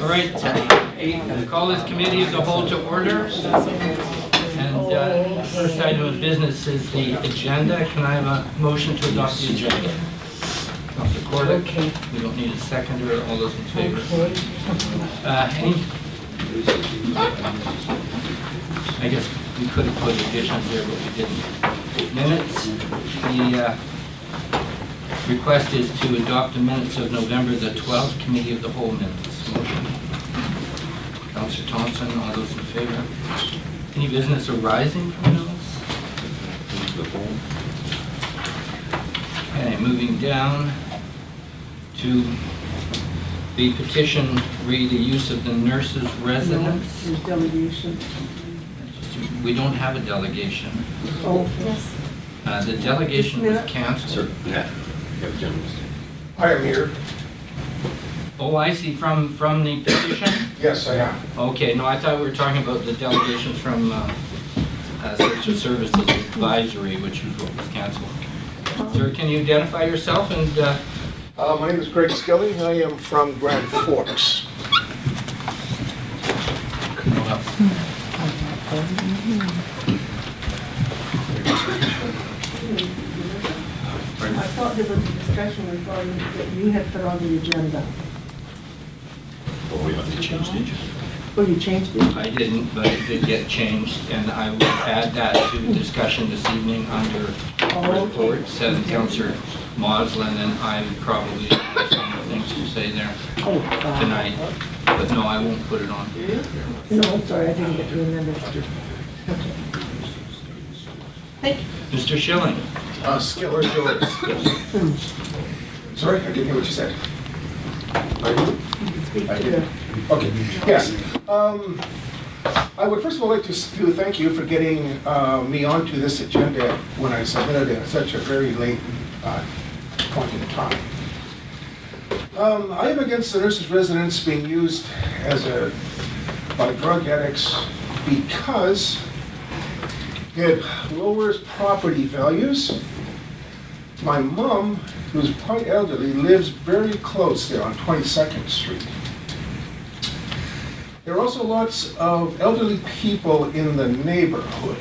All right, we'll call this committee of the whole to order. And first item of business is the agenda. Can I have a motion to adopt the agenda? Councilor Cordick. Okay. We don't need a seconder. All those in favor? I guess we could have put additions there, but we didn't. Minutes. The request is to adopt the minutes of November the 12th, Committee of the Whole minutes. Motion. Councilor Thompson, all those in favor? Any business arising from those? Okay, moving down to the petition re the use of the nurse's residence. There's delegation. We don't have a delegation. Oh, yes. The delegation was canceled. Yeah. I am here. Oh, I see, from the petition? Yes, I am. Okay, no, I thought we were talking about the delegation from Social Services Advisory, which is what was canceled. Sir, can you identify yourself and... My name is Greg Skilling. I am from Grand Forks. I thought there was a discussion regarding that you had put on the agenda. Oh, we have to change the agenda. Oh, you changed it? I didn't, but it did get changed, and I will add that to the discussion this evening under reports. And Councillor Moslin and I probably have some things to say there Oh, tonight. But no, I won't put it on. No, I'm sorry, I didn't get to remember. Okay. Thank you. Mr. Schilling. Skiller Jones. Sorry, I didn't hear what you said. Are you? You can speak I to did. the... Okay, yes. I would first of all like to thank you for getting me onto this agenda when I submitted it at such a very late point in time. I am against the nurse's residence being used by drug addicts because it lowers property values. My mom, who's quite elderly, lives very close there on 22nd Street. There are also lots of elderly people in the neighborhood.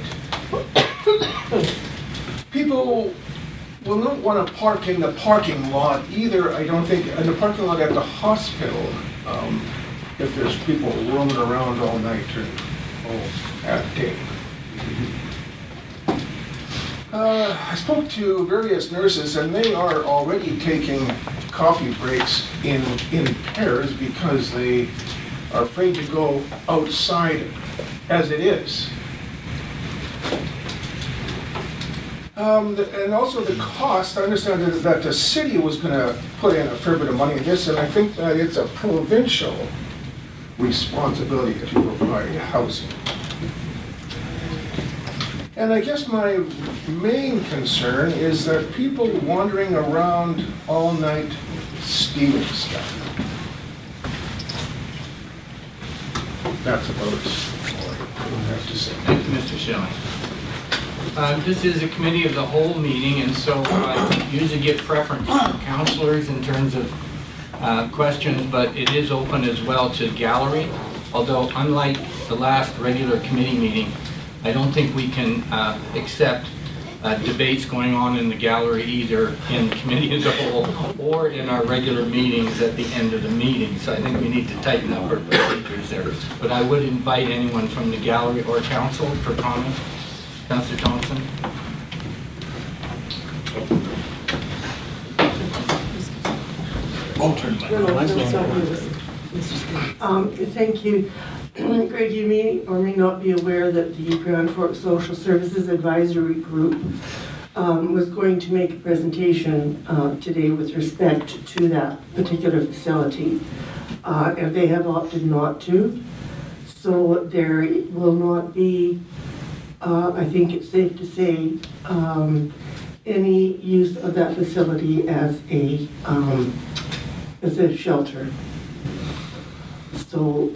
People will not want to park in the parking lot either, I don't think, in the parking lot at the hospital, if there's people roaming around all night or at day. I spoke to various nurses, and they are already taking coffee breaks in pairs because they are afraid to go outside as it is. And also the cost, I understand that the city was going to put in a fair bit of money in this, and I think that it's a provincial responsibility to provide housing. And I guess my main concern is that people wandering around all night stealing stuff. That's about all I have to say. Thank you, Mr. Schilling. This is a committee of the whole meeting, and so I usually give preference to councilors in terms of questions, but it is open as well to gallery. Although, unlike the last regular committee meeting, I don't think we can accept debates going on in the gallery either in the committee as a whole or in our regular meetings at the end of the meeting. So I think we need to tighten up our procedures there. But I would invite anyone from the gallery or council for comment. Councillor Thompson. Thank you. Greg, you may or may not be aware that the Grand Forks Social Services Advisory Group was going to make a presentation today with respect to that particular facility. And they have opted not to. So there will not be, I think it's safe to say, any use of that facility as a shelter. So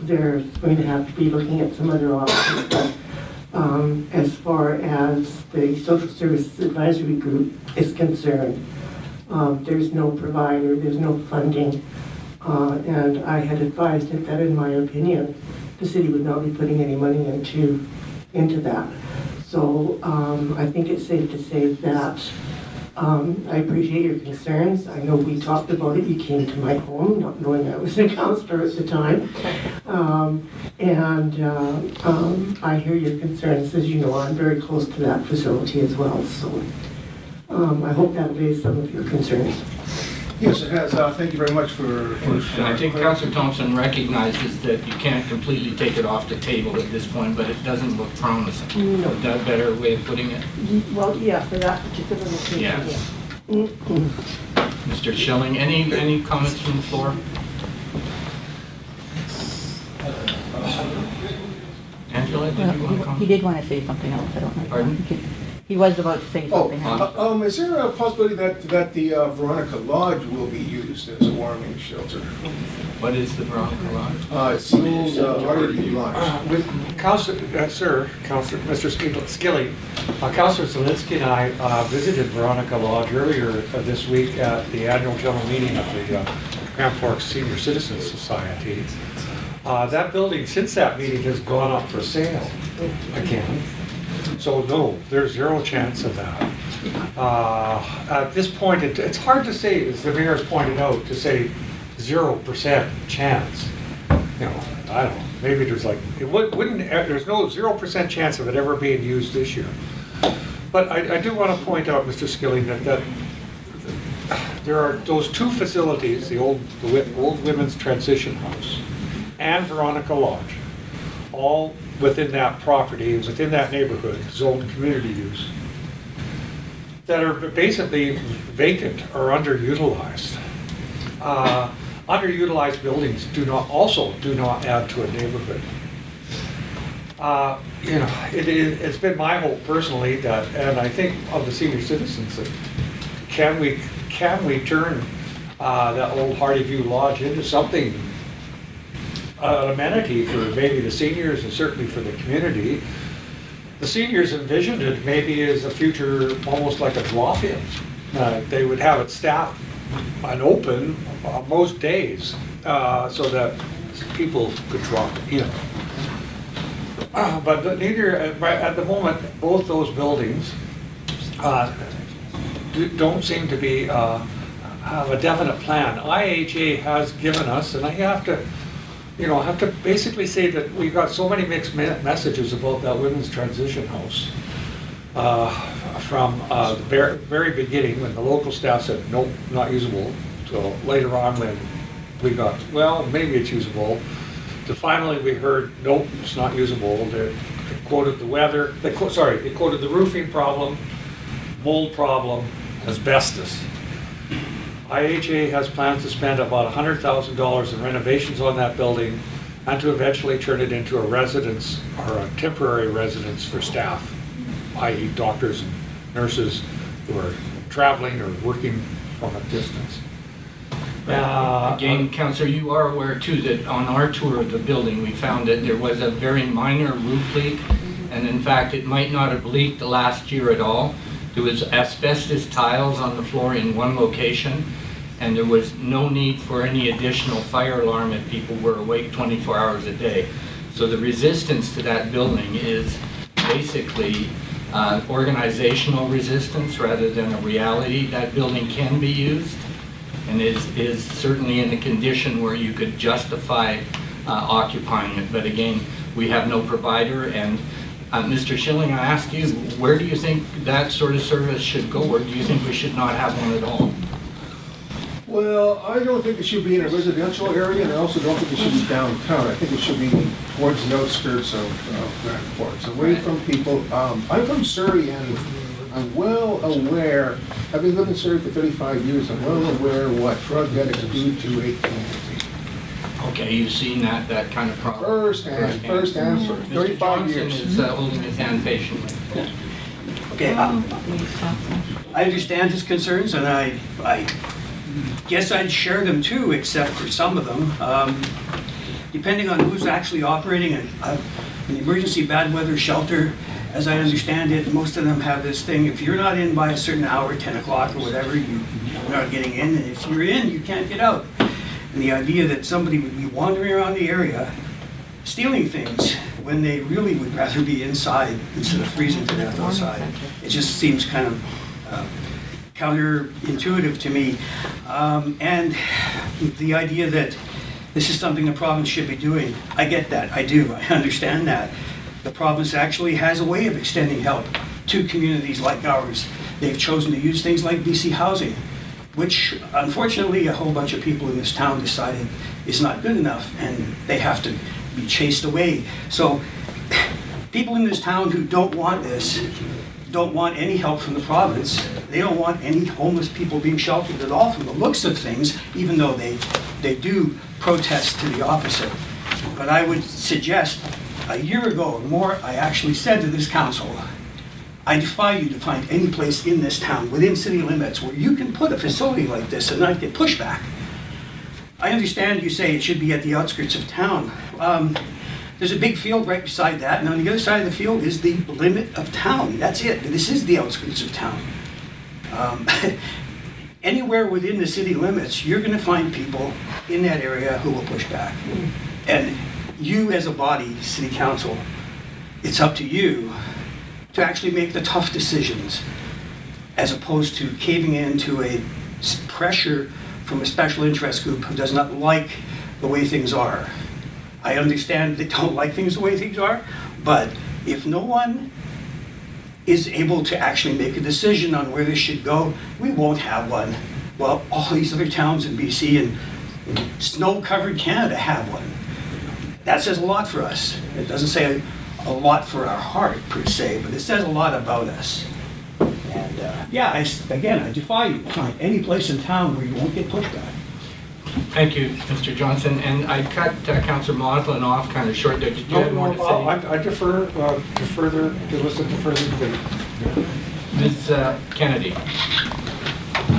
they're going to have to be looking at some other options. But as far as the Social Services Advisory Group is concerned, there's no provider, there's no funding And I had advised it that, in my opinion, the city would not be putting any money into that. So I think it's safe to say that I appreciate your concerns. I know we talked about it. You came to my home, not knowing I was a counselor at the time. I hear your concerns. As you know, I'm very close to that facility as well. So I hope that allays some of your concerns. Yes, it has. Thank you very much for And I think Councillor Thompson recognizes that you can't completely take it off the table at this point, but it doesn't look promising. No. Is that a better way of putting it? Well, yeah, for that particular location. Yes. Yeah. Mr. Schilling, any comments from the floor? Angela, did you want to Well, he comment? did want to say something else, I don't know. Pardon? He was about to say something else. Is there a possibility that the Veronica Lodge will be used as a warming shelter? What is the Veronica Lodge? It's the old RV Lodge. With Councilor, Mr. Skilling, Councilor Zelinski and I visited Veronica Lodge earlier this week at the annual general meeting of the Grand Forks Senior Citizens Society. That building, since that meeting, has gone up for sale again. So no, there's zero chance of that. At this point, it's hard to say, as the mayor has pointed out, to say 0% chance. You know, I don't know, maybe there's like, there's no 0% chance of it ever being used this year. But I do want to point out, Mr. Skilling, that there are those two facilities, the old Women's Transition House and Veronica Lodge, all within that property, within that neighborhood, zoned community use, that are basically vacant or underutilized. Underutilized buildings do not add to a neighborhood. It's been my hope personally that, and I think of the senior citizens, that can we turn that old Hardyview Lodge into something, an amenity for maybe the seniors and certainly for the community. The seniors envisioned it maybe as a future, almost like a drop-in. They would have it staffed and open most days so that people could drop in. But neither, at the moment, both those buildings don't seem to be have a definite plan. IHA has given us, and I have to basically say that we got so many mixed messages about that women's transition house from the very beginning, when the local staff said nope, not usable, till later on when we got, well, maybe it's usable, to finally we heard nope, it's not usable. They quoted the weather, they quoted the roofing problem, mold problem, asbestos. IHA has plans to spend about $100,000 in renovations on that building and to eventually turn it into a residence or a temporary residence for staff, i.e. doctors and nurses who are traveling or working from a distance. Again, Councillor, you are aware too that on our tour of the building, we found that there was a very minor roof leak, and in fact, it might not have leaked the last year at all. There was asbestos tiles on the floor in one location, and there was no need for any additional fire alarm if people were awake 24 hours a day. So the resistance to that building is basically organizational resistance rather than a reality. That building can be used and is certainly in a condition where you could justify occupying it. But again, we have no provider, and Mr. Schilling, I ask you, where do you think that sort of service should go, or do you think we should not have one at all? Well, I don't think it should be in a residential area, and I also don't think it should be downtown. I think it should be towards the outskirts of Grand Forks, away from people. I'm from Surrey, and I'm well aware, having lived in Surrey for 35 years, I'm well aware what drug addicts do to a community. Okay, you've seen that kind of problem. Firsthand, for 35 Mr. Johnson years. is holding his hand patiently. Okay, I understand his concerns, and I guess I'd share them too, except for some of them. Depending on who's actually operating an emergency bad weather shelter, as I understand it, most of them have this thing, if you're not in by a certain hour, 10 o'clock or whatever, you're not getting in, and if you're in, you can't get out. And the idea that somebody would be wandering around the area stealing things when they really would rather be inside instead of freezing to death outside. It just seems kind of counterintuitive to me. And the idea that this is something the province should be doing, I get that, I do, I understand that. The province actually has a way of extending help to communities like ours. They've chosen to use things like BC Housing, which unfortunately a whole bunch of people in this town decided is not good enough, and they have to be chased away. So people in this town who don't want this, don't want any help from the province. They don't want any homeless people being sheltered at all from the looks of things, even though they do protest to the opposite. But I would suggest, a year ago or more, I actually said to this council, I defy you to find any place in this town, within city limits, where you can put a facility like this and not get pushback. I understand you say it should be at the outskirts of town. There's a big field right beside that, and on the other side of the field is the limit of town. That's it. This is the outskirts of town. Anywhere within the city limits, you're going to find people in that area who will push back. And you as a body, city council, it's up to you to actually make the tough decisions as opposed to caving into a pressure from a special interest group who does not like the way things are. I understand they don't like things the way things are, but if no one is able to actually make a decision on where this should go, we won't have one. Well, all these other towns in BC and snow-covered Canada have one. That says a lot for us. It doesn't say a lot for our heart, per se, but it says a lot about us. And I defy you to find any place in town where you won't get pushback. Thank you, Mr. Johnson. And I cut Councillor Moslin off kind of short there. Did you have more to say? I defer to listen to further debate. Ms. Kennedy.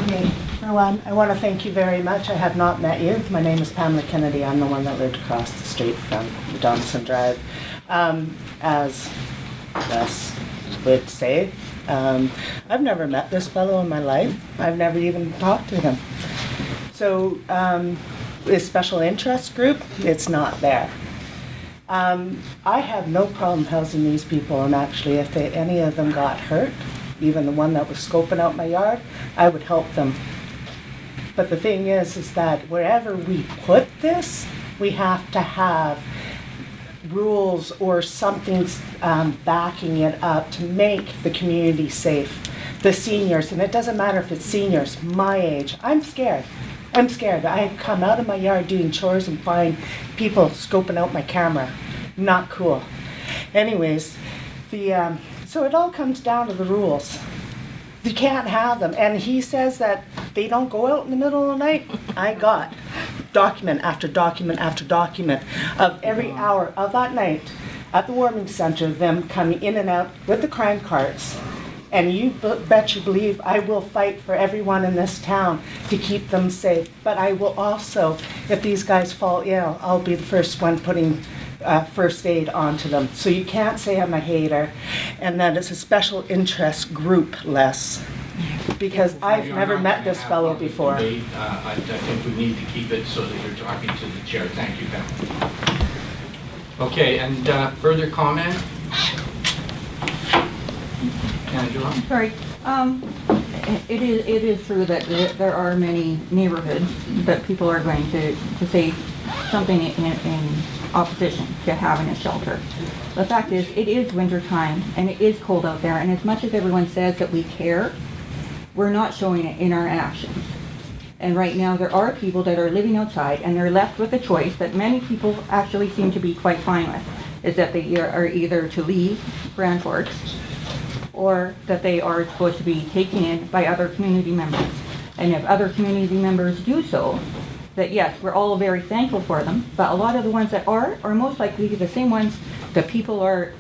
Okay. Well, I want to thank you very much. I have not met you. My name is Pamela Kennedy. I'm the one that lived across the street from the Johnson Drive. As Les would say, I've never met this fellow in my life. I've never even talked to him. So, this special interest group, it's not there. I have no problem housing these people, and actually if any of them got hurt, even the one that was scoping out my yard, I would help them. But the thing is that wherever we put this, we have to have rules or something backing it up to make the community safe. The seniors, and it doesn't matter if it's seniors, my age, I'm scared. I come out of my yard doing chores and find people scoping out my camera. Not cool. Anyways, so it all comes down to the rules. You can't have them. And he says that they don't go out in the middle of the night. I got document after document after document of every hour of that night at the warming center, them coming in and out with the crime carts. And you bet you believe I will fight for everyone in this town to keep them safe. But I will also, if these guys fall ill, I'll be the first one putting first aid onto them. So you can't say I'm a hater and that it's a special interest group, Les. Because I've never met this fellow before. I think we need to keep it so that you're talking to the chair. Thank you, Pam. Okay, and further comment? Angela? Sorry. It is true that there are many neighborhoods that people are going to say something in opposition to having a shelter. The fact is, it is winter time and it is cold out there, and as much as everyone says that we care, we're not showing it in our actions. And right now there are people that are living outside and they're left with a choice that many people actually seem to be quite fine with, is that they are either to leave Grand Forks or that they are supposed to be taken in by other community members. And if other community members do so, that yes, we're all very thankful for them, but a lot of the ones that are most likely the same ones that people are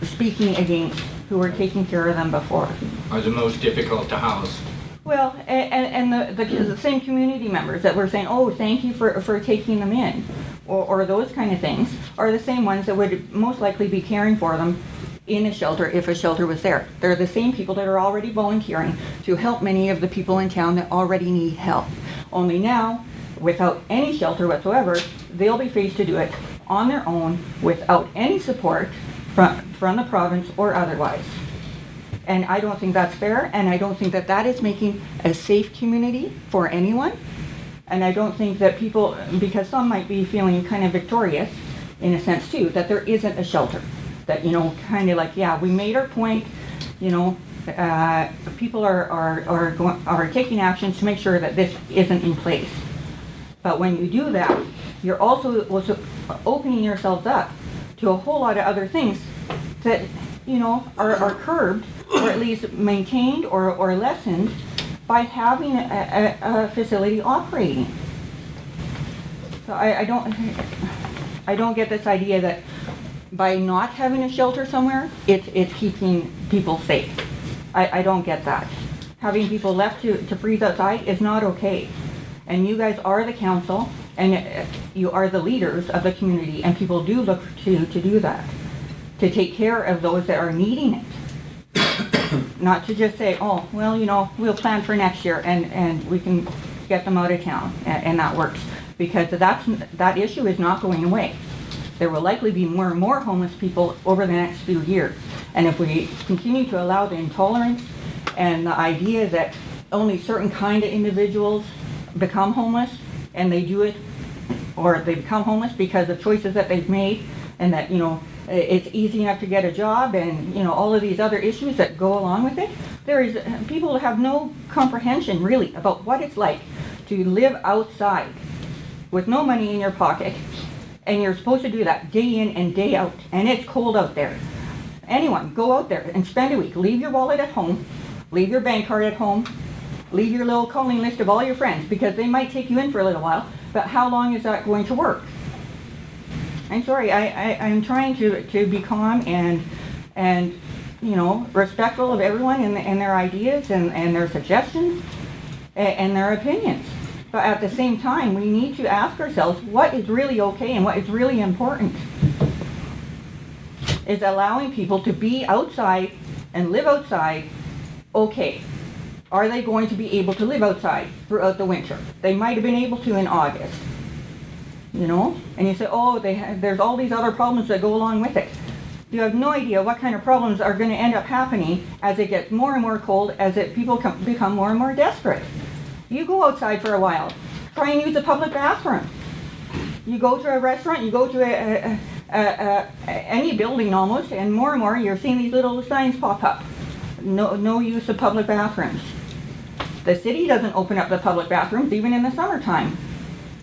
speaking against who were taking care of them before. Are the most difficult to house. Well, and the same community members that were saying, oh, thank you for taking them in, or those kind of things, are the same ones that would most likely be caring for them in a shelter if a shelter was there. They're the same people that are already volunteering to help many of the people in town that already need help. Only now, without any shelter whatsoever, they'll be faced to do it on their own without any support from the province or otherwise. And I don't think that's fair, and I don't think that that is making a safe community for anyone. And I don't think that people, because some might be feeling kind of victorious in a sense too, that there isn't a shelter. That, kind of like, yeah, we made our point, people are taking actions to make sure that this isn't in place. But when you do that, you're also opening yourselves up to a whole lot of other things that, are curbed or at least maintained or lessened by having a facility operating. So I don't get this idea that by not having a shelter somewhere, it's keeping people safe. I don't get that. Having people left to freeze outside is not okay. And you guys are the council, and you are the leaders of the community, and people do look to do that, to take care of those that are needing it. Not to just say, oh, well, we'll plan for next year and we can get them out of town, and that works. Because that issue is not going away. There will likely be more and more homeless people over the next few years. And if we continue to allow the intolerance and the idea that only certain kind of individuals become homeless, and they do it, or they become homeless because of choices that they've made, and that, it's easy enough to get a job, and, all of these other issues that go along with it, people have no comprehension really about what it's like to live outside with no money in your pocket, and you're supposed to do that day in and day out, and it's cold out there. Anyone, go out there and spend a week. Leave your wallet at home, leave your bank card at home, leave your little calling list of all your friends, because they might take you in for a little while, but how long is that going to work? I'm sorry, I'm trying to be calm and respectful of everyone and their ideas and their suggestions and their opinions. But at the same time, we need to ask ourselves what is really okay and what is really important. Is allowing people to be outside and live outside okay? Are they going to be able to live outside throughout the winter? They might have been able to in August. And you say, oh, there's all these other problems that go along with it. You have no idea what kind of problems are going to end up happening as it gets more and more cold, as people become more and more desperate. You go outside for a while. Try and use a public bathroom. You go to a restaurant, you go to any building almost, and more you're seeing these little signs pop up. No use of public bathrooms. The city doesn't open up the public bathrooms even in the summertime.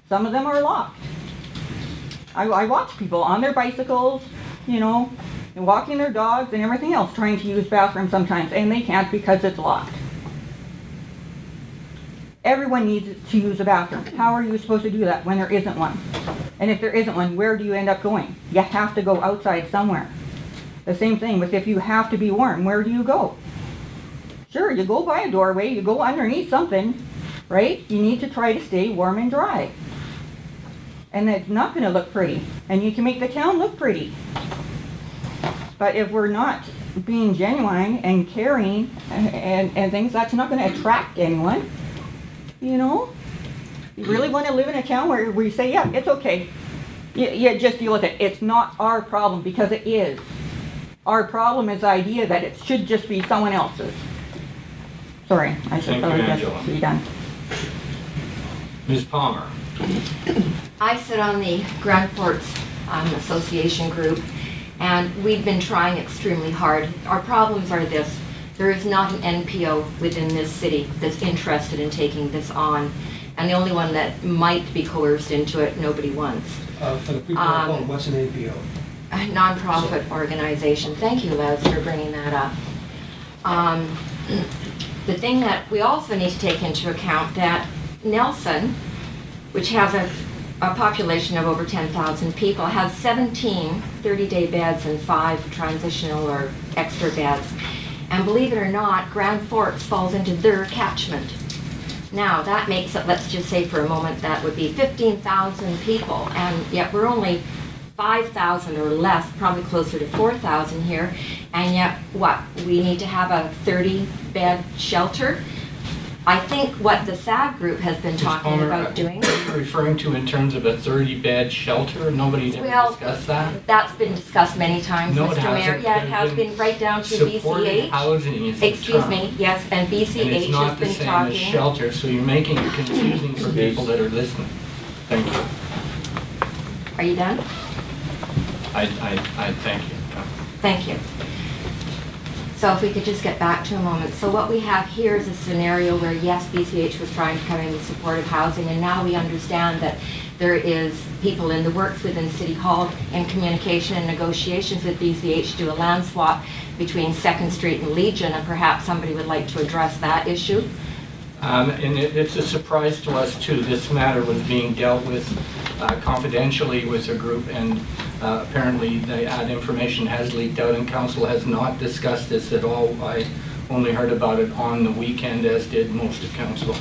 Some of them are locked. I watch people on their bicycles, and walking their dogs and everything else, trying to use bathrooms sometimes, and they can't because it's locked. Everyone needs to use a bathroom. How are you supposed to do that when there isn't one? And if there isn't one, where do you end up going? You have to go outside somewhere. The same thing with if you have to be warm, where do you go? Sure, you go by a doorway, you go underneath something, right? You need to try to stay warm and dry. And it's not going to look pretty. And you can make the town look pretty. But if we're not being genuine and caring and things, that's not going to attract anyone. You really want to live in a town where we say, yeah, it's okay. Yeah, just deal with it. It's not our problem, because it is. Our problem is the idea that it should just be someone else's. Sorry, I should probably just be done. Ms. Palmer. I sit on the Grand Forks Association group, and we've been trying extremely hard. Our problems are this. There is not an NPO within this city that's interested in taking this on. And the only one that might be coerced into it, nobody wants. For the people at home, what's an NPO? A nonprofit organization. Thank you, Les, for bringing that up. The thing that we also need to take into account that Nelson, which has a population of over 10,000 people, has 17 30-day beds and 5 transitional or extra beds. And believe it or not, Grand Forks falls into their catchment. Now, that makes it, let's just say for a moment, that would be 15,000 people, and yet we're only 5,000 or less, probably closer to 4,000 here, and yet, we need to have a 30-bed shelter? I think what the SAG group has been Ms. talking Palmer, about doing, are you referring to in terms of a 30-bed shelter? Nobody's ever Well, discussed that? that's been discussed many times, No, it Mr. Mayor. hasn't. Yeah, it There's has been right down to Supported BCH. housing is the Excuse term. me, yes, and And it's BCH not has the been same as talking. shelter, so you're making it confusing for people that are listening. Thank you. Are you done? I thank you. Thank you. So if we could just get back to a moment. So what we have here is a scenario where, yes, BCH was trying to come in with supportive housing, and now we understand that there is people in the works within City Hall in communication and negotiations with BCH to do a land swap between 2nd Street and Legion, and perhaps somebody would like to address that issue. And it's a surprise to us too. This matter was being dealt with confidentially with a group, and apparently that information has leaked out, and council has not discussed this at all. I only heard about it on the weekend, as did most of council.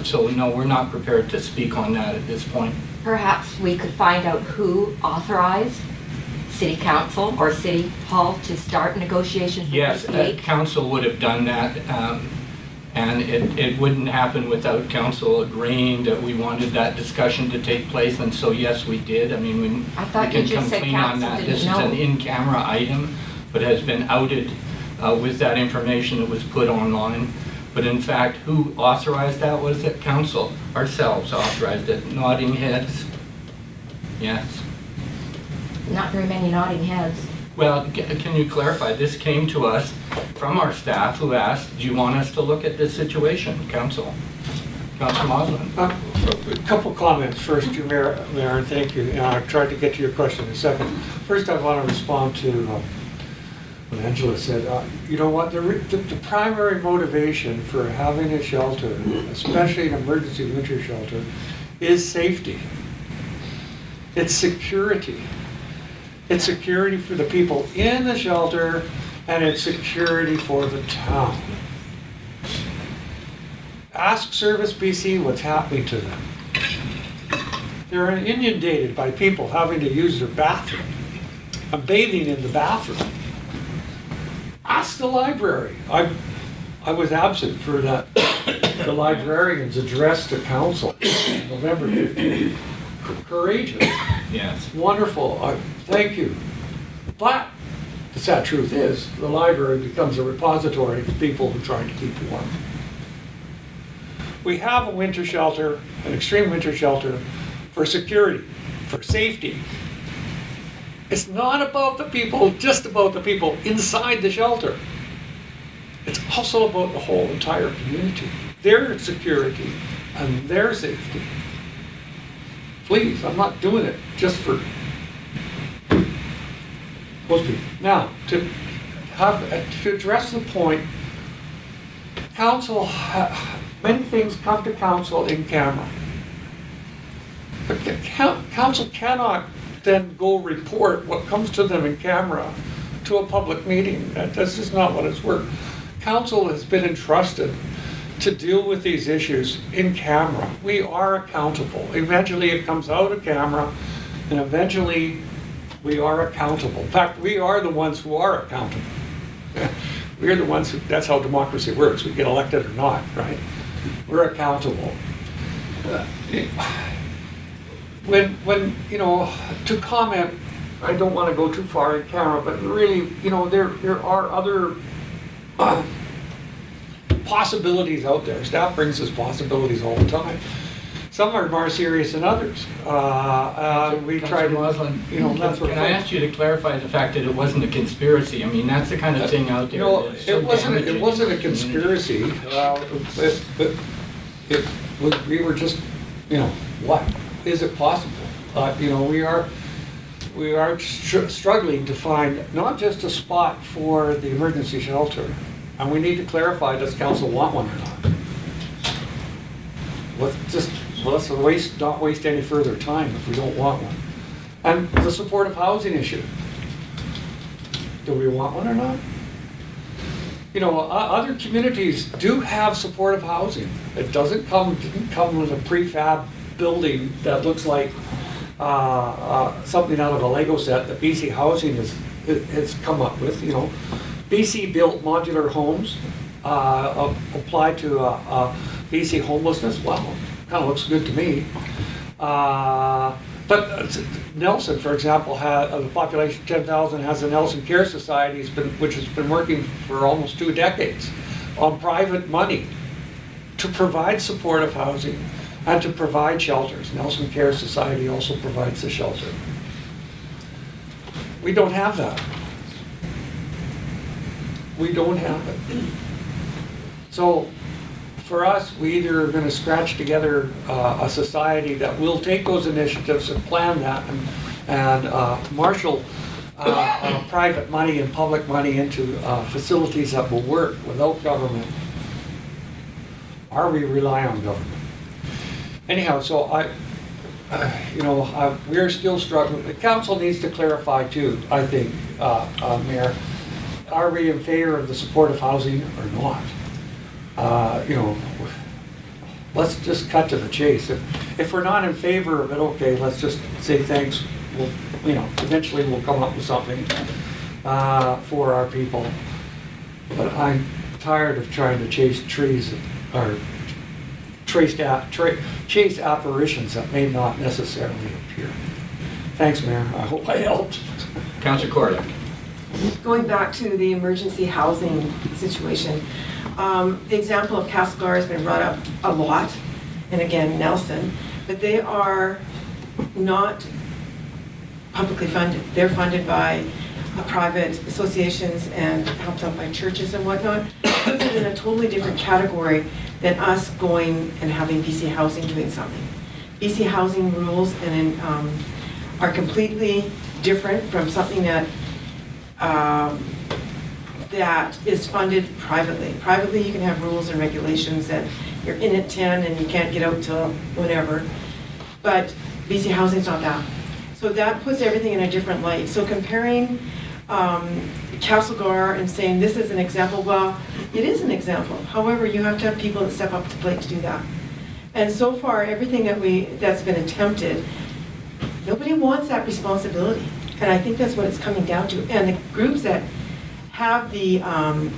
So no, we're not prepared to speak on that at this point. Perhaps we could find out who authorized City Council or City Hall to start negotiations with Yes, BCH. council would have done that, and it wouldn't happen without council agreeing that we wanted that discussion to take place, and so yes, we did. I mean, we I thought can you just come said clean on council that. didn't This is know. an in-camera item, but has been outed with that information that was put online. But in fact, who authorized that? Was it council? Ourselves authorized it. Nodding heads? Yes. Not very many nodding heads. Well, can you clarify? This came to us from our staff who asked, do you want us to look at this situation, council? Council Moslin? A couple comments first, your Mayor, and thank you. I tried to get to your question in a second. First, I want to respond to what Angela said. You know what, the primary motivation for having a shelter, especially an emergency winter shelter, is safety. It's security. It's security for the people in the shelter, and it's security for the town. Ask Service BC what's happening to them. They're inundated by people having to use their bathroom. I'm bathing in the bathroom. Ask the library. I was absent for that, the librarian's address to council, November 15th. Courageous. Yes. Wonderful. Thank you. But the sad truth is, the library becomes a repository for people who are trying to keep warm. We have a winter shelter, an extreme winter shelter, for security, for safety. It's not about the people, just about the people inside the shelter. It's also about the whole entire community, their security and their safety. Please, I'm not doing it just for most people. Now, to address the point, council, many things come to council in camera. But council cannot then go report what comes to them in camera to a public meeting. That's just not what it's worth. Council has been entrusted to deal with these issues in camera. We are accountable. Eventually it comes out of camera, and eventually we are accountable. In fact, we are the ones who are accountable. We're the ones who, that's how democracy works. We get elected or not, right? We're accountable. When you know, to comment, I don't want to go too far in camera, but really, you know, there are other possibilities out there. Staff brings us possibilities all the time. Some are more serious than others. We try to, Moslin, you know, that's what. can I ask you to clarify the fact that it wasn't a conspiracy? I mean, that's the kind of thing out there. You know, that's so it wasn't a damaging. conspiracy, but we were just, you know, what? Is it possible? You know, we are struggling to find not just a spot for the emergency shelter, and we need to clarify, does council want one or not? Let's not waste any further time if we don't want one. And the supportive housing issue. Do we want one or not? You know, other communities do have supportive housing. It didn't come with a prefab building that looks like something out of a Lego set that BC Housing has come up with. You know, BC built modular homes. apply to BC homelessness, well, kind of looks good to me. But Nelson, for example, the population of 10,000 has the Nelson Care Society, which has been working for almost 2 decades on private money to provide supportive housing and to provide shelters. Nelson Care Society also provides the shelter. We don't have that. We don't have it. So for us, we either are going to scratch together a society that will take those initiatives and plan that and marshal private money and public money into facilities that will work without government, or we rely on government. Anyhow, so we're still struggling. The council needs to clarify too, I think, Mayor, are we in favor of the supportive housing or not? Let's just cut to the chase. If we're not in favor of it, okay, let's just say thanks. Eventually we'll come up with something for our people. But I'm tired of trying to chase trees or chase apparitions that may not necessarily appear. Thanks, Mayor. I hope I helped. Councillor Corley. Going back to the emergency housing situation, the example of Castlegar has been brought up a lot, and again, Nelson, but they are not publicly funded. They're funded by private associations and helped out by churches and whatnot. Puts it in a totally different category than us going and having BC Housing doing something. BC Housing rules are completely different from something that is funded privately. Privately, you can have rules and regulations that you're in at 10 and you can't get out till whatever. But BC Housing's not that. So that puts everything in a different light. So comparing Castlegar and saying this is an example, well, it is an example. However, you have to have people that step up to the plate to do that. And so far, everything that's been attempted, nobody wants that responsibility. And I think that's what it's coming down to. And the groups that have the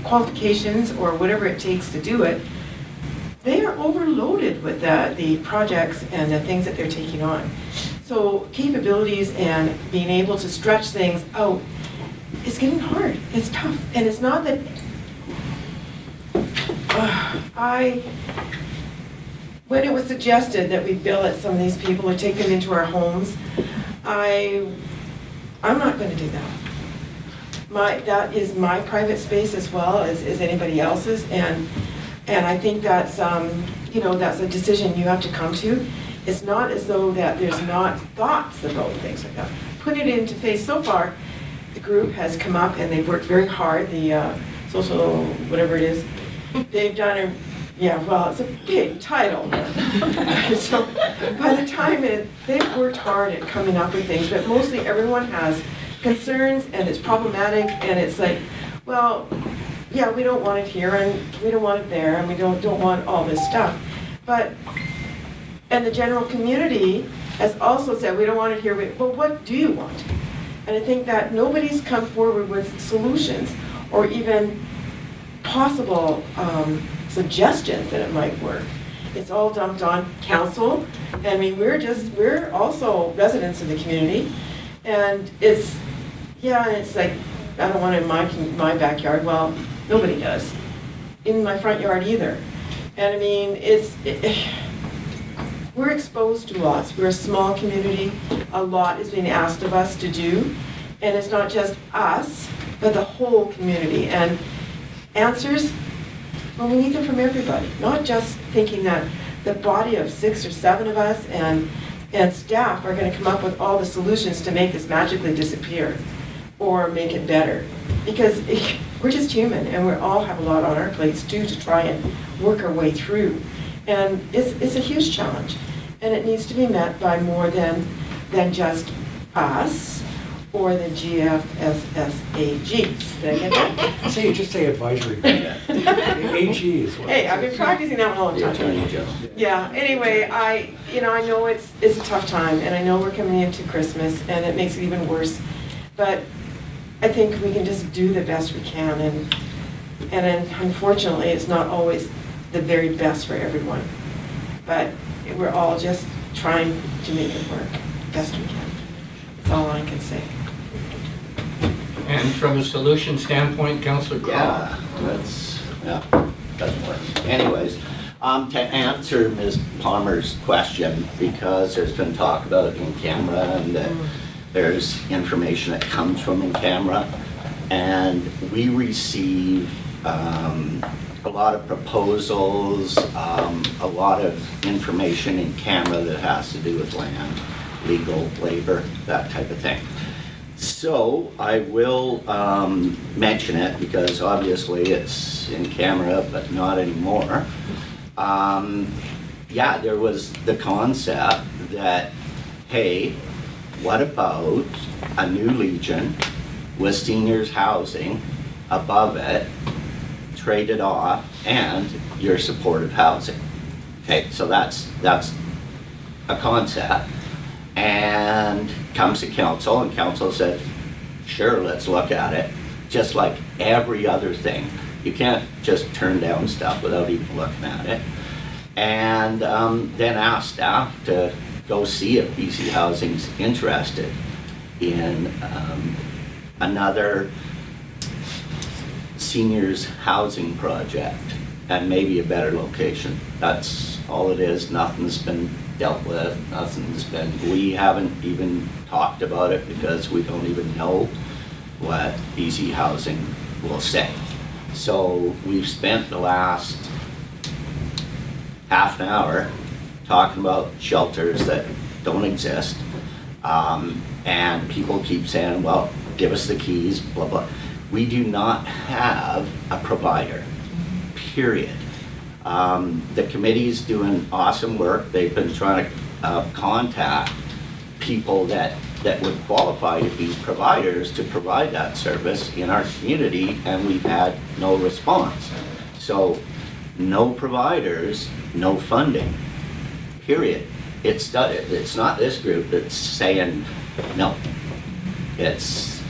qualifications or whatever it takes to do it, they are overloaded with the projects and the things that they're taking on. So capabilities and being able to stretch things out is getting hard. It's tough. And it's not that when it was suggested that we bill at some of these people or take them into our homes, I'm not going to do that. That is my private space as well as anybody else's, and I think that's that's a decision you have to come to. It's not as though that there's not thoughts about things like that. Put it into face. So far, the group has come up and they've worked very hard. The social whatever it is, they've done it's a big title. So by the time they've worked hard at coming up with things, but mostly everyone has concerns and it's problematic and it's like, well, yeah, we don't want it here and we don't want it there and we don't want all this stuff. And the general community has also said, we don't want it here, well, what do you want? And I think that nobody's come forward with solutions or even possible suggestions that it might work. It's all dumped on council. I mean, we're also residents of the community, and it's like, I don't want it in my backyard. Well, nobody does. In my front yard either. And I mean, we're exposed to lots. We're a small community. A lot is being asked of us to do. And it's not just us, but the whole community. And answers, well, we need them from everybody. Not just thinking that the body of 6 or 7 of us and staff are going to come up with all the solutions to make this magically disappear or make it better. Because we're just human and we all have a lot on our plates too to try and work our way through. And it's a huge challenge. And it needs to be met by more than just us or the GFSSAG. Did I get that? Just say advisory. AG is what. Hey, I've been practicing that one all the time. Yeah, anyway, I know it's a tough time, and I know we're coming into Christmas, and it makes it even worse. But I think we can just do the best we can, And then unfortunately, it's not always the very best for everyone. But we're all just trying to make it work best we can. That's all I can say. And from a solution standpoint, Councillor Crowe? Doesn't work. Anyways, to answer Ms. Palmer's question, because there's been talk about it in camera and there's information that comes from in camera, and we receive a lot of proposals, a lot of information in camera that has to do with land, legal, labor, that type of thing. So I will mention it because obviously it's in camera, but not anymore. Yeah, there was the concept that, hey, what about a new Legion with seniors housing above it, traded off, and your supportive housing? Okay, so that's a concept. And comes to council, and council said, sure, let's look at it. Just like every other thing. You can't just turn down stuff without even looking at it. And then asked staff to go see if BC Housing's interested in another seniors housing project and maybe a better location. That's all it is. Nothing's been dealt with, we haven't even talked about it because we don't even know what BC Housing will say. So we've spent the last half an hour talking about shelters that don't exist, and people keep saying, well, give us the keys, blah, blah. We do not have a provider, period. The committee's doing awesome work. They've been trying to contact people that would qualify to be providers to provide that service in our community, and we've had no response. So no providers, no funding, period. It's not this group that's saying no. It's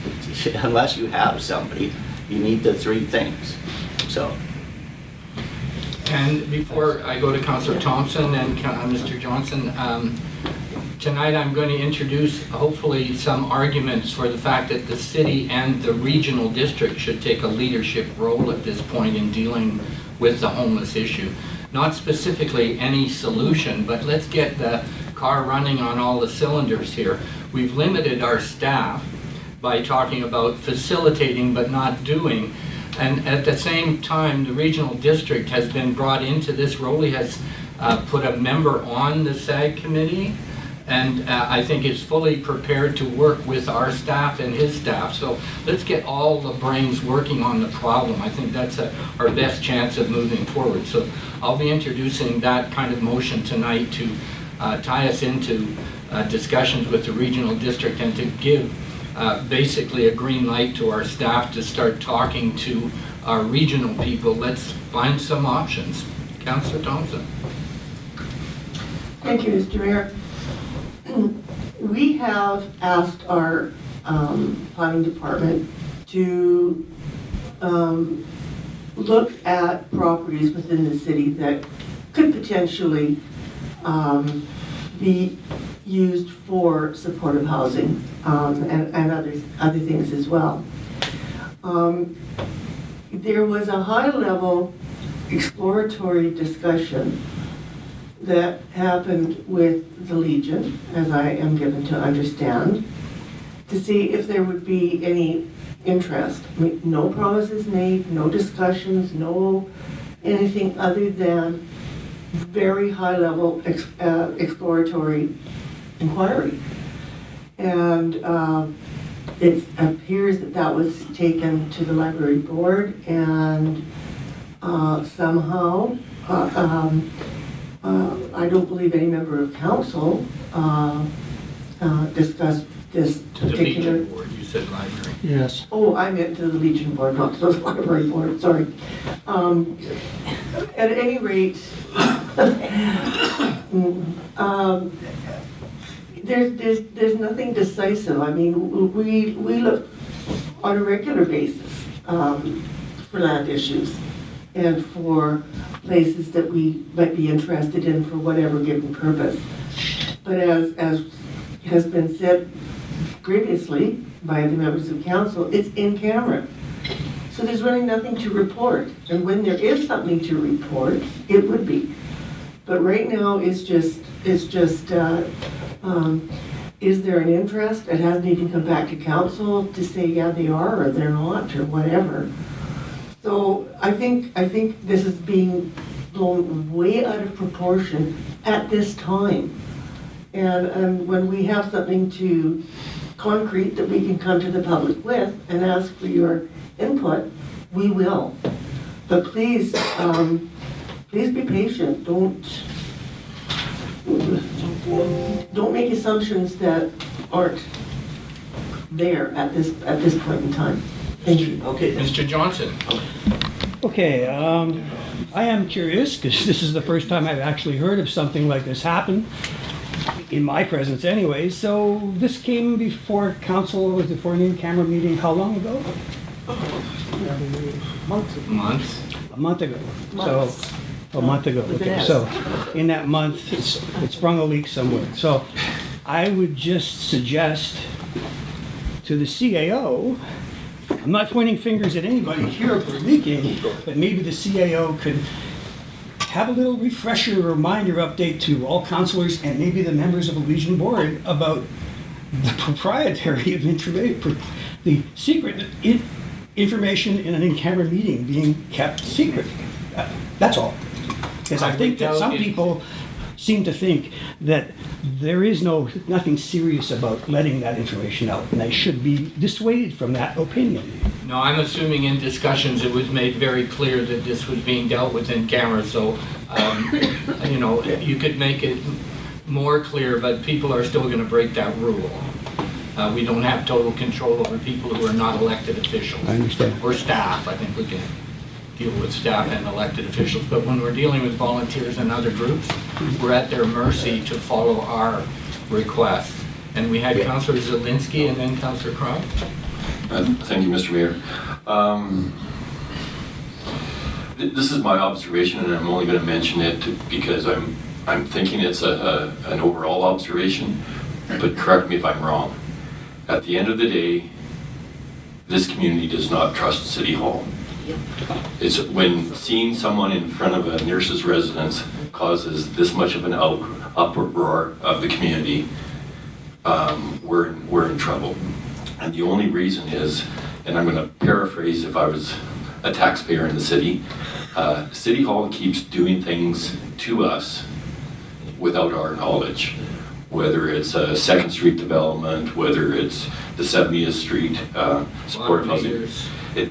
unless you have somebody, you need the three things. So. And before I go to Councillor Thompson and Mr. Johnson, tonight I'm going to introduce hopefully some arguments for the fact that the city and the regional district should take a leadership role at this point in dealing with the homeless issue. Not specifically any solution, but let's get the car running on all the cylinders here. We've limited our staff by talking about facilitating but not doing. And at the same time, the regional district has been brought into this role. He has put a member on the SAG committee, and I think is fully prepared to work with our staff and his staff. So let's get all the brains working on the problem. I think that's our best chance of moving forward. So I'll be introducing that kind of motion tonight to tie us into discussions with the regional district and to give basically a green light to our staff to start talking to our regional people. Let's find some options. Councillor Thompson. Thank you, Mr. Mayor. We have asked our planning department to look at properties within the city that could potentially be used for supportive housing and other things as well. There was a high-level exploratory discussion that happened with the Legion, as I am given to understand, to see if there would be any interest. I mean, no promises made, no discussions, no anything other than very high-level exploratory inquiry. And it appears that that was taken to the library board, and somehow I don't believe any member of council discussed this To the particular... Legion Board, you said library. Yes. Oh, I meant to the Legion Board, not to the library board, sorry. At any rate, there's nothing decisive. I mean, we look on a regular basis for land issues and for places that we might be interested in for whatever given purpose. But as has been said previously by the members of council, it's in camera. So there's really nothing to report. And when there is something to report, it would be. But right now, it's just, is there an interest? It hasn't even come back to council to say, yeah, they are, or they're not, or whatever. So I think this is being blown way out of proportion at this time. And when we have something to concrete that we can come to the public with and ask for your input, we will. But please, please be patient. Don't make assumptions that aren't there at this point in time. Thank you. Okay, Mr. Johnson. Okay, I am curious, because this is the first time I've actually heard of something like this happen, in my presence anyway. So this came before council, was it for an in-camera meeting, how long ago? Months. A month ago. So, a month ago, okay. So, in that month, it sprung a leak somewhere. So, I would just suggest to the CAO, I'm not pointing fingers at anybody here for leaking, but maybe the CAO could have a little refresher reminder update to all councilors and maybe the members of the Legion Board about the proprietary of information, the secret information in an in-camera meeting being kept secret. That's all. Because I think that some people seem to think that there is nothing serious about letting that information out, and they should be dissuaded from that opinion. No, I'm assuming in discussions it was made very clear that this was being dealt with in camera, so, you know, you could make it more clear, but people are still gonna break that rule. We don't have total control over people who are not elected officials. I understand. Or staff. I think we can deal with staff and elected officials, but when we're dealing with volunteers and other groups, we're at their mercy to follow our requests. And we had Councillor Zielinski and then Councillor Croft. Thank you, Mr. Mayor. This is my observation, and I'm only going to mention it because I'm thinking it's an overall observation, but correct me if I'm wrong. At the end of the day, this community does not trust City Hall. It's when seeing someone in front of a nurse's residence causes this much of an uproar of the community, we're in trouble. And the only reason is, and I'm going to paraphrase if I was a taxpayer in the city, City Hall keeps doing things to us without our knowledge. Whether it's a 2nd Street development, whether it's the 70th Street support housing,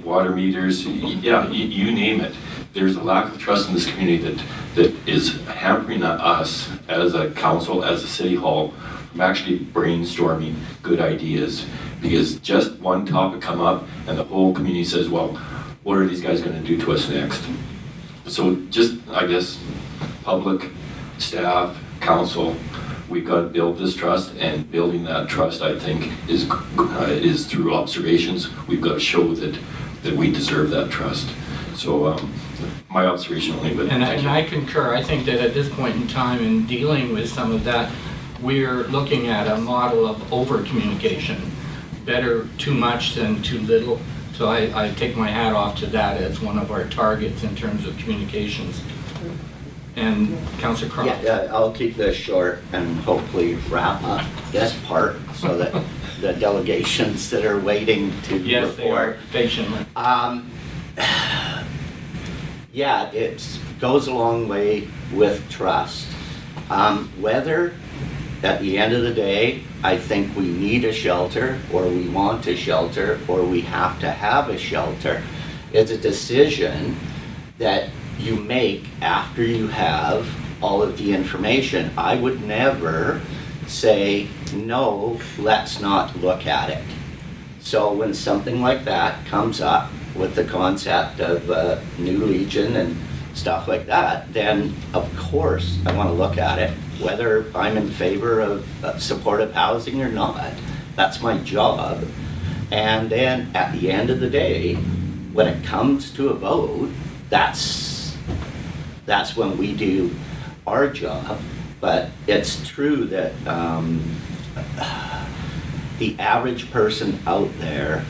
water meters, yeah, you name it. There's a lack of trust in this community that is hampering us as a council, as a City Hall, from actually brainstorming good ideas. Because just one topic come up and the whole community says, well, what are these guys going to do to us next? So just, I guess, public, staff, council, we've got to build this trust, and building that trust, I think, is through observations. We've got to show that we deserve that trust. So my observation only, but and I concur. I think that at this point in time, in dealing with some of that, we're looking at a model of over-communication. Better too much than too little. So I take my hat off to that as one of our targets in terms of communications. And Councillor Croft. Yeah, I'll keep this short and hopefully wrap up this part so that the delegations that are waiting to yes, report. They are patiently. Yeah, it goes a long way with trust. Whether at the end of the day, I think we need a shelter, or we want a shelter, or we have to have a shelter, it's a decision that you make after you have all of the information. I would never say, no, let's not look at it. So when something like that comes up with the concept of New Legion and stuff like that, then of course I want to look at it, whether I'm in favor of supportive housing or not. That's my job. And then at the end of the day, when it comes to a vote, that's when we do our job. But it's true that the average person out there,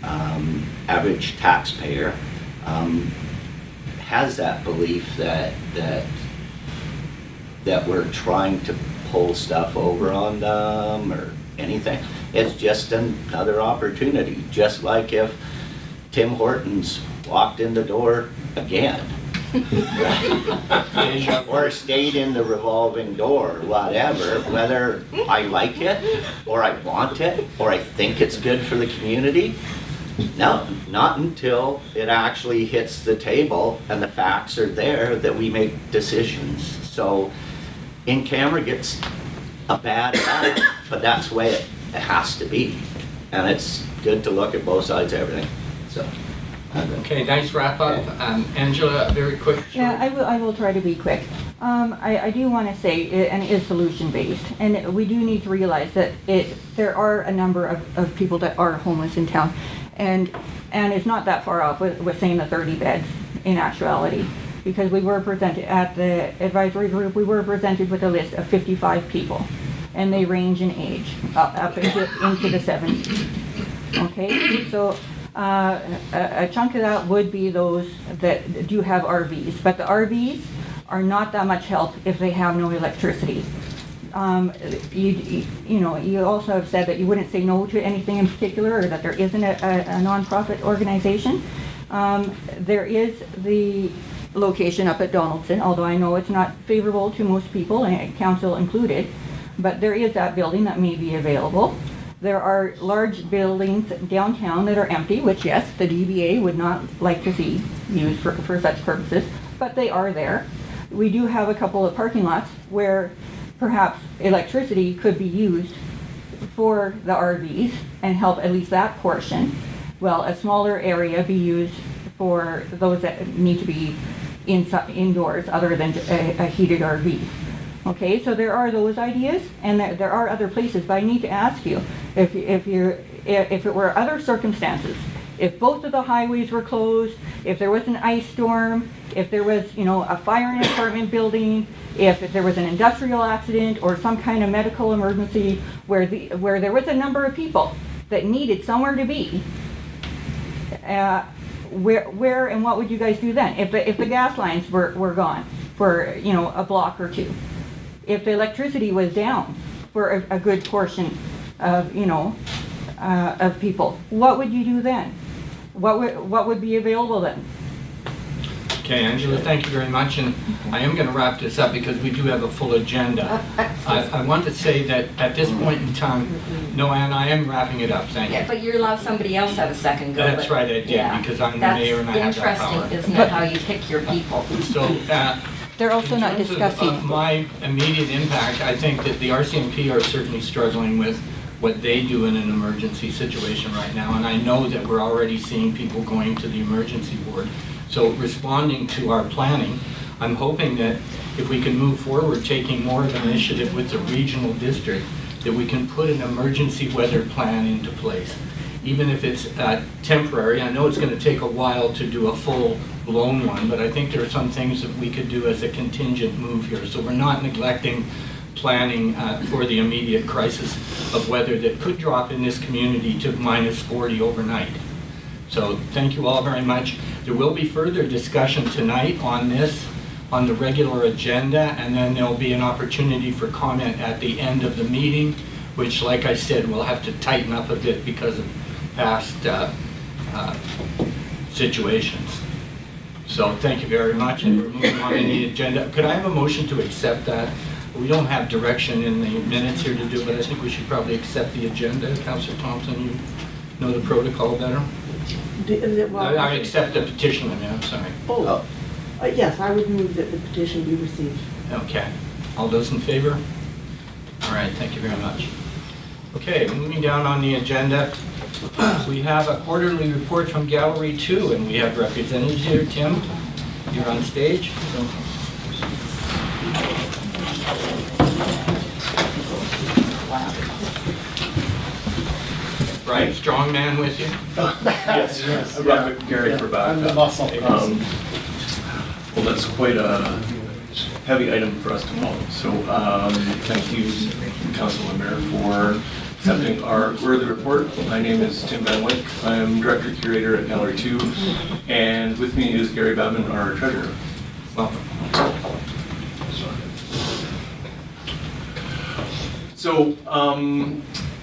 average taxpayer, has that belief that we're trying to pull stuff over on them or anything. It's just another opportunity, just like if Tim Hortons walked in the door again. Or stayed in the revolving door, whatever, whether I like it, or I want it, or I think it's good for the community. No, not until it actually hits the table and the facts are there that we make decisions. So in-camera gets a bad rap, but that's the way it has to be. And it's good to look at both sides of everything, so. Okay, nice wrap up. Angela, very quick. Yeah, I will try to be quick. I do want to say, and it is solution-based, and we do need to realize that there are a number of people that are homeless in town, and it's not that far off with saying the 30 beds in actuality, because we were presented at the advisory group, we were presented with a list of 55 people, and they range in age up into the 70s. Okay, so a chunk of that would be those that do have RVs, but the RVs are not that much help if they have no electricity. You also have said that you wouldn't say no to anything in particular, or that there isn't a nonprofit organization. There is the location up at Donaldson, although I know it's not favorable to most people, and council included, but there is that building that may be available. There are large buildings downtown that are empty, which yes, the DBA would not like to see used for such purposes, but they are there. We do have a couple of parking lots where perhaps electricity could be used for the RVs and help at least that portion, while a smaller area be used for those that need to be indoors other than a heated RV. Okay, so there are those ideas, and there are other places, but I need to ask you, if it were other circumstances, if both of the highways were closed, if there was an ice storm, if there was, a fire in an apartment building, if there was an industrial accident or some kind of medical emergency where there was a number of people that needed somewhere to be, where and what would you guys do then? If the gas lines were gone for, a block or two, if the electricity was down for a good portion of, of people, what would you do then? What would be available then? Okay, Angela, thank you very much, and I am going to wrap this up because we do have a full agenda. I want to say that at this point in time, no, Ann, I am wrapping it up, thank you. Yeah, but you allowed somebody else to have a second go. That's right, I did, because I'm the mayor and I have that power. That's interesting, isn't it, how you pick your people? So, they're also not discussing. Of my immediate impact, I think that the RCMP are certainly struggling with what they do in an emergency situation right now, and I know that we're already seeing people going to the emergency board. So responding to our planning, I'm hoping that if we can move forward, taking more of an initiative with the regional district, that we can put an emergency weather plan into place. Even if it's temporary, I know it's going to take a while to do a full-blown one, but I think there are some things that we could do as a contingent move here. So we're not neglecting planning for the immediate crisis of weather that could drop in this community to -40 overnight. So thank you all very much. There will be further discussion tonight on this, on the regular agenda, and then there'll be an opportunity for comment at the end of the meeting, which, like I said, we'll have to tighten up a bit because of past situations. So thank you very much, and we're moving on in the agenda. Could I have a motion to accept that? We don't have direction in the minutes here to do, but I think we should probably accept the agenda. Councillor Thompson, you know the protocol better? I accept the petition, I'm sorry. Yes, I would move that the petition be received. Okay. All those in favor? All right, thank you very much. Okay, moving down on the agenda, we have a quarterly report from Gallery 2, and we have representatives here. Tim, you're on stage. right? Strong man with you? Yes, I brought Gary for I'm the backup. muscle. Well, that's quite a heavy item for us to follow. So thank you, Council and Mayor, for accepting our worthy report. My name is Tim Van Wyk. I'm Director Curator at Gallery 2, and with me is Gary Babin, our Treasurer. Welcome. So,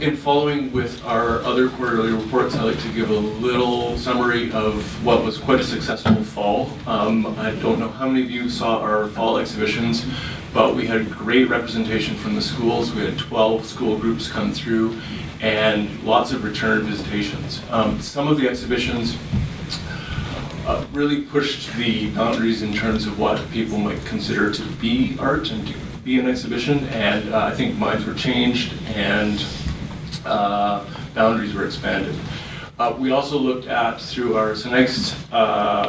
in following with our other quarterly reports, I'd like to give a little summary of what was quite a successful fall. I don't know how many of you saw our fall exhibitions, but we had great representation from the schools. We had 12 school groups come through and lots of return visitations. Some of the exhibitions really pushed the boundaries in terms of what people might consider to be art and to be an exhibition, and I think minds were changed and boundaries were expanded. We also looked at, through our next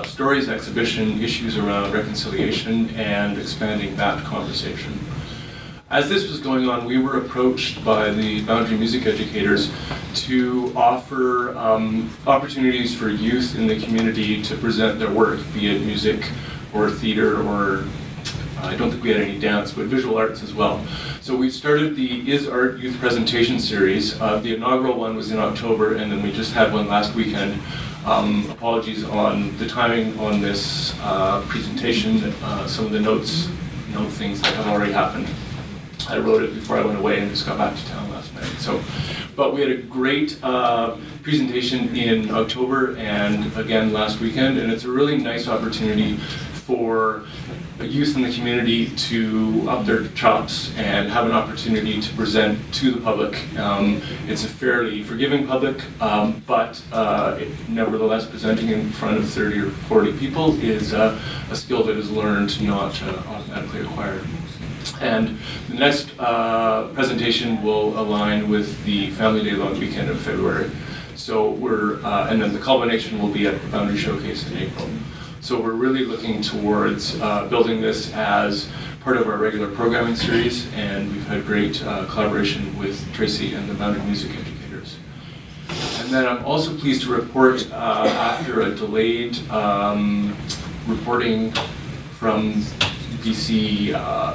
Stories exhibition, issues around reconciliation and expanding that conversation. As this was going on, we were approached by the Boundary music educators to offer opportunities for youth in the community to present their work, be it music or theater or I don't think we had any dance, but visual arts as well. So we started the Is Art Youth Presentation Series. The inaugural one was in October, and then we just had one last weekend. Apologies on the timing on this presentation. Some of the note things that have already happened. I wrote it before I went away and just got back to town last night. But we had a great presentation in October and again last weekend, and it's a really nice opportunity for youth in the community to up their chops and have an opportunity to present to the public. It's a fairly forgiving public, but nevertheless presenting in front of 30 or 40 people is a skill that is learned, not automatically acquired. And the next presentation will align with the Family Day long weekend of February. So and then the culmination will be at the Boundary Showcase in April. So we're really looking towards building this as part of our regular programming series, and we've had great collaboration with Tracy and the Boundary music educators. And then I'm also pleased to report after a delayed reporting from BC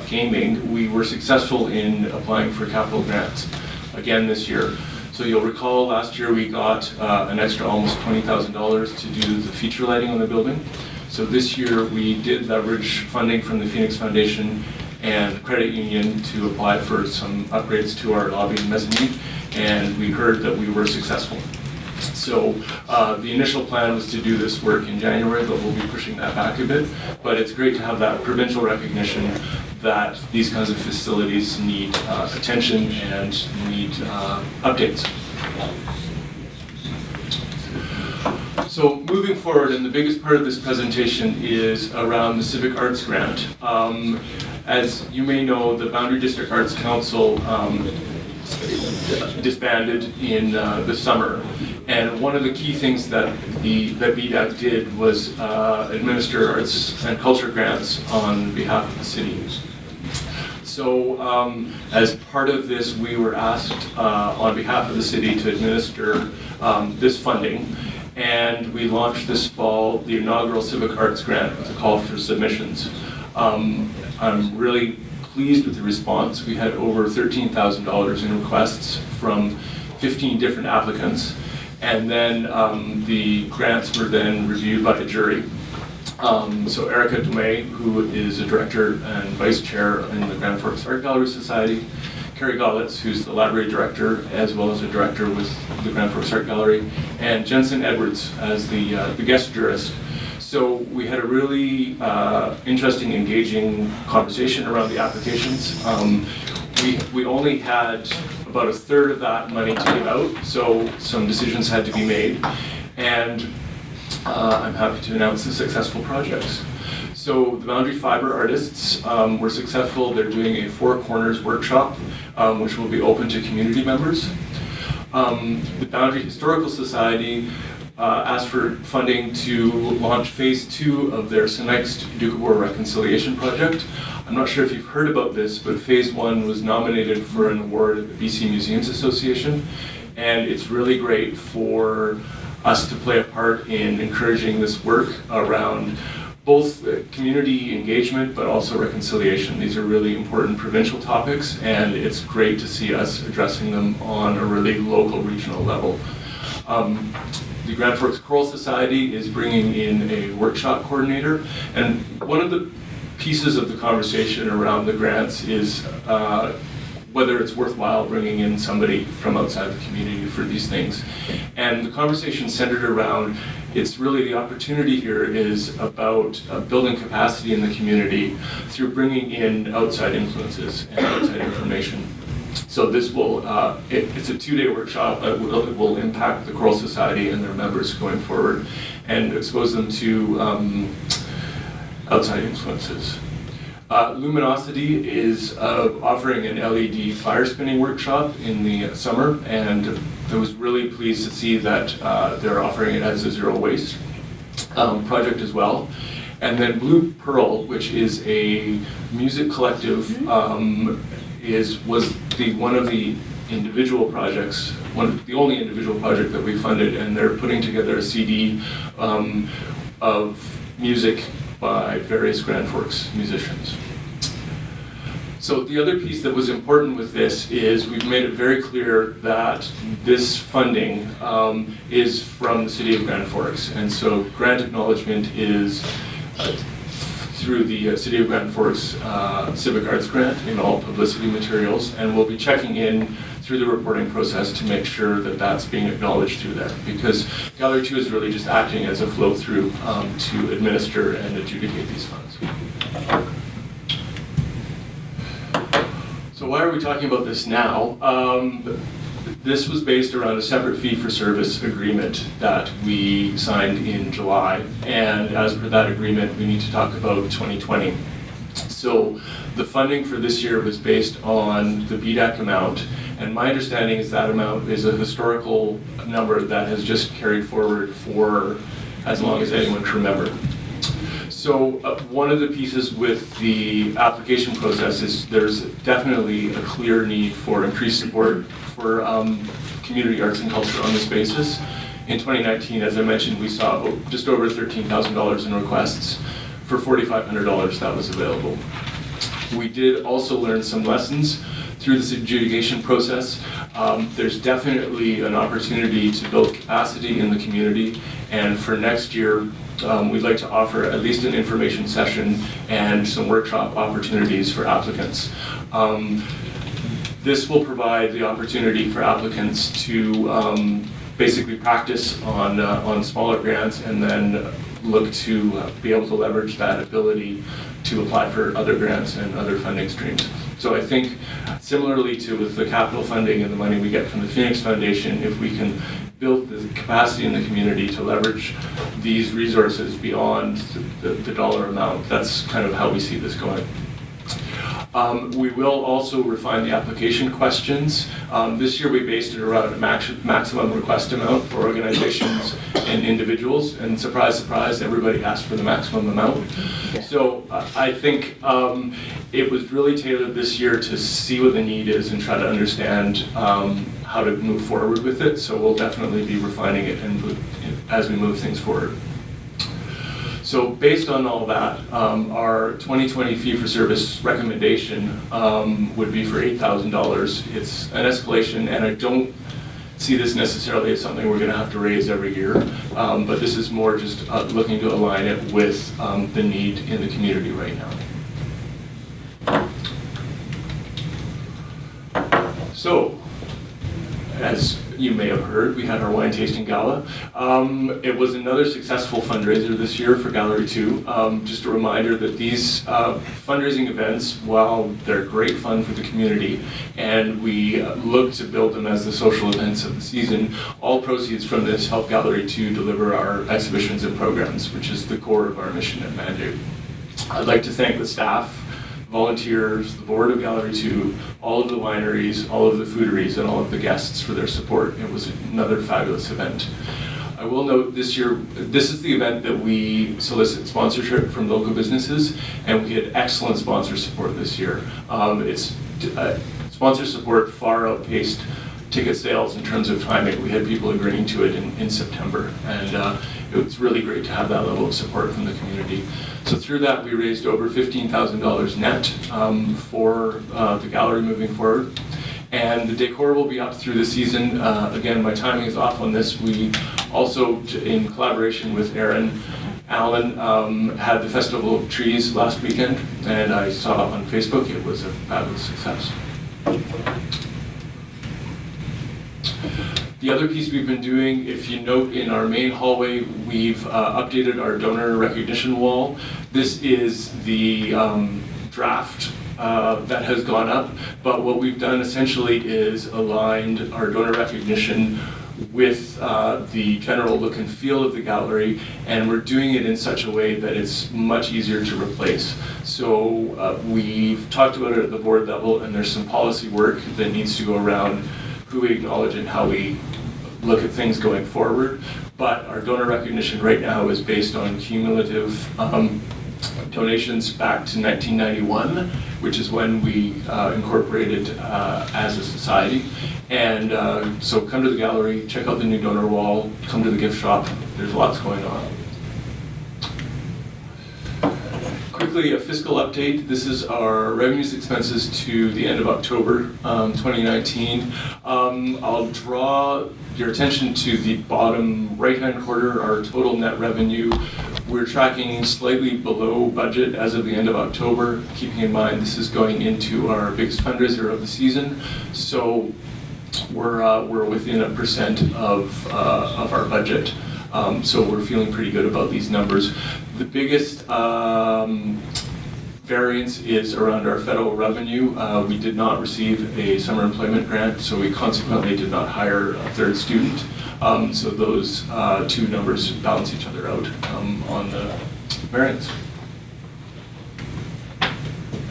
Gaming, we were successful in applying for capital grants again this year. So you'll recall last year we got an extra almost $20,000 to do the feature lighting on the building. So this year we did leverage funding from the Phoenix Foundation and Credit Union to apply for some upgrades to our lobby and mezzanine, and we heard that we were successful. So the initial plan was to do this work in January, but we'll be pushing that back a bit. But it's great to have that provincial recognition that these kinds of facilities need attention and need updates. So moving forward, and the biggest part of this presentation is around the Civic Arts Grant. As you may know, the Boundary District Arts Council disbanded in the summer. And one of the key things that BDAC did was administer arts and culture grants on behalf of the city. So as part of this, we were asked on behalf of the city to administer this funding. And we launched this fall the inaugural Civic Arts Grant with a call for submissions. I'm really pleased with the response. We had over $13,000 in requests from 15 different applicants. And then the grants were then reviewed by a jury. So Erica Dumais, who is a director and vice chair in the Grand Forks Art Gallery Society, Carrie Gollitz, who's the library director, as well as a director with the Grand Forks Art Gallery, and Jensen Edwards as the guest jurist. So we had a really interesting, engaging conversation around the applications. We only had about a third of that money to give out, so some decisions had to be made. And I'm happy to announce the successful projects. So the Boundary Fiber artists were successful. They're doing a Four Corners workshop, which will be open to community members. The Boundary Historical Society asked for funding to launch phase 2 of their next Doukhobor Reconciliation Project. I'm not sure if you've heard about this, but phase 1 was nominated for an award at the BC Museums Association. And it's really great for us to play a part in encouraging this work around both community engagement but also reconciliation. These are really important provincial topics, and it's great to see us addressing them on a really local, regional level. The Grand Forks Choral Society is bringing in a workshop coordinator, and one of the pieces of the conversation around the grants is whether it's worthwhile bringing in somebody from outside the community for these things. And the conversation centered around, it's really the opportunity here is about building capacity in the community through bringing in outside influences and outside information. So this will, it's a 2-day workshop. It will impact the Choral Society and their members going forward and expose them to outside influences. Luminosity is offering an LED fire spinning workshop in the summer, and I was really pleased to see that they're offering it as a zero waste project as well. And then Blue Pearl, which is a music collective, was one of the individual projects, the only individual project that we funded, and they're putting together a CD of music by various Grand Forks musicians. So the other piece that was important with this is we've made it very clear that this funding is from the City of Grand Forks, and so grant acknowledgement is through the City of Grand Forks Civic Arts Grant in all publicity materials, and we'll be checking in through the reporting process to make sure that that's being acknowledged through there, because Gallery 2 is really just acting as a flow-through to administer and adjudicate these funds. So why are we talking about this now? This was based around a separate fee-for-service agreement that we signed in July, and as per that agreement, we need to talk about 2020. So the funding for this year was based on the BDAC amount, and my understanding is that amount is a historical number that has just carried forward for as long as anyone can remember. So one of the pieces with the application process is there's definitely a clear need for increased support for community arts and culture on this basis. In 2019, as I mentioned, we saw just over $13,000 in requests. For $4,500 that was available. We did also learn some lessons through this adjudication process. There's definitely an opportunity to build capacity in the community, and for next year, we'd like to offer at least an information session and some workshop opportunities for applicants. This will provide the opportunity for applicants to basically practice on smaller grants and then look to be able to leverage that ability to apply for other grants and other funding streams. So I think similarly to with the capital funding and the money we get from the Phoenix Foundation, if we can build the capacity in the community to leverage these resources beyond the dollar amount, that's kind of how we see this going. We will also refine the application questions. This year we based it around a maximum request amount for organizations and individuals, and surprise, surprise, everybody asked for the maximum amount. So I think it was really tailored this year to see what the need is and try to understand how to move forward with it. So we'll definitely be refining it and as we move things forward. So based on all that, our 2020 fee-for-service recommendation would be for $8,000. It's an escalation, and I don't see this necessarily as something we're going to have to raise every year, but this is more just looking to align it with the need in the community right now. So, as you may have heard, we had our wine tasting gala. It was another successful fundraiser this year for Gallery 2. Just a reminder that these fundraising events, while they're great fun for the community, and we look to build them as the social events of the season, all proceeds from this help Gallery 2 deliver our exhibitions and programs, which is the core of our mission and mandate. I'd like to thank the staff, volunteers, the board of Gallery 2, all of the wineries, all of the fooderies, and all of the guests for their support. It was another fabulous event. I will note this year, this is the event that we solicit sponsorship from local businesses, and we had excellent sponsor support this year. Sponsor support far outpaced ticket sales in terms of timing. We had people agreeing to it in September, and it was really great to have that level of support from the community. So through that, we raised over $15,000 net for the gallery moving forward. And the decor will be up through the season. Again, my timing is off on this. We also, in collaboration with Aaron Allen, had the Festival of Trees last weekend, and I saw on Facebook it was a fabulous success. The other piece we've been doing, if you note in our main hallway, we've updated our donor recognition wall. This is the draft that has gone up, but what we've done essentially is aligned our donor recognition with the general look and feel of the gallery, and we're doing it in such a way that it's much easier to replace. So we've talked about it at the board level, and there's some policy work that needs to go around who we acknowledge and how we look at things going forward. But our donor recognition right now is based on cumulative donations back to 1991, which is when we incorporated as a society. And so come to the gallery, check out the new donor wall, come to the gift shop. There's lots going on. Quickly, a fiscal update. This is our revenues expenses to the end of October 2019. I'll draw your attention to the bottom right-hand corner, our total net revenue. We're tracking slightly below budget as of the end of October, keeping in mind this is going into our biggest fundraiser of the season. So we're within 1% of our budget. So we're feeling pretty good about these numbers. The biggest variance is around our federal revenue. We did not receive a summer employment grant, so we consequently did not hire a third student. So those two numbers balance each other out on the variance.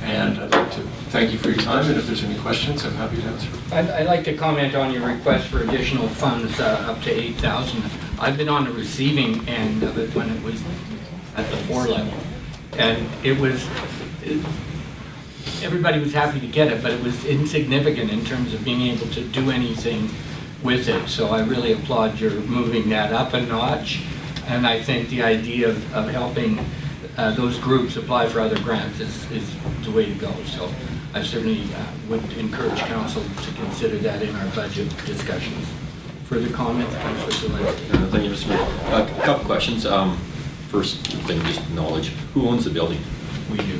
And I'd like to thank you for your time, and if there's any questions, I'm happy to answer. I'd like to comment on your request for additional funds up to $8,000. I've been on the receiving end of it when it was at the 4 level. And everybody was happy to get it, but it was insignificant in terms of being able to do anything with it. So I really applaud your moving that up a notch. And I think the idea of helping those groups apply for other grants is the way to go. So I certainly would encourage council to consider that in our budget discussions. Further comments, Councilor Select? Thank you, Mr. Mayor. A couple questions. First thing, just knowledge. Who owns the building? We do.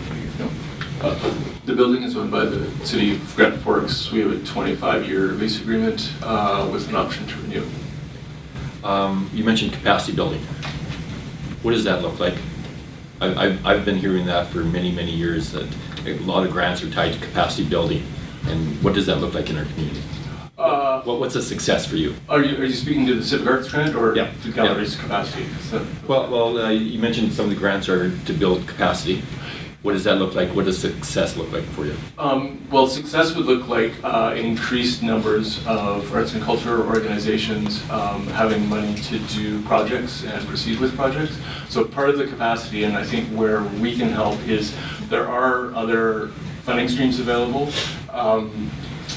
The building is owned by the city of Grand Forks. We have a 25-year lease agreement with an option to renew. You mentioned capacity building. What does that look like? I've been hearing that for many, many years, that a lot of grants are tied to capacity building. And what does that look like in our community? What's a success for you? Are you speaking to the Civic Arts grant or Yeah. the gallery's capacity? Well, you mentioned some of the grants are to build capacity. What does that look like? What does success look like for you? Well, success would look like increased numbers of arts and culture organizations having money to do projects and proceed with projects. So part of the capacity, and I think where we can help, is there are other funding streams available.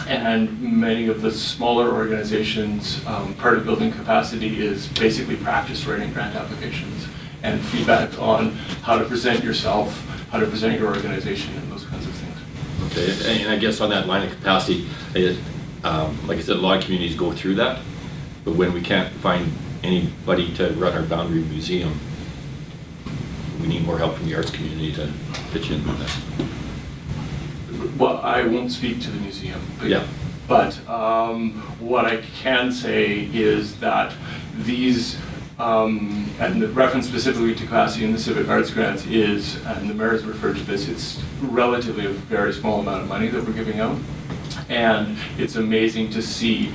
And many of the smaller organizations, part of building capacity is basically practice writing grant applications and feedback on how to present yourself, how to present your organization, and those kinds of things. Okay, and I guess on that line of capacity, like I said, a lot of communities go through that, but when we can't find anybody to run our Boundary Museum, we need more help from the arts community to pitch in on that. Well, I won't speak to the museum, but what I can say is that these, and the reference specifically to capacity in the civic arts grants is, and the mayor's referred to this, it's relatively a very small amount of money that we're giving out. And it's amazing to see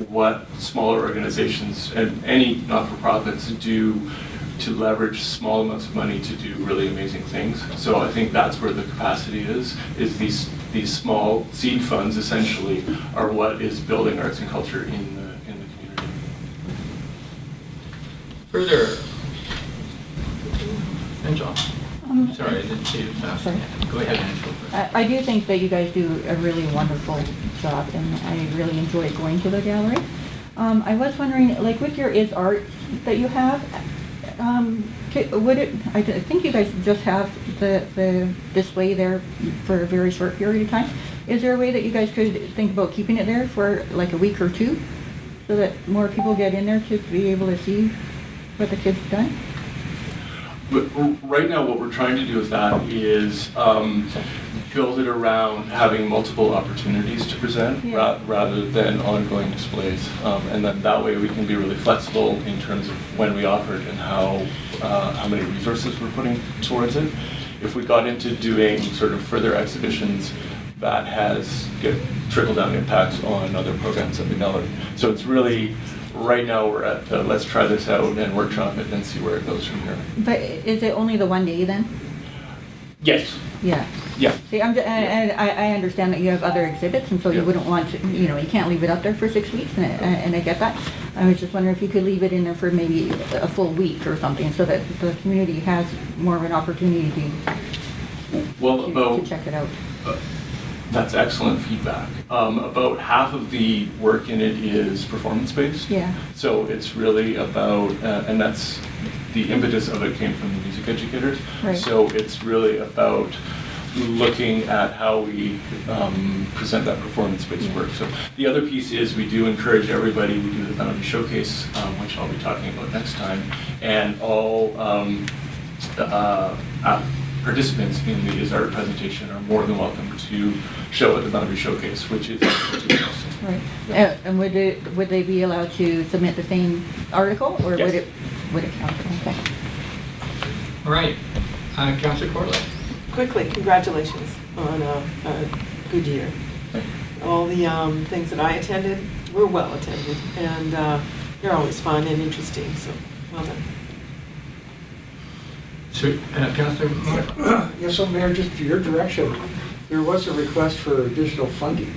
what smaller organizations and any not-for-profits do to leverage small amounts of money to do really amazing things. So I think that's where the capacity is these small seed funds essentially are what is building arts and culture in the community. Further. And John. Sorry, I didn't see you fast. Sorry. Go ahead, Angela. I do think that you guys do a really wonderful job, and I really enjoy going to the gallery. I was wondering, like with your is art that you have, would it? I think you guys just have the display there for a very short period of time. Is there a way that you guys could think about keeping it there for like a week or two, so that more people get in there to be able to see what the kids have done? But right now, what we're trying to do with that is build it around having multiple opportunities to present rather than ongoing displays. And then that way we can be really flexible in terms of when we offer it and how many resources we're putting towards it. If we got into doing sort of further exhibitions, that has trickle-down impacts on other programs at the gallery. So it's really, right now we're at the let's try this out and workshop it and see where it goes from here. But is it only the one day then? Yes. Yeah. Yeah. See, and I understand that you have other exhibits, and so you wouldn't want to, you can't leave it up there for 6 weeks, and I get that. I was just wondering if you could leave it in there for maybe a full week or something, so that the community has more of an opportunity to check it out. That's excellent feedback. About half of the work in it is performance-based. Yeah. So it's really about, and that's the impetus of it came from the music educators. Right. So it's really about looking at how we present that performance-based work. So the other piece is we do encourage everybody, we do the Boundary Showcase, which I'll be talking about next time, and all participants in the Is Art presentation are more than welcome to show at the Boundary Showcase, which is right. And would they be allowed to submit the same article, or yes. would it count? Okay. All right, Councillor Corlett. Quickly, congratulations on a good year. All the things that I attended were well attended, and they're always fun and interesting, so well done. So, Councillor Moore. Yes, so Mayor, just for your direction, there was a request for additional funding.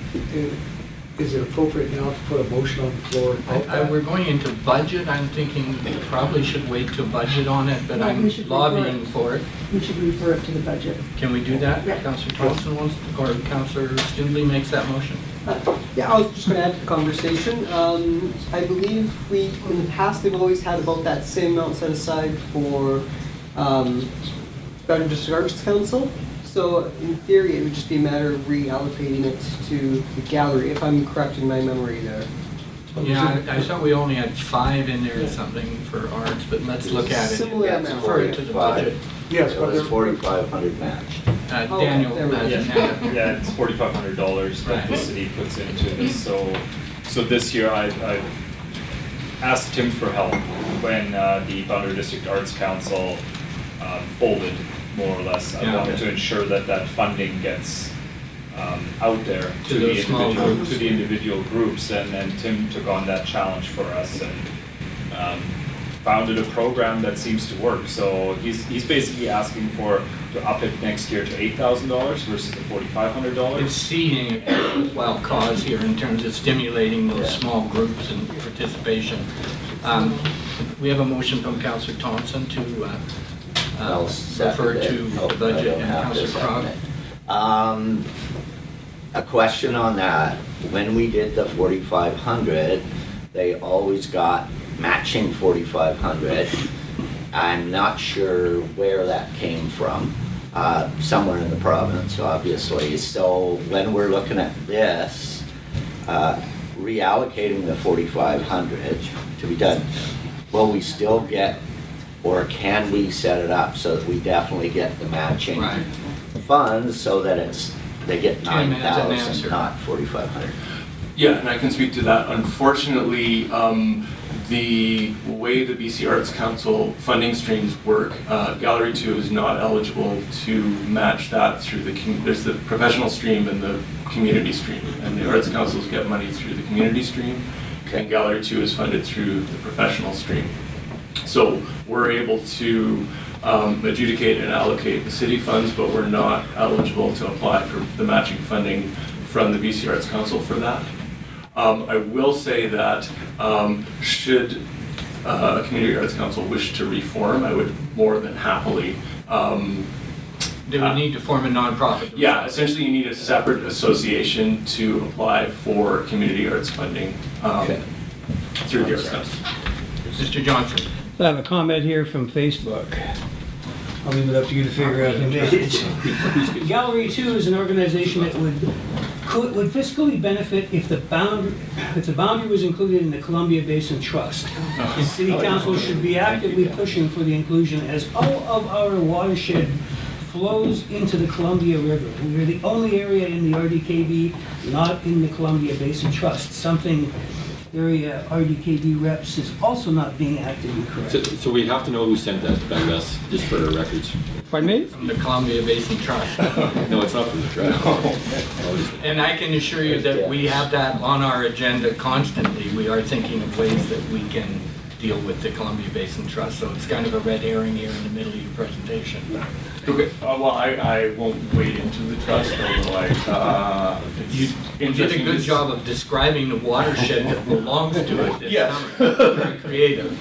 Is it appropriate now to put a motion on the floor about that? We're going into budget. I'm thinking we probably should wait to budget on it, but No, I'm we should lobbying refer for it. We should refer it to the budget. Can we do that? Yeah. Councillor Thompson wants, or Councillor Stindley makes that motion? Yeah, I was just going to add to the conversation. I believe in the past, we've always had about that same amount set aside for Boundary District Arts Council. So in theory, it would just be a matter of reallocating it to the gallery, if I'm correct in my memory there. Yeah, I thought we only had 5 in there or something for arts, but let's look at it. Similar Yeah, amount. refer it to the budget. Yes, It but was there, 4,500 match. Daniel, there we go. Yeah, it's $4,500 that the city puts into this. So this year I've asked Tim for help when the Boundary District Arts Council folded, more or less. I wanted to ensure that that funding gets out there To those small groups. to the individual groups, and Tim took on that challenge for us and founded a program that seems to work. So he's basically asking to up it next year to $8,000 versus the $4,500. It's seeding a worthwhile cause here in terms of stimulating those small groups and participation. We have a motion from Councillor Thompson to I'll second refer it. to Oh, the I budget, don't and have to Councillor Crog. second it. A question on that. When we did the 4,500, they always got matching 4,500. I'm not sure where that came from. Somewhere in the province, obviously. So when we're looking at this, reallocating the 4,500 to be done, will we still get, or can we set it up so that we definitely get the matching Right. funds so that they get Tim has an 9,000, answer. not 4,500? Yeah, and I can speak to that. Unfortunately, the way the BC Arts Council funding streams work, Gallery 2 is not eligible to match that through there's the professional stream and the community stream. And the Arts Councils get money through the community stream, and Gallery 2 is funded through the professional stream. So we're able to adjudicate and allocate the city funds, but we're not eligible to apply for the matching funding from the BC Arts Council for that. I will say that should a Community Arts Council wish to reform, I would more than happily They would need to form a nonprofit. Yeah, essentially you need a separate association to apply for community arts funding through the Arts Council. Mr. Johnson. I have a comment here from Facebook. I'll leave it up to you to figure out who made it. Gallery 2 is an organization that would fiscally benefit if the boundary was included in the Columbia Basin Trust. And City Council should be actively pushing for the inclusion as all of our watershed flows into the Columbia River. We're the only area in the RDKB not in the Columbia Basin Trust, something area RDKB reps is also not being actively corrected. So we have to know who sent that back to us, just for our records. Pardon me? From the Columbia Basin Trust. No, it's not from the trust. And I can assure you that we have that on our agenda constantly. We are thinking of ways that we can deal with the Columbia Basin Trust, so it's kind of a red herring here in the middle of your presentation. Okay, well, I won't wade into the trust, although You did a good job of describing the watershed that belongs to it this Yes. summer. Very creative.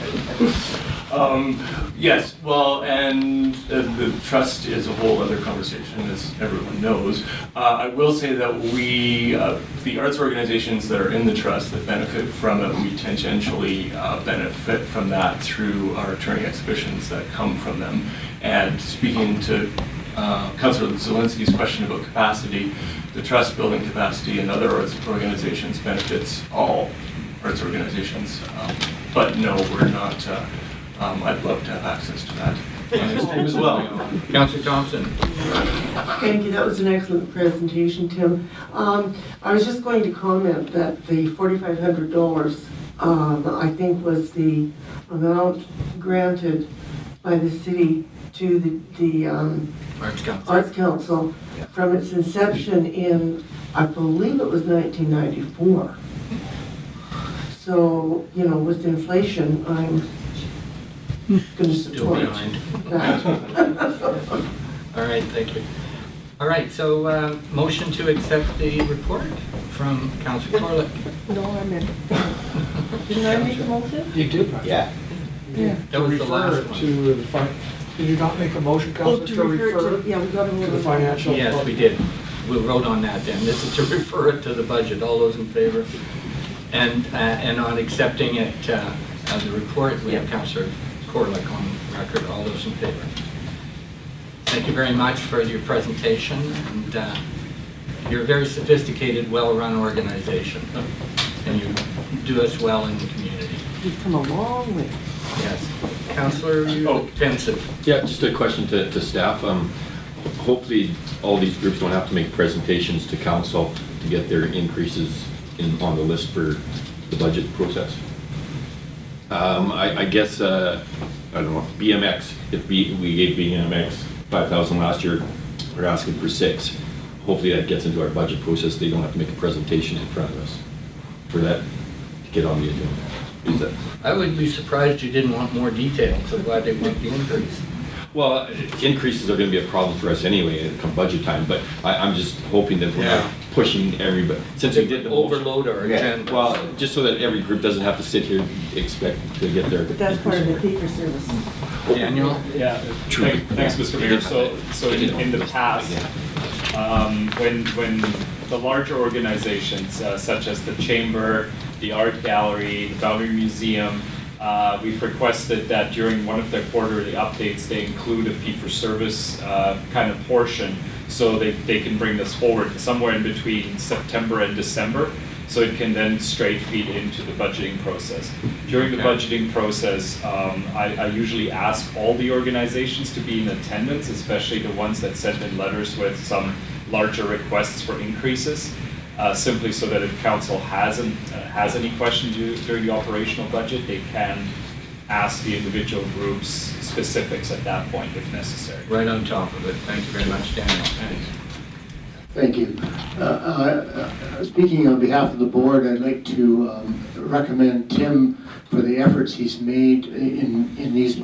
Yes, well, and the trust is a whole other conversation, as everyone knows. I will say that we, the arts organizations that are in the trust that benefit from it, we tangentially benefit from that through our touring exhibitions that come from them. And speaking to Councillor Zelinski's question about capacity, the trust building capacity and other arts organizations benefits all arts organizations. But no, we're not, I'd love to have access to that as well. Councillor Thompson. Thank you, that was an excellent presentation, Tim. I was just going to comment that the $4,500, I think was the amount granted by the city to the Arts Council from its inception in, I believe it was 1994. So, you know, with inflation, I'm going to support that. All right, thank you. All right, so motion to accept the report from Councillor Corlick. No, I meant, didn't I make a motion? You did. Yeah. Yeah. That was the last one. To the did you not make a motion, Councillor, to refer Yeah, we got to to the financial? Yes, we did. We'll vote on that then. This is to refer it to the budget. All those in favor? And on accepting it as a report, we have Councillor Corlick on record. All those in favor? Thank you very much for your presentation. And you're a very sophisticated, well-run organization. And you do us well in the community. You've come a long way. Yes. Councillor Pensive. Yeah, just a question to staff. Hopefully, all these groups don't have to make presentations to council to get their increases on the list for the budget process. I guess, I don't know, BMX, if we gave BMX 5,000 last year, we're asking for 6. Hopefully that gets into our budget process. They don't have to make a presentation in front of us for that to get on the agenda. I would be surprised you didn't want more details. So glad they want the increase. Well, increases are going to be a problem for us anyway come budget time, but I'm just hoping that we're not pushing everybody. Since we did the overload our agenda. Well, just so that every group doesn't have to sit here and expect to get their. But that's part of the fee for service. Daniel? Yeah, thanks, Mr. Mayor. So in the past, when the larger organizations such as the Chamber, the Art Gallery, the Boundary Museum, we've requested that during one of their quarterly updates, they include a fee-for-service kind of portion so they can bring this forward somewhere in between September and December, so it can then straight feed into the budgeting process. During the budgeting process, I usually ask all the organizations to be in attendance, especially the ones that sent in letters with some larger requests for increases. Simply so that if council has any questions during the operational budget, they can ask the individual groups specifics at that point if necessary. Right on top of it. Thank you very much, Daniel. Thanks. Thank you. Speaking on behalf of the board, I'd like to recommend Tim for the efforts he's made in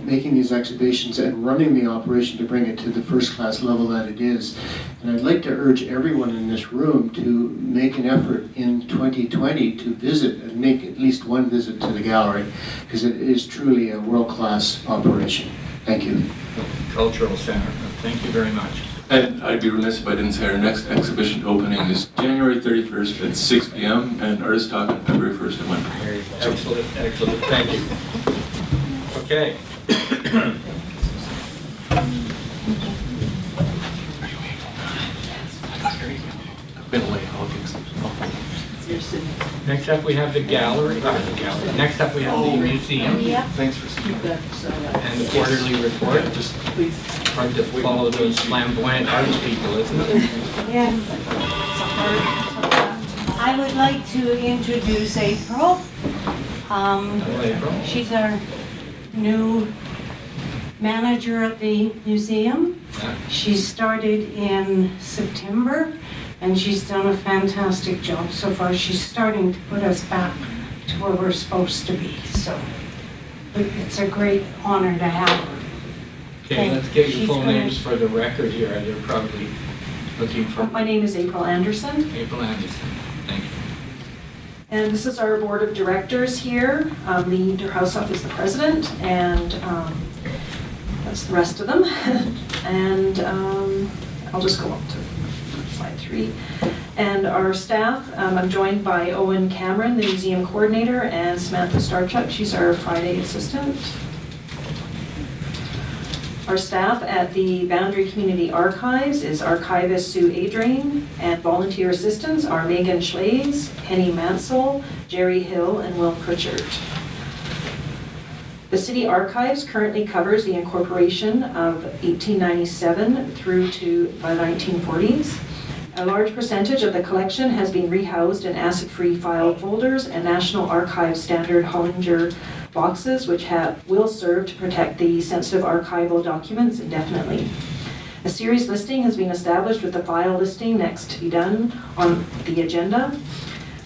making these exhibitions and running the operation to bring it to the first-class level that it is. And I'd like to urge everyone in this room to make an effort in 2020 to visit and make at least one visit to the gallery, because it is truly a world-class operation. Thank you. Cultural Center. Thank you very much. And I'd be remiss if I didn't say our next exhibition opening is January 31st at 6 p.m. and Artist Talk on February 1st at 1 p.m. Excellent, excellent, thank you. Okay. I've been away all week. Next up, we have the gallery. Next up, we have the museum. Thanks for seeing that. And the quarterly report. Just hard to follow those flamboyant arts people, isn't it? Yes. I would like to introduce April. Hello, April. She's our new manager at the museum. She started in September, and she's done a fantastic job so far. She's starting to put us back to where we're supposed to be, so it's a great honor to have her. Okay, let's get your She's full gonna- names for the record here. They're probably looking for My name is April Anderson, April Anderson. Thank you. and this is our board of directors here. Lee Derhousoff is the president, and that's the rest of them. And I'll just go up to slide 3. And our staff, I'm joined by Owen Cameron, the museum coordinator, and Samantha Starchuk, she's our Friday assistant. Our staff at the Boundary Community Archives is archivist Sue Adrain, and volunteer assistants are Megan Schlaze, Penny Mansell, Jerry Hill, and Will Pritchard. The City Archives currently covers the incorporation of 1897 through to the 1940s. A large percentage of the collection has been rehoused in acid-free file folders and National Archives standard Hollinger boxes, which will serve to protect the sensitive archival documents indefinitely. A series listing has been established with the file listing next to be done on the agenda.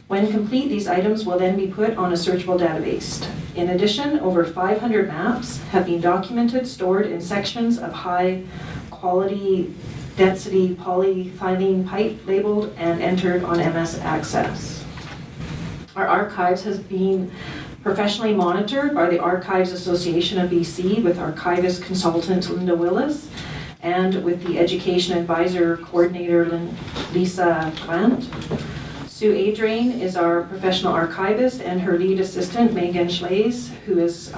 When complete, these items will then be put on a searchable database. In addition, over 500 maps have been documented, stored in sections of high quality density polyethylene pipe labeled and entered on MS Access. Our archives has been professionally monitored by the Archives Association of BC with archivist consultant Linda Willis and with the Education Advisor Coordinator Lisa Grant. Sue Adrain is our professional archivist, and her lead assistant Megan Schlaze, who is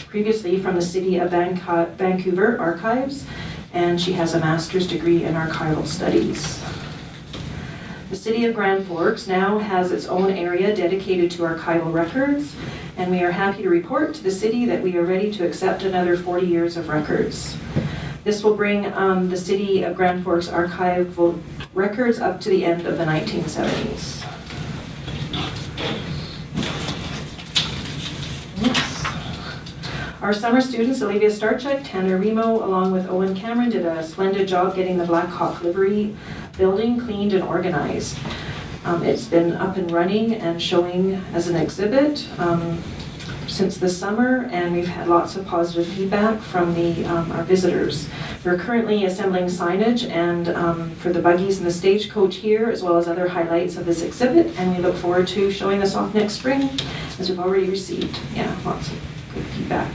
previously from the City of Vancouver Archives, and she has a master's degree in archival studies. The City of Grand Forks now has its own area dedicated to archival records, and we are happy to report to the city that we are ready to accept another 40 years of records. This will bring the City of Grand Forks archival records up to the end of the 1970s. Our summer students, Olivia Starchuk, Tanner Remo, along with Owen Cameron, did a splendid job getting the Black Hawk livery building cleaned and organized. It's been up and running and showing as an exhibit since this summer, and we've had lots of positive feedback from our visitors. We're currently assembling signage and for the buggies and the stagecoach here, as well as other highlights of this exhibit, and we look forward to showing this off next spring, as we've already received, lots of good feedback.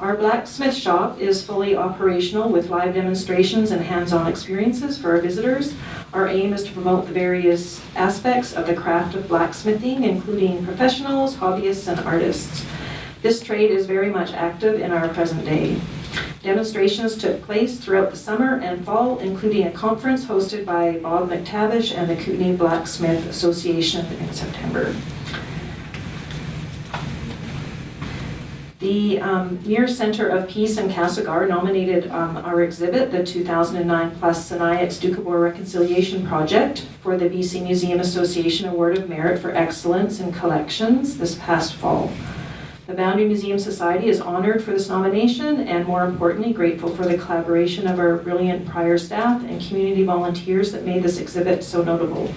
Our blacksmith shop is fully operational with live demonstrations and hands-on experiences for our visitors. Our aim is to promote the various aspects of the craft of blacksmithing, including professionals, hobbyists, and artists. This trade is very much active in our present day. Demonstrations took place throughout the summer and fall, including a conference hosted by Bob McTavish and the Kootenai Blacksmith Association in September. The Near Center of Peace in Castlegar nominated our exhibit, the 2009 Plus Siniacs Doukhobor Reconciliation Project, for the BC Museum Association Award of Merit for Excellence in Collections this past fall. The Boundary Museum Society is honored for this nomination and, more importantly, grateful for the collaboration of our brilliant prior staff and community volunteers that made this exhibit so notable.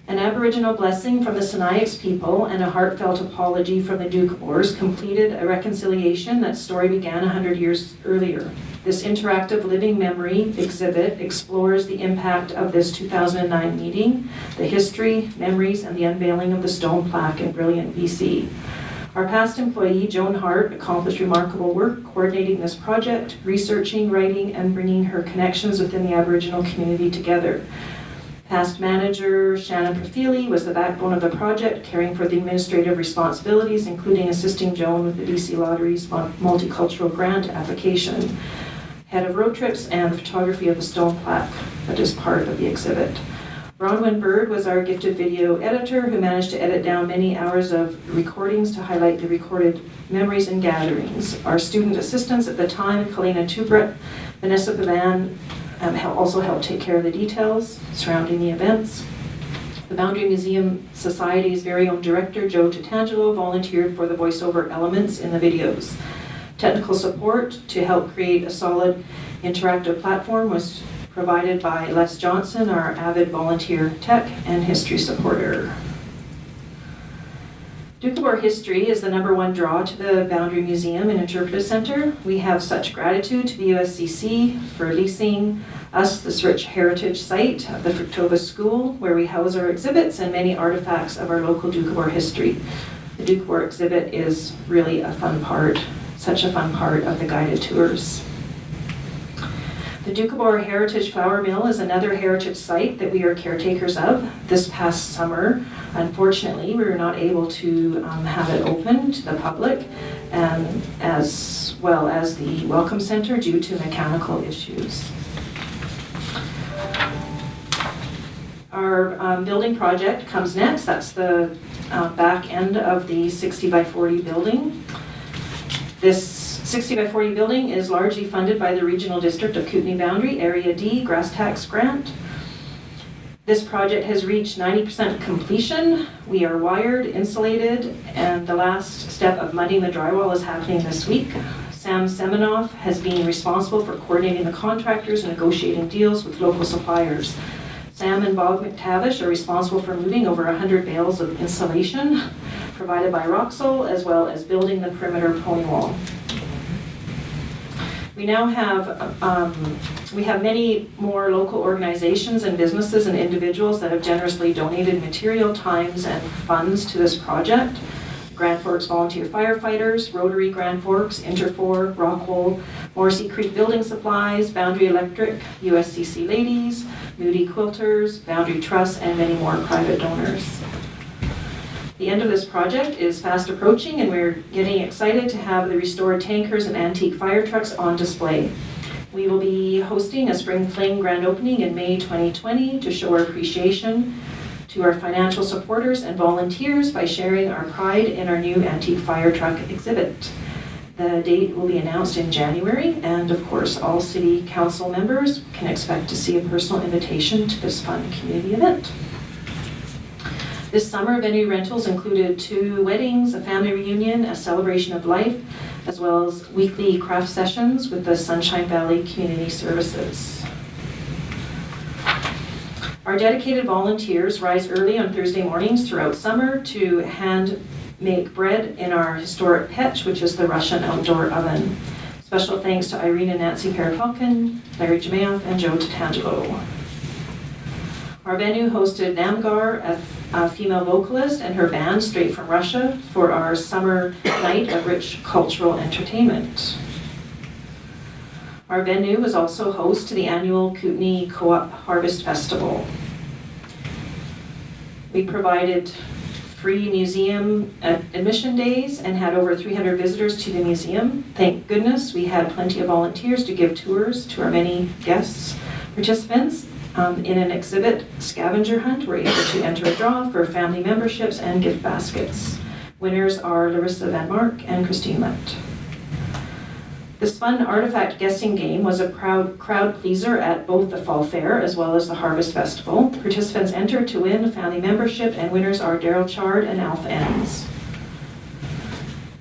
An Aboriginal blessing from the Siniacs people and a heartfelt apology from the Doukhobors completed a reconciliation that story began 100 years earlier. This interactive living memory exhibit explores the impact of this 2009 meeting, the history, memories, and the unveiling of the stone plaque in brilliant BC. Our past employee, Joan Hart, accomplished remarkable work coordinating this project, researching, writing, and bringing her connections within the Aboriginal community together. Past manager, Shannon Perfili, was the backbone of the project, caring for the administrative responsibilities, including assisting Joan with the BC Lottery's multicultural grant application. Head of road trips and photography of the stone plaque that is part of the exhibit. Bronwyn Bird was our gifted video editor who managed to edit down many hours of recordings to highlight the recorded memories and gatherings. Our student assistants at the time, Kalina Tubret, Vanessa Pavan, also helped take care of the details surrounding the events. The Boundary Museum Society's very own director, Joe Tatangelo, volunteered for the voiceover elements in the videos. Technical support to help create a solid interactive platform was provided by Les Johnson, our avid volunteer tech and history supporter. Doukhobor history is the #1 draw to the Boundary Museum and Interpretive Center. We have such gratitude to the USCC for leasing us this rich heritage site of the Fructova School, where we house our exhibits and many artifacts of our local Doukhobor history. The Doukhobor exhibit is really a fun part, such a fun part of the guided tours. The Doukhobor Heritage Flour Mill is another heritage site that we are caretakers of. This past summer, unfortunately, we were not able to have it open to the public, and as well as the Welcome Center due to mechanical issues. Our building project comes next. That's the back end of the 60 by 40 building. This 60 by 40 building is largely funded by the Regional District of Kootenay Boundary, Area D, Grass Tax Grant. This project has reached 90% completion. We are wired, insulated, and the last step of mudding the drywall is happening this week. Sam Semenoff has been responsible for coordinating the contractors and negotiating deals with local suppliers. Sam and Bob McTavish are responsible for moving over 100 bales of insulation provided by Roxol, as well as building the perimeter pony wall. We now have many more local organizations and businesses and individuals that have generously donated material, times, and funds to this project. Grand Forks Volunteer Firefighters, Rotary Grand Forks, Interfor, Rockwool, Morrissey Creek Building Supplies, Boundary Electric, USCC Ladies, Moody Quilters, Boundary Trust, and many more private donors. The end of this project is fast approaching, and we're getting excited to have the restored tankers and antique fire trucks on display. We will be hosting a Spring Fling grand opening in May 2020 to show our appreciation to our financial supporters and volunteers by sharing our pride in our new antique fire truck exhibit. The date will be announced in January, and of course all City Council members can expect to see a personal invitation to this fun community event. This summer, venue rentals included 2 weddings, a family reunion, a celebration of life, as well as weekly craft sessions with the Sunshine Valley Community Services. Our dedicated volunteers rise early on Thursday mornings throughout summer to hand make bread in our historic Petch, which is the Russian outdoor oven. Special thanks to Irene and Nancy Perepelkin, Larry Jamayoff, and Joe Tatangelo. Our venue hosted Namgar, a female vocalist, and her band straight from Russia for our summer night of rich cultural entertainment. Our venue was also host to the annual Kootenay Co-op Harvest Festival. We provided free museum admission days and had over 300 visitors to the museum. Thank goodness we had plenty of volunteers to give tours to our many guests. Participants in an exhibit scavenger hunt were able to enter a draw for family memberships and gift baskets. Winners are Larissa Van Mark and Christine Lett. This fun artifact guessing game was a crowd pleaser at both the Fall Fair as well as the Harvest Festival. Participants entered to win a family membership, and winners are Daryl Chard and Alf Enns.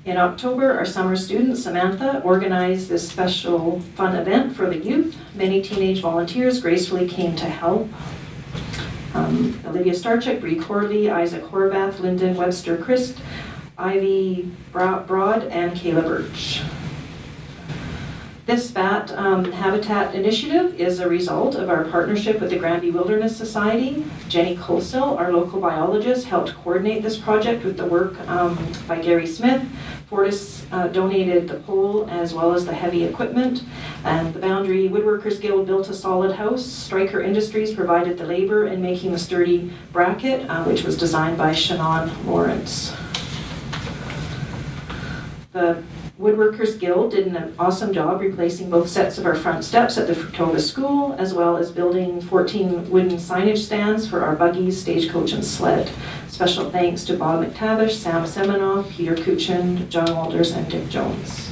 In October, our summer student, Samantha, organized this special fun event for the youth. Many teenage volunteers gracefully came to help. Olivia Starchuk, Bree Corley, Isaac Horvath, Lyndon Webster Christ, Ivy Broad, and Kayla Birch. This bat habitat initiative is a result of our partnership with the Granby Wilderness Society. Jenny Colsill, our local biologist, helped coordinate this project with the work by Gary Smith. Fortis donated the pole as well as the heavy equipment. And the Boundary Woodworkers Guild built a solid house. Stryker Industries provided the labor in making the sturdy bracket, which was designed by Shannon Lawrence. The Woodworkers Guild did an awesome job replacing both sets of our front steps at the Fructova School, as well as building 14 wooden signage stands for our buggies, stagecoach, and sled. Special thanks to Bob McTavish, Sam Semenoff, Peter Kuchin, John Walters, and Dick Jones.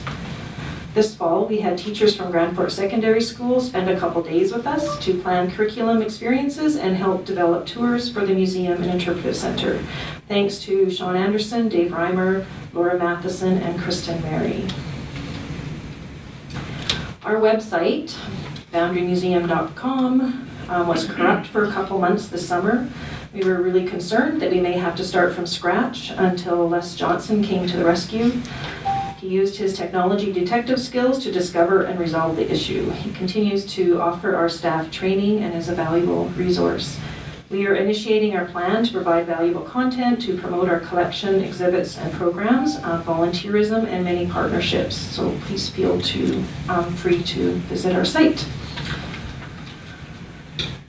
This fall, we had teachers from Grand Forks Secondary School spend a couple days with us to plan curriculum experiences and help develop tours for the museum and interpretive center. Thanks to Sean Anderson, Dave Reimer, Laura Matheson, and Kristen Mary. Our website, boundarymuseum.com, was corrupt for a couple months this summer. We were really concerned that we may have to start from scratch until Les Johnson came to the rescue. He used his technology detective skills to discover and resolve the issue. He continues to offer our staff training and is a valuable resource. We are initiating our plan to provide valuable content to promote our collection, exhibits, and programs, volunteerism, and many partnerships. So please feel free to visit our site.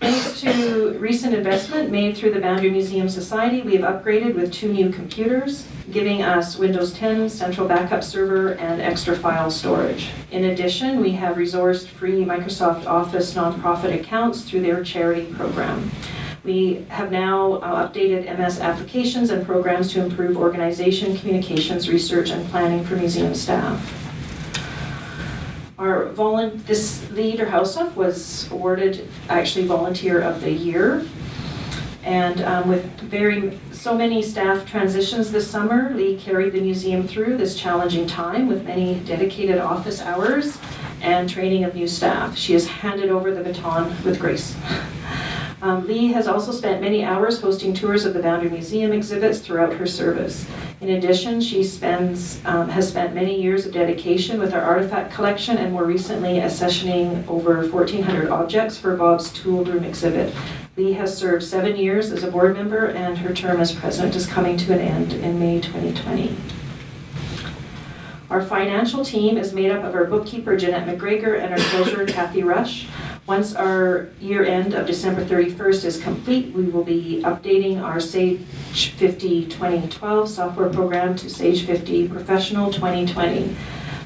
Thanks to recent investment made through the Boundary Museum Society, we have upgraded with 2 new computers, giving us Windows 10, central backup server, and extra file storage. In addition, we have resourced free Microsoft Office nonprofit accounts through their charity program. We have now updated MS applications and programs to improve organization, communications, research, and planning for museum staff. This Lee Derhausoff was awarded actually Volunteer of the Year. And with so many staff transitions this summer, Lee carried the museum through this challenging time with many dedicated office hours and training of new staff. She has handed over the baton with grace. Lee has also spent many hours hosting tours of the Boundary Museum exhibits throughout her service. In addition, she has spent many years of dedication with our artifact collection and more recently accessioning over 1,400 objects for Bob's Tool Room exhibit. Lee has served 7 years as a board member and her term as president is coming to an end in May 2020. Our financial team is made up of our bookkeeper, Jeanette McGregor, and our treasurer, Kathy Rush. Once our year end of December 31st is complete, we will be updating our Sage 50 2012 software program to Sage 50 Professional 2020.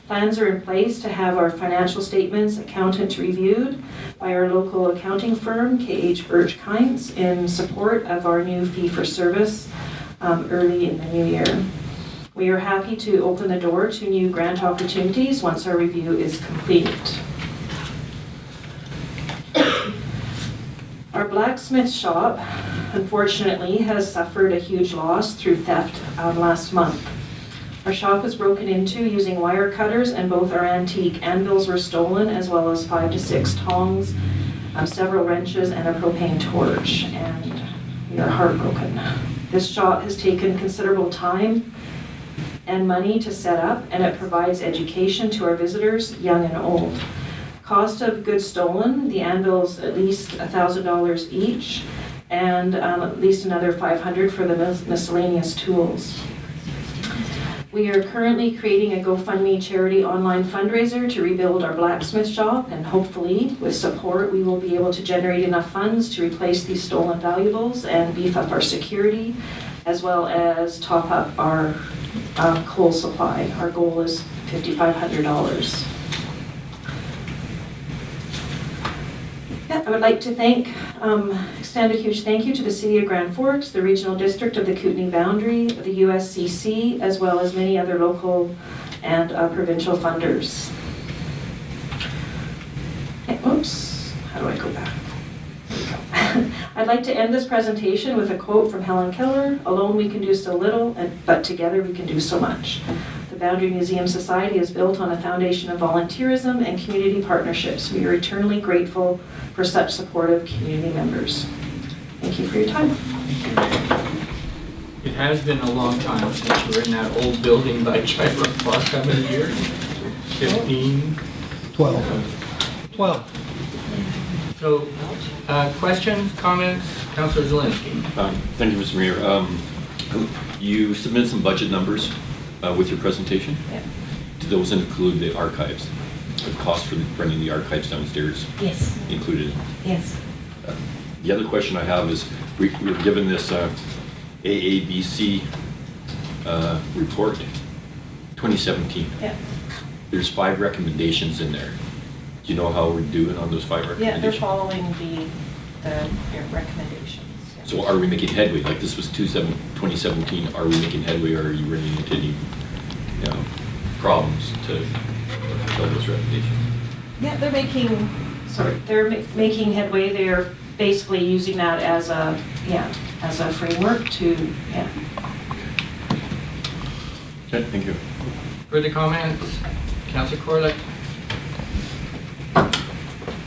Plans are in place to have our financial statements accountant reviewed by our local accounting firm, KH Birch Kynes, in support of our new fee-for-service early in the new year. We are happy to open the door to new grant opportunities once our review is complete. Our blacksmith shop, unfortunately, has suffered a huge loss through theft last month. Our shop was broken into using wire cutters and both our antique anvils were stolen, as well as 5 to 6 tongs, several wrenches, and a propane torch, and we are heartbroken. This shop has taken considerable time and money to set up, and it provides education to our visitors, young and old. Cost of goods stolen, the anvils at least $1,000 each, and at least another $500 for the miscellaneous tools. We are currently creating a GoFundMe charity online fundraiser to rebuild our blacksmith shop, and hopefully, with support, we will be able to generate enough funds to replace these stolen valuables and beef up our security, as well as top up our coal supply. Our goal is $5,500. I would like to extend a huge thank you to the City of Grand Forks, the Regional District of the Kootenay Boundary, the USCC, as well as many other local and provincial funders. Oops, how do I go back? There we go. I'd like to end this presentation with a quote from Helen Keller: "Alone we can do so little, but together we can do so much." The Boundary Museum Society is built on a foundation of volunteerism and community partnerships. We are eternally grateful for such supportive community members. Thank you for your time. It has been a long time since we're in that old building by Chira Park. How many years? 15? 12. So, questions, comments? Councillor Zelinski. Thank you, Mr. Mayor. You submitted some budget numbers with your presentation. Yeah. Did those include the archives? The cost for bringing the archives downstairs Yes. included? Yes. The other question I have is, we were given this AABC report, 2017. Yeah. There's 5 recommendations in there. Do you know how we're doing on those 5 recommendations? Yeah, they're following the recommendations. Yeah. So are we making headway? Like this was 2017, are we making headway, or are you running into any problems to fulfill those recommendations? Yeah, they're making headway. They're basically using that as a framework to, Okay, thank you. Further comments? Councillor Corlett?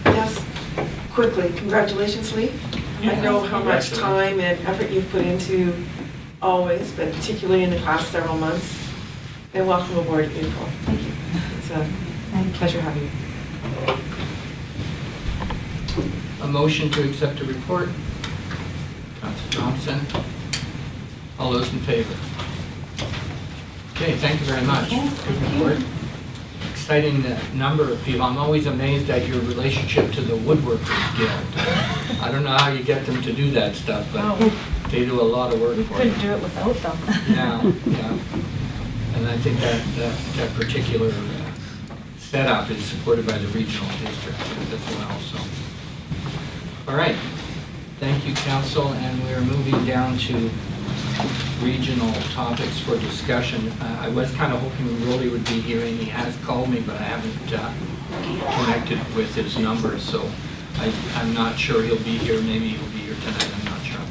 Yes, quickly, congratulations, Lee. I know how much time and effort you've put into always, but particularly in the past several months. And welcome aboard, April. Thank you. It's a pleasure having you. A motion to accept the report. Councillor Thompson. All those in favor? Okay, thank you very much. Good report. Exciting number of people. I'm always amazed at your relationship to the Woodworkers Guild. I don't know how you get them to do that stuff, but they do a lot of work We for couldn't you. do it without them. Yeah. And I think that particular setup is supported by the regional district as well, so. All right. Thank you, Council, and we're moving down to regional topics for discussion. I was kind of hoping Rolly would be here, and he has called me, but I haven't connected with his number, so I'm not sure he'll be here. Maybe he'll be here tonight, I'm not sure.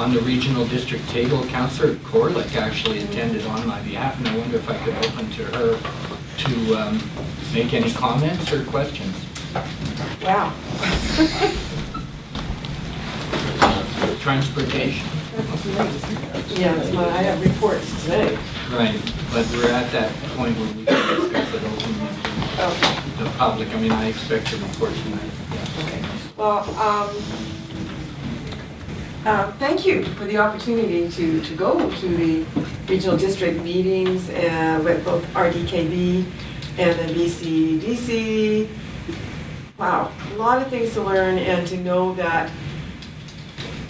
On the regional district table, Councillor Corlick actually attended on my behalf, and I wonder if I could open to her to make any comments or questions. Wow. Transportation. Yeah, that's why I have reports today. Right, but we're at that point where we can discuss it openly with the public. I mean, I expect a report tonight. Okay. Well, thank you for the opportunity to go to the regional district meetings with both RDKB and the BCDC. Wow, a lot of things to learn and to know that,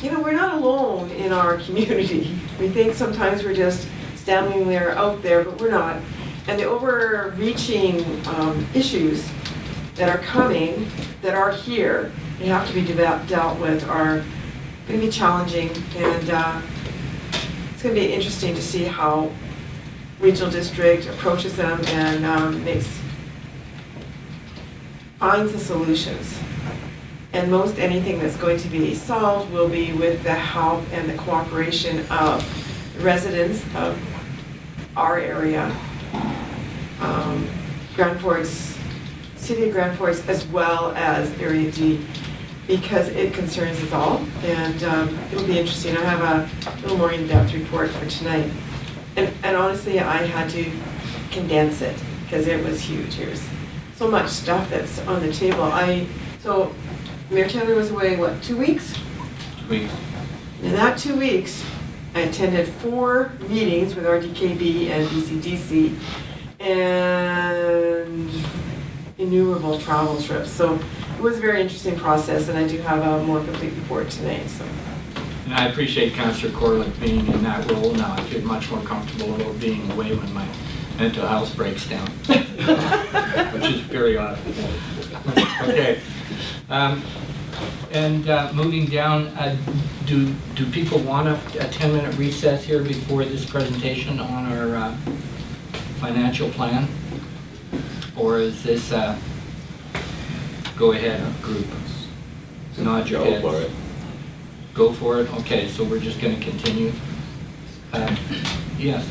we're not alone in our community. We think sometimes we're just standing there out there, but we're not. And the overreaching issues that are coming, that are here, they have to be dealt with, are going to be challenging. And it's going to be interesting to see how regional district approaches them and finds the solutions. And most anything that's going to be solved will be with the help and the cooperation of residents of our area, Grand Forks, City of Grand Forks, as well as Area D, because it concerns us all. And it'll be interesting. I have a little more in-depth report for tonight. And honestly, I had to condense it because it was huge. There's so much stuff that's on the table. So Mayor Taylor was away, 2 weeks? 2 weeks. In that 2 weeks, I attended 4 meetings with RDKB and BCDC and innumerable travel trips. So it was a very interesting process, and I do have a more complete report tonight. So. And I appreciate Councillor Corlick being in that role now. I feel much more comfortable about being away when my mental health breaks down, which is periodic. Okay. Moving down, do people want a 10-minute recess here before this presentation on our financial plan? Or is this go ahead group? Nod your heads. Go for it. Go for it? Okay, so we're just going to continue. Yes.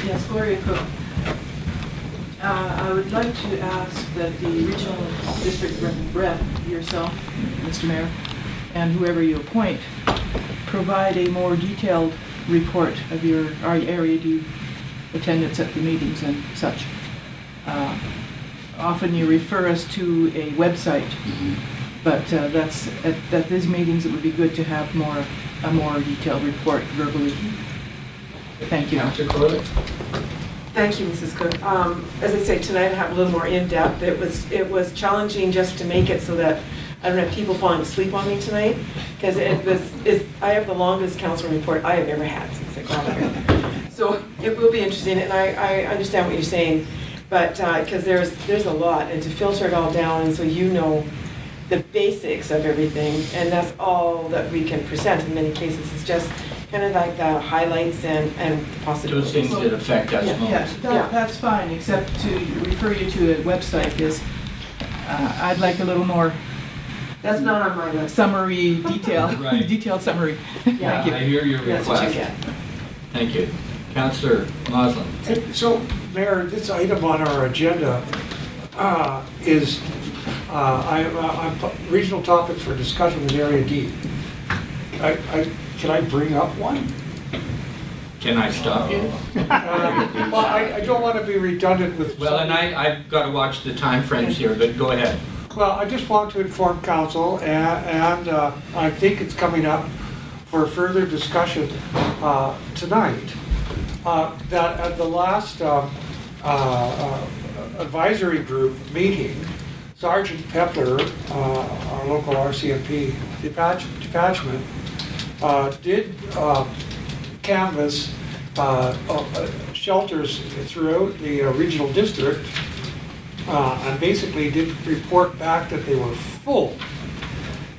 Yes, Gloria Cook. I would like to ask that the regional district rep, yourself, Mr. Mayor, and whoever you appoint, provide a more detailed report of your Area D attendance at the meetings and such. Often you refer us to a website, but that's, at these meetings, it would be good to have a more detailed report verbally. Thank you. Councillor Corlett? Thank you, Mrs. Cook. As I say, tonight I have a little more in-depth. It was challenging just to make it so that I don't have people falling asleep on me tonight, because I have the longest council report I have ever had since I got here. So it will be interesting, and I understand what you're saying, but because there's a lot, and to filter it all down, and so you know the basics of everything, and that's all that we can present in many cases. It's just kind of like the highlights and possibilities. Those things that affect us most. That's fine, except to refer you to a website is, I'd like a little more. That's not on my list. Summary detail, Right. Detailed summary. Yeah. Thank you. I hear your That's request. what you get. Thank you. Councillor Moslin? So, Mayor, this item on our agenda is regional topics for discussion with Area D. Can I bring up one? Can I stop you? Well, I don't want to be redundant with. Well, and I've got to watch the time frames here, but go ahead. Well, I just want to inform council, and I think it's coming up for further discussion tonight, that at the last advisory group meeting, Sergeant Pepler, our local RCMP detachment, did canvass shelters throughout the regional district, and basically did report back that they were full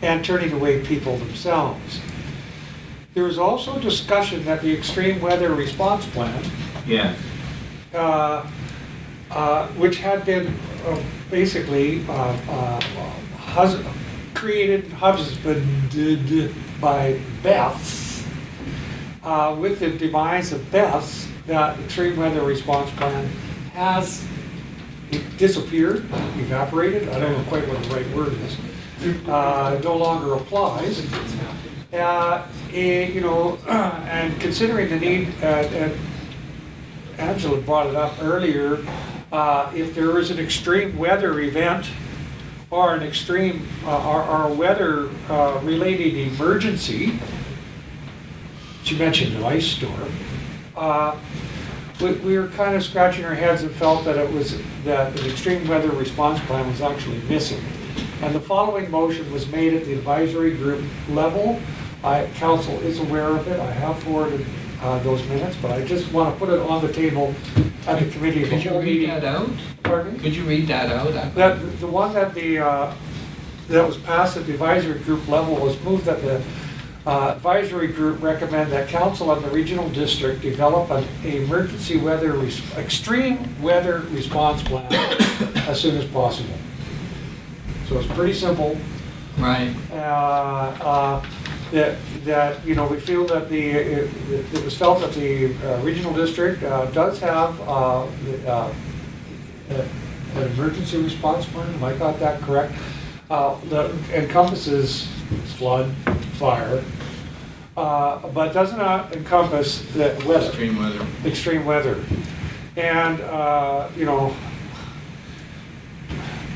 and turning away people themselves. There was also discussion that the extreme weather response plan, Yeah. which had been basically husbanded by Beth's, with the demise of Beth's, that extreme weather response plan has disappeared, evaporated, I don't know quite what the right word is, no longer applies. And considering the need, and Angela brought it up earlier, if there is an extreme weather event or an extreme or weather related emergency, she mentioned an ice storm, we were kind of scratching our heads and felt that that the extreme weather response plan was actually missing. And the following motion was made at the advisory group level. Council is aware of it. I have forwarded those minutes, but I just want to put it on the table at the committee of the whole meeting. Could you read that out? Pardon me? Could you read that out? The one that that was passed at the advisory group level was moved that the advisory group recommend that council and the regional district develop an emergency extreme weather response plan as soon as possible. So it's pretty simple. Right. That we feel that it was felt that the regional district does have an emergency response plan. Have I got that correct? That encompasses flood, fire, but does not encompass the weather. Extreme weather. Extreme weather. And,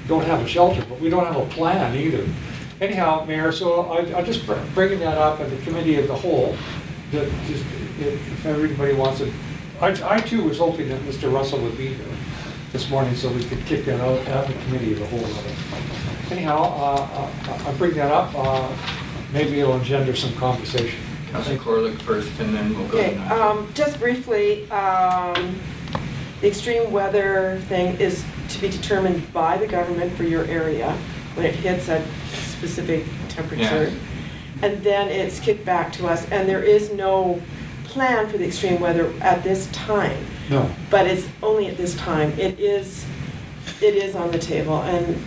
don't have a shelter, but we don't have a plan either. Anyhow, Mayor, so I'm just bringing that up at the committee of the whole, that just, if everybody wants it. I too was hoping that Mr. Russell would be here this morning so we could kick that out at the committee of the whole level. Anyhow, I'll bring that up. Maybe it'll engender some conversation. Councillor Corlick first, and then we'll go. Okay, just briefly, the extreme weather thing is to be determined by the government for your area when it hits a specific temperature. Yeah. And then it's kicked back to us, and there is no plan for the extreme weather at this time. No. But it's only at this time. It is on the table, and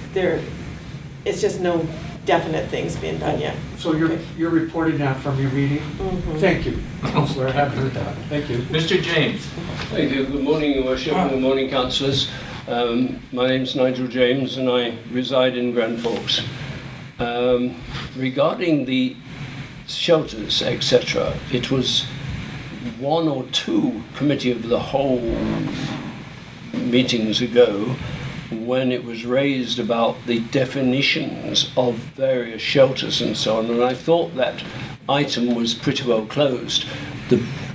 it's just no definite things being done yet. So you're reporting that from your meeting? Mm-hmm. Thank you, Councillor. I haven't heard that. Thank you. Mr. James. Thank you. Good morning, Your Worship. Good morning, councillors. My name's Nigel James, and I reside in Grand Forks. Regarding the shelters, etc., it was one or two committee of the whole meetings ago when it was raised about the definitions of various shelters and so on, and I thought that item was pretty well closed.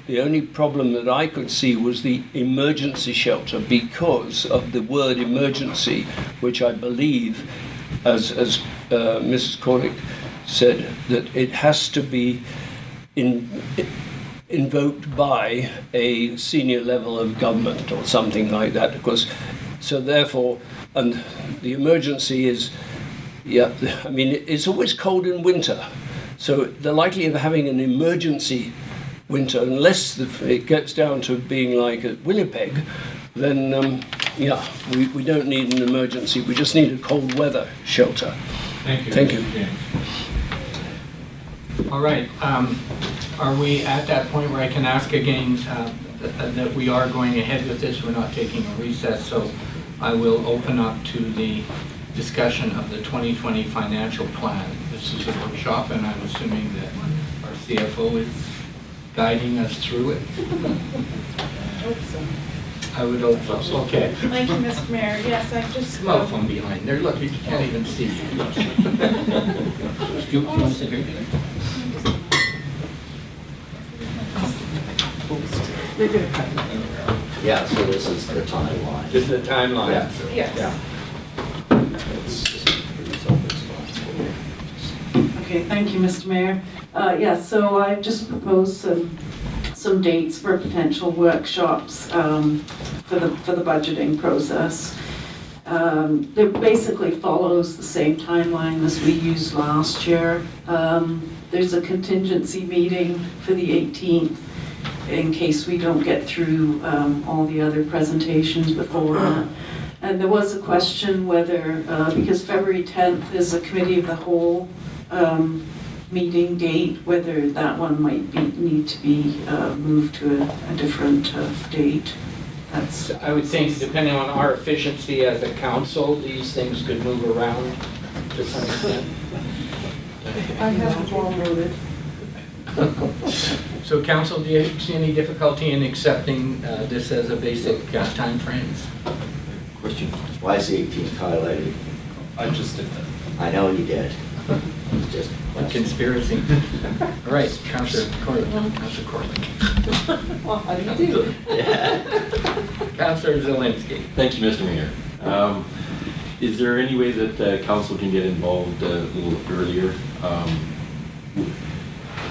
The only problem that I could see was the emergency shelter, because of the word emergency, which I believe, as Mrs. Cornick said, that it has to be invoked by a senior level of government or something like that. Because, so therefore, and the emergency is, yeah, I mean, it's always cold in winter. So the likelihood of having an emergency winter, unless it gets down to being like at Winnipeg, then yeah, we don't need an emergency. We just need a cold weather shelter. Thank you. Thank you. All right. Are we at that point where I can ask again that we are going ahead with this? We're not taking a recess, so I will open up to the discussion of the 2020 financial plan. This is a workshop, and I'm assuming that our CFO is guiding us through it. I would hope so. Okay. Thank you, Mr. Mayor. Yes, I just... Come out from behind there. Look, you can't even see you. Do you want to sit here? Yeah, so this is the timeline. This is the timeline. Yeah. Yes. Okay, thank you, Mr. Mayor. Yeah, so I just proposed some dates for potential workshops for the budgeting process. It basically follows the same timeline as we used last year. There's a contingency meeting for the 18th in case we don't get through all the other presentations before. And there was a question whether, because February 10th is a committee of the whole meeting date, whether that one might need to be moved to a different date. That's. I would think, depending on our efficiency as a council, these things could move around to some extent. I have all noted. So, council, do you see any difficulty in accepting this as a basic time frame? Question. Why is the 18th highlighted? I just did that. I know you did. Just conspiracy. All right, Councillor Corley. Councillor Corley. Well, how do you do? Councillor Zelinski. Thank you, Mr. Mayor. Is there any way that council can get involved a little earlier?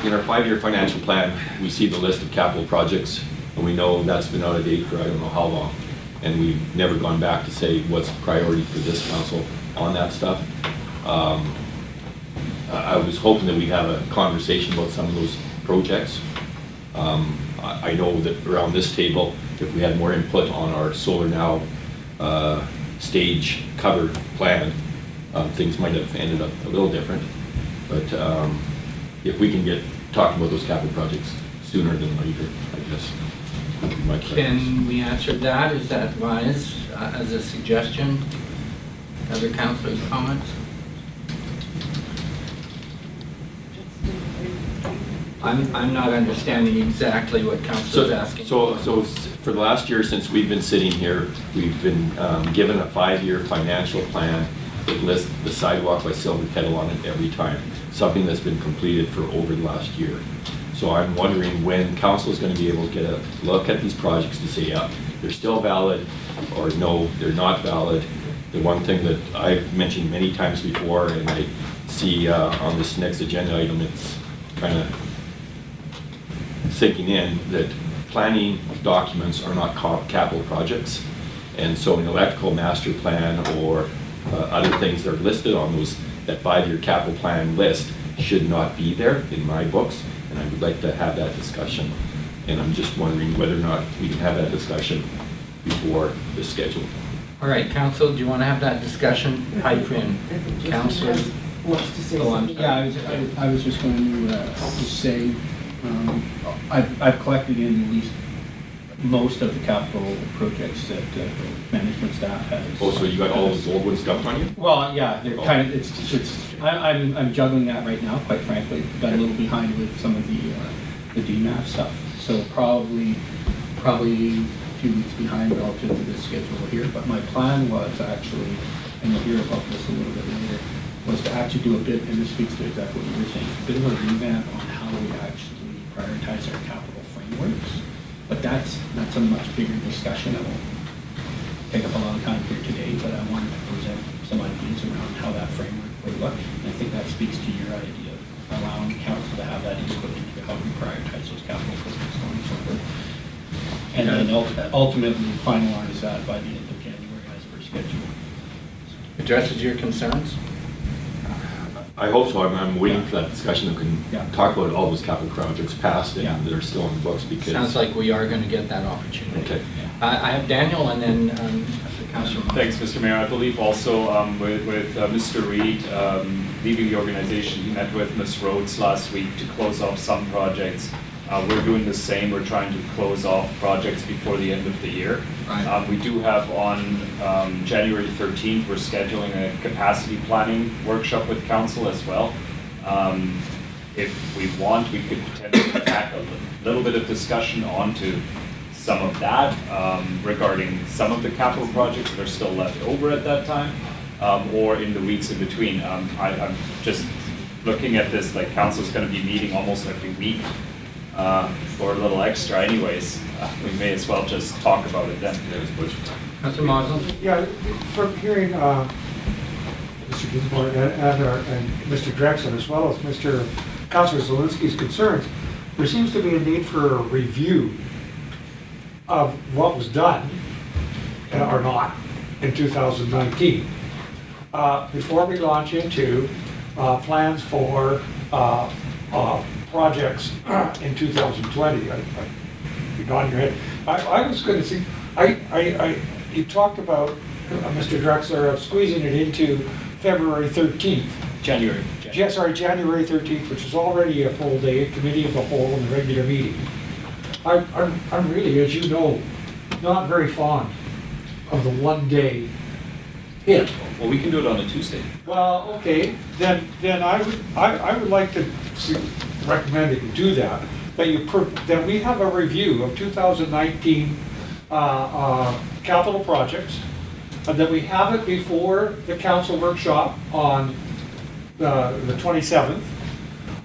In our 5-year financial plan, we see the list of capital projects, and we know that's been out of date for I don't know how long. And we've never gone back to say what's priority for this council on that stuff. I was hoping that we'd have a conversation about some of those projects. I know that around this table, if we had more input on our Solar Now stage cover plan, things might have ended up a little different. But if we can get talking about those capital projects sooner than later, I guess. Can we answer that? Is that wise as a suggestion? Other councillors' comments? I'm not understanding exactly what council is asking. So for the last year since we've been sitting here, we've been given a 5-year financial plan that lists the sidewalk by Silver Kettle on it every time, something that's been completed for over the last year. So I'm wondering when council is going to be able to get a look at these projects to say, yeah, they're still valid, or no, they're not valid. The one thing that I've mentioned many times before, and I see on this next agenda item, it's kind of sinking in, that planning documents are not capital projects. And so an electrical master plan or other things that are listed on that 5-year capital plan list should not be there in my books. And I would like to have that discussion. And I'm just wondering whether or not we can have that discussion before the schedule. All right, council, do you want to have that discussion? Pipe in. Councillor? Yeah, I was just going to say, I've collected in at least most of the capital projects that management staff has. Oh, so you got all those old ones dumped on you? Well, yeah, they're kind of, I'm juggling that right now, quite frankly. Got a little behind with some of the the DMAP stuff. So probably a few weeks behind relative to the schedule here. But my plan was actually, and you'll hear about this a little bit later, was to actually do a bit, and this speaks to exactly what you were saying, a bit of a revamp on how we actually prioritize our capital frameworks. But that's a much bigger discussion. I won't take up a lot of time here today, but I wanted to present some ideas around how that framework would look. And I think that speaks to your idea of allowing council to have that input into how we prioritize those capital projects going forward. And then ultimately finalize that by the end of January as per schedule. Addresses your concerns? I hope so. I'm waiting for that discussion that can talk about all those capital projects passed and that are still on the books because... Sounds like we are going to get that opportunity. Okay. I have Daniel and then Councillor. Thanks, Mr. Mayor. I believe also with Mr. Reid leaving the organization, he met with Ms. Rhodes last week to close off some projects. We're doing the same. We're trying to close off projects before the end of the year. Right. We do have on January 13th, we're scheduling a capacity planning workshop with council as well. If we want, we could potentially tack a little bit of discussion onto some of that regarding some of the capital projects that are still left over at that time, or in the weeks in between. I'm just looking at this, like council's going to be meeting almost every week for a little extra anyways. We may as well just talk about it then. Councillor Moslin? Yeah, from hearing Mr. Gisborne and Mr. Drexler, as well as Mr. Councillor Zelinski's concerns, there seems to be a need for a review of what was done or not in 2019 before we launch into plans for projects in 2020. You're nodding your head. I was going to see, you talked about, Mr. Drexler, of squeezing it into February 13th. January 13th, which is already a full day, committee of the whole and the regular meeting. I'm really, as you know, not very fond of the one day hit. Well, we can do it on a Tuesday. Well, okay, then I would like to recommend that you do that. That we have a review of 2019 capital projects, and that we have it before the council workshop on the 27th.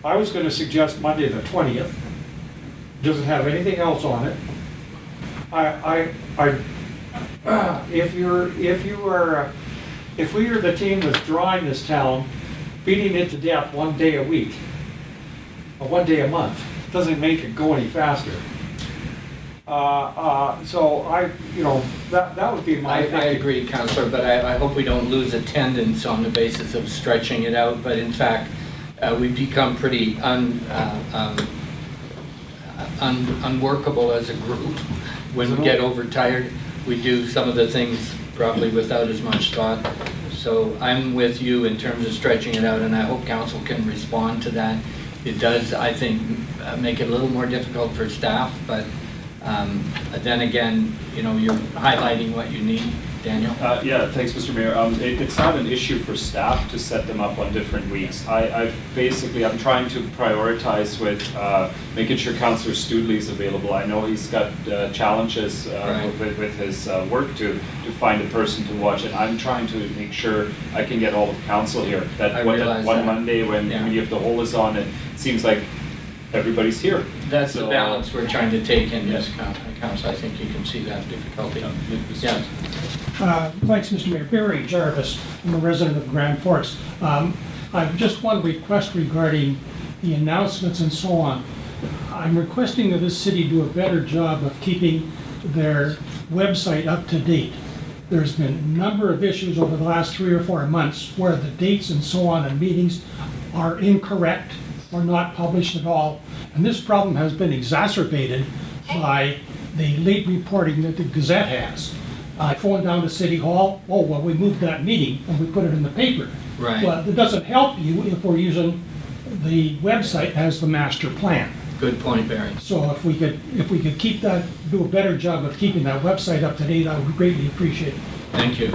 I was going to suggest Monday the 20th. Doesn't have anything else on it. If we are the team that's drawing this town, beating it to death one day a week, or one day a month, doesn't make it go any faster. So that would be my I thinking. agree, Councillor, but I hope we don't lose attendance on the basis of stretching it out. But in fact, we've become pretty unworkable as a group. When we get overtired, we do some of the things probably without as much thought. So I'm with you in terms of stretching it out, and I hope council can respond to that. It does, I think, make it a little more difficult for staff, but then again, you're highlighting what you need. Daniel? Yeah, thanks, Mr. Mayor. It's not an issue for staff to set them up on different weeks. I'm trying to prioritize with making sure Councillor Studley's available. I know he's got challenges with his work to find a person to watch, and I'm trying to make sure I can get all of council here. That one Monday when the Committee of the Whole is on, it seems like everybody's here. That's the balance we're trying to take in this council. I think you can see that difficulty. Yeah. Thanks, Mr. Mayor. Barry Jarvis, I'm a resident of Grand Forks. I have just one request regarding the announcements and so on. I'm requesting that this city do a better job of keeping their website up to date. There's been a number of issues over the last 3 or 4 months where the dates and so on and meetings are incorrect or not published at all. And this problem has been exacerbated by the late reporting that the Gazette has. I phoned down to City Hall, we moved that meeting and we put it in the paper. Right. Well, it doesn't help you if we're using the website as the master plan. Good point, Barry. So if we could keep that, do a better job of keeping that website up to date, I would greatly appreciate it. Thank you.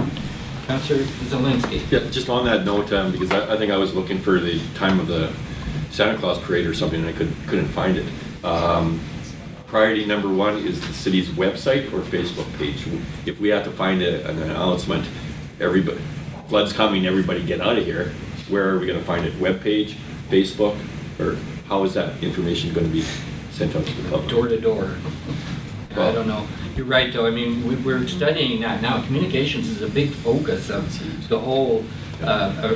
Councillor Zelinski. Yeah, just on that note, because I think I was looking for the time of the Santa Claus parade or something and I couldn't find it. Priority number one is the city's website or Facebook page. If we have to find an announcement, everybody, flood's coming, everybody get out of here, where are we gonna find it? Web page, Facebook, or how is that information gonna be sent out to the public? Door to door. I don't know. You're right, though. I mean, we're studying that now. Communications is a big focus of the whole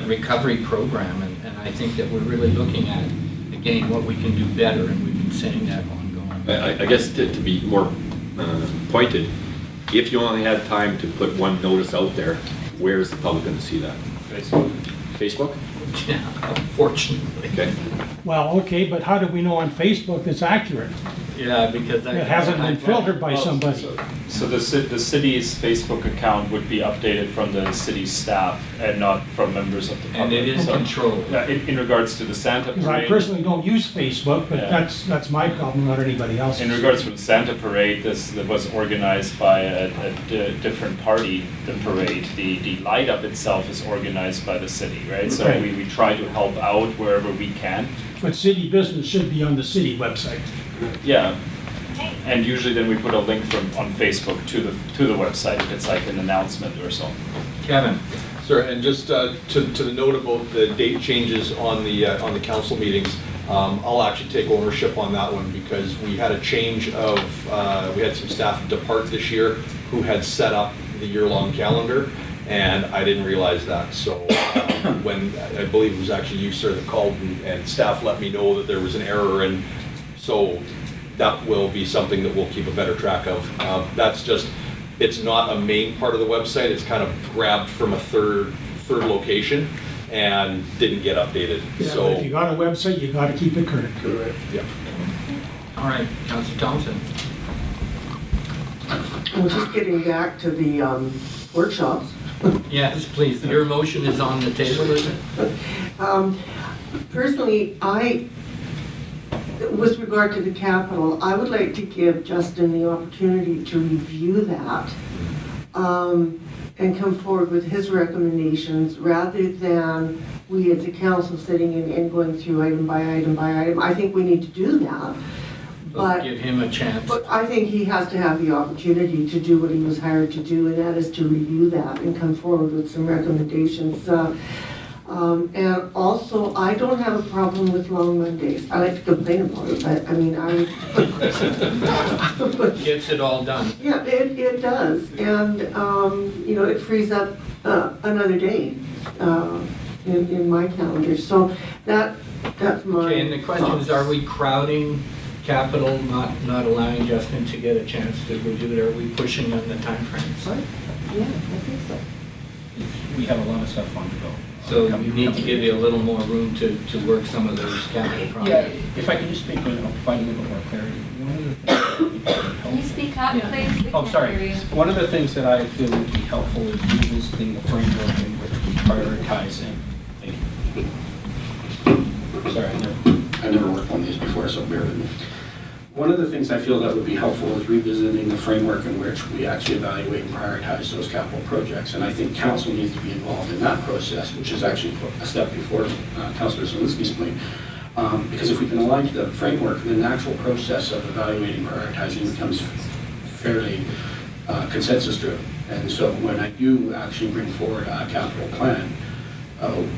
recovery program, and I think that we're really looking at, again, what we can do better, and we've been saying that ongoing. I guess to be more pointed, if you only had time to put one notice out there, where is the public going to see that? Facebook. Facebook? Yeah, unfortunately. Okay. Well, okay, but how do we know on Facebook it's accurate? Yeah, because It hasn't been filtered by somebody. So the city's Facebook account would be updated from the city staff and not from members of the public. And it is So, controlled. in regards to the Santa Because I parade. personally don't use Facebook, but Yeah. that's my problem, not anybody else's. In regards to the Santa parade, this was organized by a different party, the parade. The light up itself is organized by the city, right? So Right. we try to help out wherever we can. But city business should be on the city website. Yeah. And usually then we put a link on Facebook to the website if it's like an announcement or so. Kevin? Sir, and just to the note about the date changes on the council meetings, I'll actually take ownership on that one because we had a change of, we had some staff depart this year who had set up the year-long calendar, and I didn't realize that. So when, I believe it was actually you, sir, that called and staff let me know that there was an error, and so that will be something that we'll keep a better track of. That's just, it's not a main part of the website, it's kind of grabbed from a third location and didn't get updated. Yeah, So but if you got a website, you gotta keep it current. correct. Yeah. All right, Councilor Thompson. Well, just getting back to the workshops. Yes, please. Your motion is on the table, is it? Personally, with regard to the capital, I would like to give Justin the opportunity to review that and come forward with his recommendations rather than we as a council sitting and going through item by item by item. I think we need to do that. But Give him a chance. But I think he has to have the opportunity to do what he was hired to do, and that is to review that and come forward with some recommendations. And also, I don't have a problem with long Mondays. I like to complain about it, but I mean, Gets it all done. yeah, it does. And, it frees up another day in my calendar. So that's my. Okay, and the question is, are we crowding capital, not allowing Justin to get a chance to review it? Are we pushing on the timeframes? Yeah, I think so. We have a lot of stuff on the go. So we need to give you a little more room to work some of those capital Yeah, projects. if I can just speak, I'll provide a little bit more clarity. One of the things that would be helpful- Can you speak up, please? We Oh, can't sorry. hear you. One of the things that I feel would be helpful is revisiting the framework in which we prioritize in. Thank you. Sorry, I've never worked on these before, so bear with me. One of the things I feel that would be helpful is revisiting the framework in which we actually evaluate and prioritize those capital projects. And I think council needs to be involved in that process, which is actually a step before Councilor Zelinski's point. Because if we can align to the framework, then the actual process of evaluating, prioritizing becomes fairly consensus-driven. And so when I do actually bring forward a capital plan,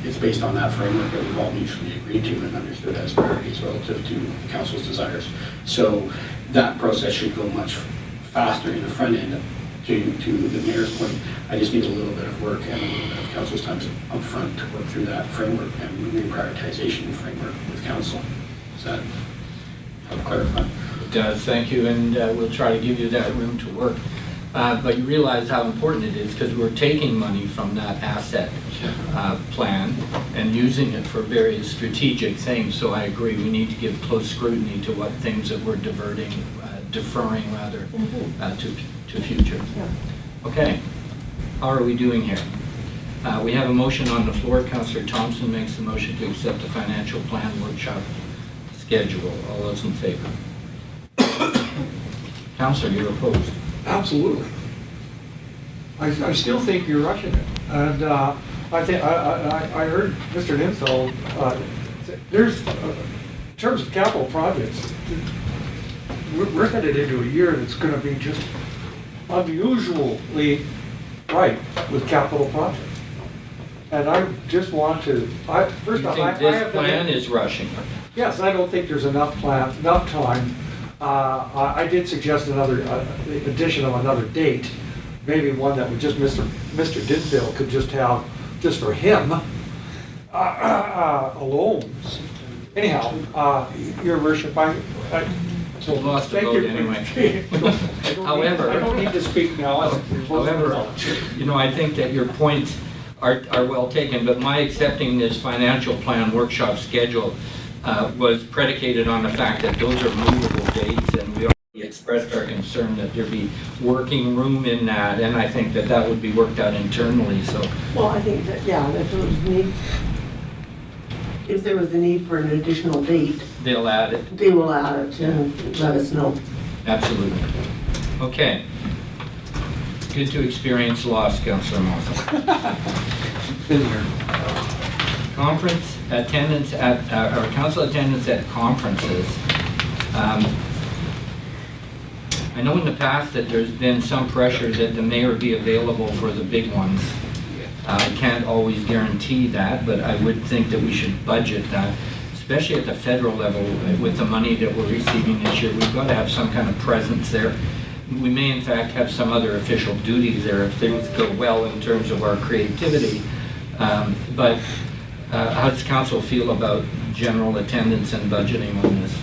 it's based on that framework that we've all mutually agreed to and understood as priorities relative to council's desires. So that process should go much faster in the front end. To the mayor's point, I just need a little bit of work and a little bit of council's time up front to work through that framework and reprioritization framework with council. Does that help clarify? It does, thank you, and we'll try to give you that room to work. But you realize how important it is because we're taking money from that asset plan and using it for various strategic things. So I agree, we need to give close scrutiny to what things that we're deferring rather, to future. Okay, how are we doing here? We have a motion on the floor. Councillor Thompson makes the motion to accept the financial plan workshop schedule. All those in favor? Councillor, you're opposed. Absolutely. I still think you're rushing it. And I heard Mr. Ninsel, there's, in terms of capital projects, we're headed into a year that's gonna be just unusually bright with capital projects. And I just want to, first You off, think I this have plan is rushing? Yes, I don't think there's enough time. I did suggest another, addition of another date, maybe one that would just, Mr. Dinsdale could just have, just for him, alone. Anyhow, Your Worship, So lost the thank vote you. anyway. However, I don't need to speak now. However, I think that your points are well taken, but my accepting this financial plan workshop schedule was predicated on the fact that those are movable dates, and we already expressed our concern that there be working room in that, and I think that that would be worked out internally, so. Well, I think that, yeah, if there was a need for an additional date, They'll add it. they will add it and let us know. Absolutely. Okay. Good to experience loss, Councillor Martha. Been here. Conference attendance at, or council attendance at conferences. I know in the past that there's been some pressure that the mayor be available for the big ones. I can't always guarantee that, but I would think that we should budget that, especially at the federal level with the money that we're receiving this year. We've got to have some kind of presence there. We may in fact have some other official duties there if things go well in terms of our creativity. But how does council feel about general attendance and budgeting on this?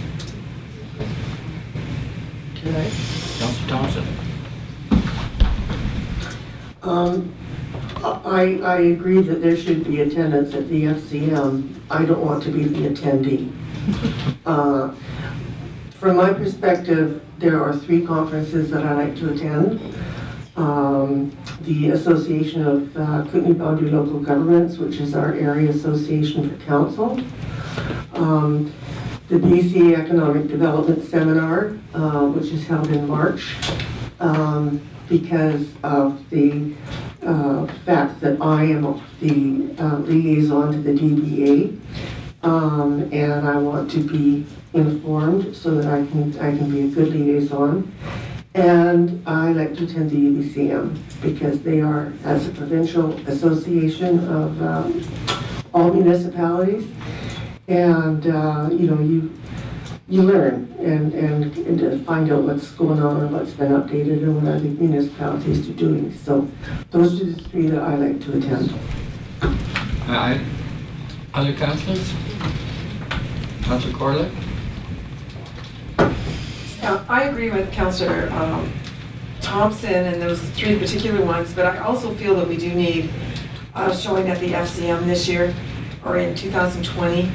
Councillor Thompson. I agree that there should be attendance at the FCM. I don't want to be the attendee. From my perspective, there are 3 conferences that I like to attend. The Association of Kootenai Boundary Local Governments, which is our area association for council. The BC Economic Development Seminar, which is held in March, because of the fact that I am the liaison to the DBA, and I want to be informed so that I can be a good liaison. And I like to attend the UBCM because they are, as a provincial association of all municipalities, and you learn and to find out what's going on and what's been updated and what other municipalities are doing. So those are the 3 that I like to attend. Other councillors? Councillor Corlett? I agree with Councillor Thompson and those 3 particular ones, but I also feel that we do need showing at the FCM this year or in 2020.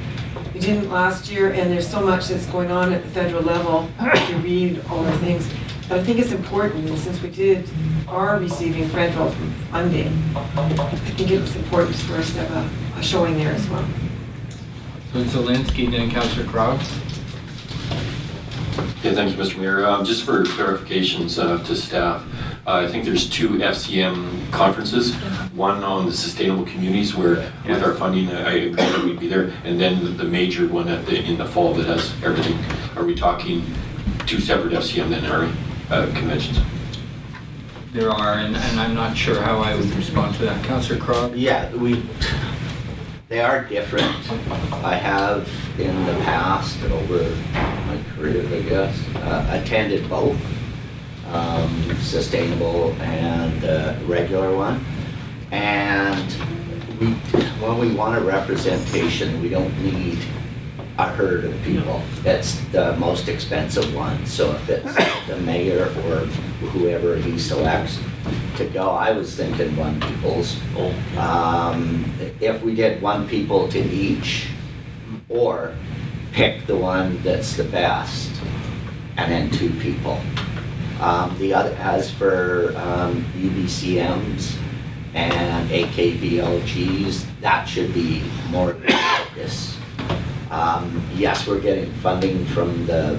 We didn't last year, and there's so much that's going on at the federal level to read all the things. But I think it's important, and since we are receiving federal funding, I think it's important for us to have a showing there as well. So it's Zelinski, then Councillor Crowd. Yeah, thank you, Mr. Mayor. Just for clarifications to staff, I think there's 2 FCM conferences. One on the sustainable communities where with our funding, I agree that we'd be there. And then the major one in the fall that has everything. Are we talking 2 separate FCM then, are conventions? There are, and I'm not sure how I would respond to that. Councillor Crowd? Yeah, they are different. I have in the past, over my career, I guess, attended both, sustainable and regular one. And when we want a representation, we don't need a herd of people. It's the most expensive one. So if it's the mayor or whoever he selects to go, I was thinking 1 people's. If we did 1 people to each, or pick the one that's the best, and then 2 people. The other, as for UBCMs and AKBLGs, that should be more focus. Yes, we're getting funding from the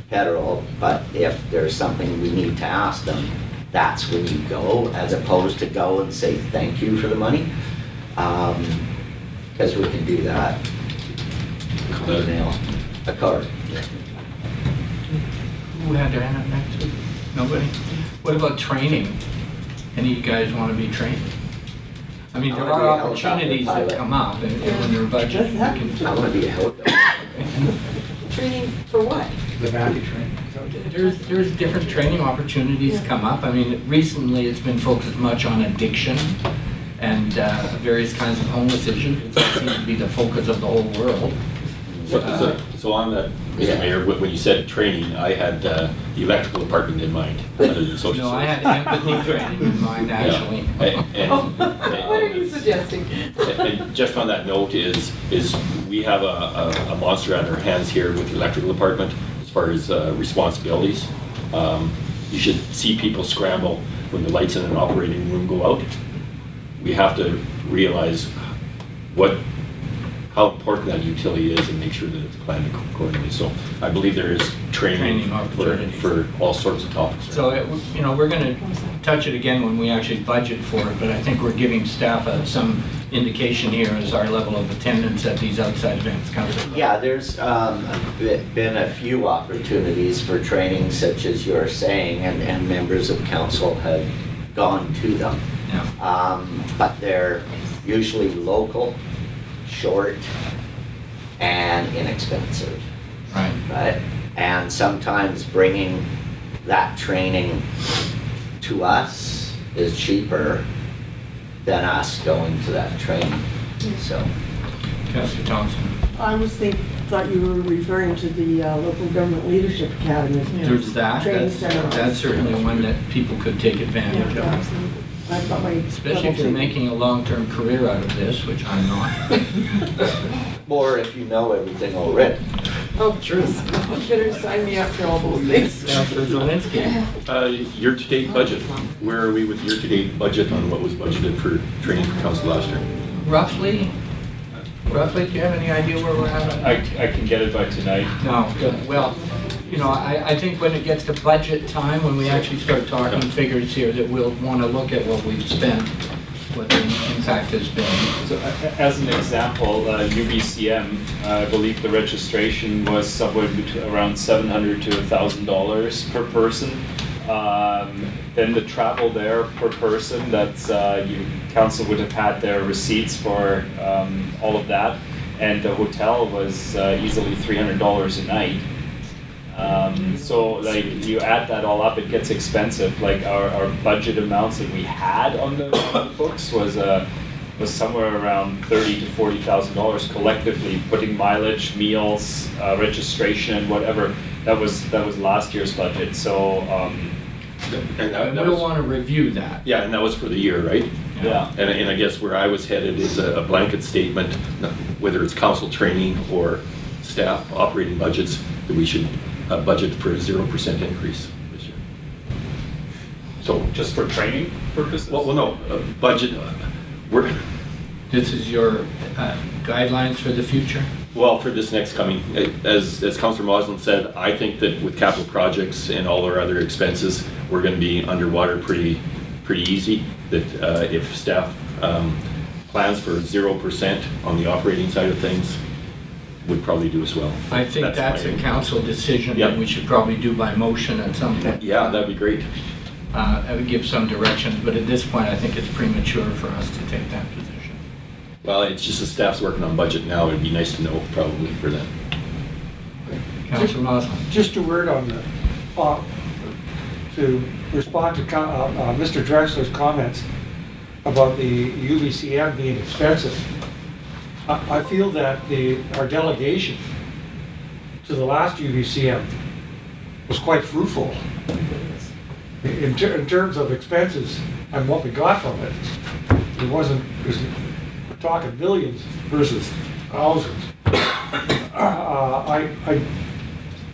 federal, but if there's something we need to ask them, that's when you go, as opposed to go and say thank you for the money. Because we can do that. Email, a card. Who had their hand up next? Nobody? What about training? Any of you guys want to be trained? I mean, there I wanna are be a helicopter opportunities that pilot. come up, and when you're budget, you can... I want to be a helicopter. Training for what? The value training. There's different training opportunities come up. I mean, recently it's been focused much on addiction and various kinds of homeless issues. It seems to be the focus of the whole world. So on that, Mr. Mayor, when you said training, I had the electrical department in mind, other than social No, I had empathy training in mind, actually. What are you suggesting? And just on that note is we have a monster on our hands here with the electrical department as far as responsibilities. You should see people scramble when the lights in an operating room go out. We have to realize how important that utility is and make sure that it's planned accordingly. So I believe there is training for all sorts of topics. So, we're going to touch it again when we actually budget for it, but I think we're giving staff some indication here as our level of attendance at these outside events. Councilor? Yeah, there's been a few opportunities for training, such as you're saying, and members of council have gone to them. Yeah. But they're usually local, short, and inexpensive. Right? And sometimes bringing that training to us is cheaper than us going to that training. So. Councilor Thompson? I thought you were referring to the local government leadership academy. There's that. Training center. That's certainly one that people could take advantage of. Absolutely. I've got my Especially if you're making a long-term career out of this, which I'm not. Or if you know everything already. Oh, truth. You better sign me up for all those things. Councilor Zelinski? Year-to-date budget. Where are we with year-to-date budget on what was budgeted for training for council last year? Roughly, do you have any idea where we're at? I can get it by tonight. No, good. Well, I think when it gets to budget time, when we actually start talking figures here, that we'll want to look at what we've spent, what the impact has been. So as an example, UBCM, I believe the registration was somewhere between around $700 to $1,000 per person. Then the travel there per person, that's council would have had their receipts for all of that, and the hotel was easily $300 a night. So like you add that all up, it gets expensive. Like our budget amounts that we had on the books was somewhere around $30,000 to $40,000 collectively, putting mileage, meals, registration, and whatever. That was last year's budget. So. And we'll want to review that. Yeah, and that was for the year, right? Yeah. And I guess where I was headed is a blanket statement, whether it's council training or staff operating budgets, that we should budget for a 0% increase this year. So just for training purposes? Well, no, budget. This is your guidelines for the future? Well, for this next coming, as Councillor Moslin said, I think that with capital projects and all our other expenses, we're going to be underwater pretty easy. That if staff plans for 0% on the operating side of things, would probably do as well. I think that's a council decision that we should probably do by motion at some point. Yeah, that'd be great. I would give some directions, but at this point, I think it's premature for us to take that position. Well, it's just the staff's working on budget now. It'd be nice to know probably for them. Councillor Moslin. Just a word on the, to respond to Mr. Drexler's comments about the UBCM being expensive. I feel that our delegation to the last UBCM was quite fruitful in terms of expenses and what we got from it. We're talking millions versus thousands.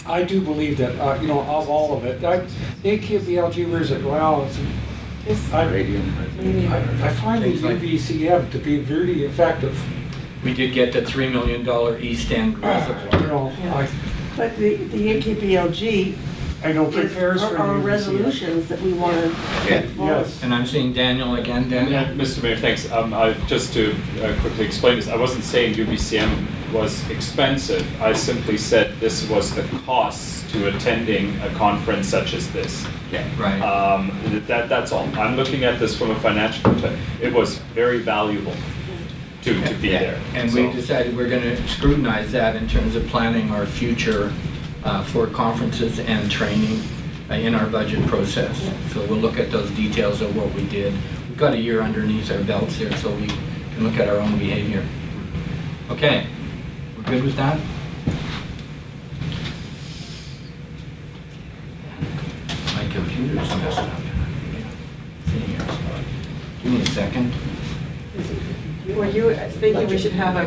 I do believe that, of all of it, AKBLG, where is it? Well, I find the UBCM to be very effective. We did get the $3 million East End reservoir. But the AKBLG I know Yes, prepares for our the museum. resolutions that we want to. Yes. And I'm seeing Daniel again. Daniel? Yeah, Mr. Mayor, thanks. Just to quickly explain this, I wasn't saying UBCM was expensive. I simply said this was the cost to attending a conference such as this. Right. That's all. I'm looking at this from a financial perspective. It was very valuable to be there. And we decided we're going to scrutinize that in terms of planning our future for conferences and training in our budget process. So we'll look at those details of what we did. We've got a year underneath our belts here, so we can look at our own behavior. Okay, we're good with that? My computer's messed up. See here. Give me a second. Were you thinking we should have a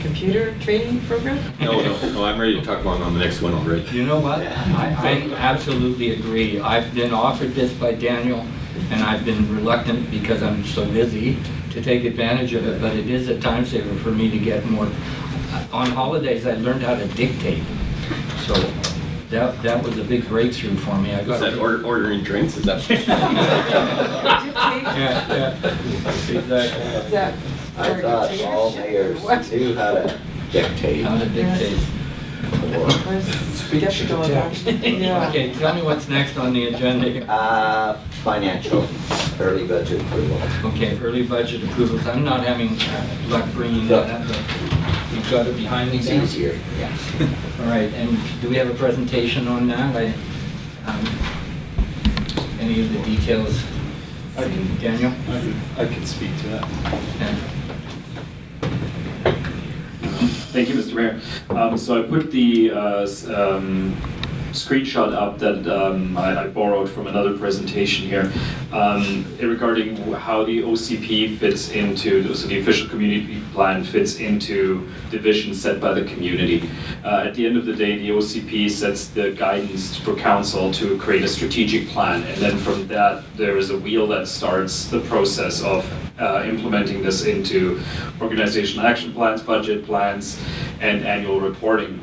computer training program? No, I'm ready to talk about on the next one already. You know what? I absolutely agree. I've been offered this by Daniel, and I've been reluctant because I'm so busy to take advantage of it, but it is a time saver for me to get more. On holidays, I learned how to dictate. So that was a big breakthrough for me. Is that ordering drinks? Is that? Yeah, exactly. I thought all mayors knew how to dictate. How to dictate. Yeah. Okay, tell me what's next on the agenda here. Financial, early budget approval. Okay, early budget approvals. I'm not having luck bringing that up, but you've got it behind me It's there. easier, yeah. All right, and do we have a presentation on that? Any of the details? Daniel? I can speak to that. Yeah. Thank you, Mr. Mayor. So I put the screenshot up that I borrowed from another presentation here regarding how the OCP fits into, so the official community plan fits into divisions set by the community. At the end of the day, the OCP sets the guidance for council to create a strategic plan, and then from that there is a wheel that starts the process of implementing this into organizational action plans, budget plans, and annual reporting.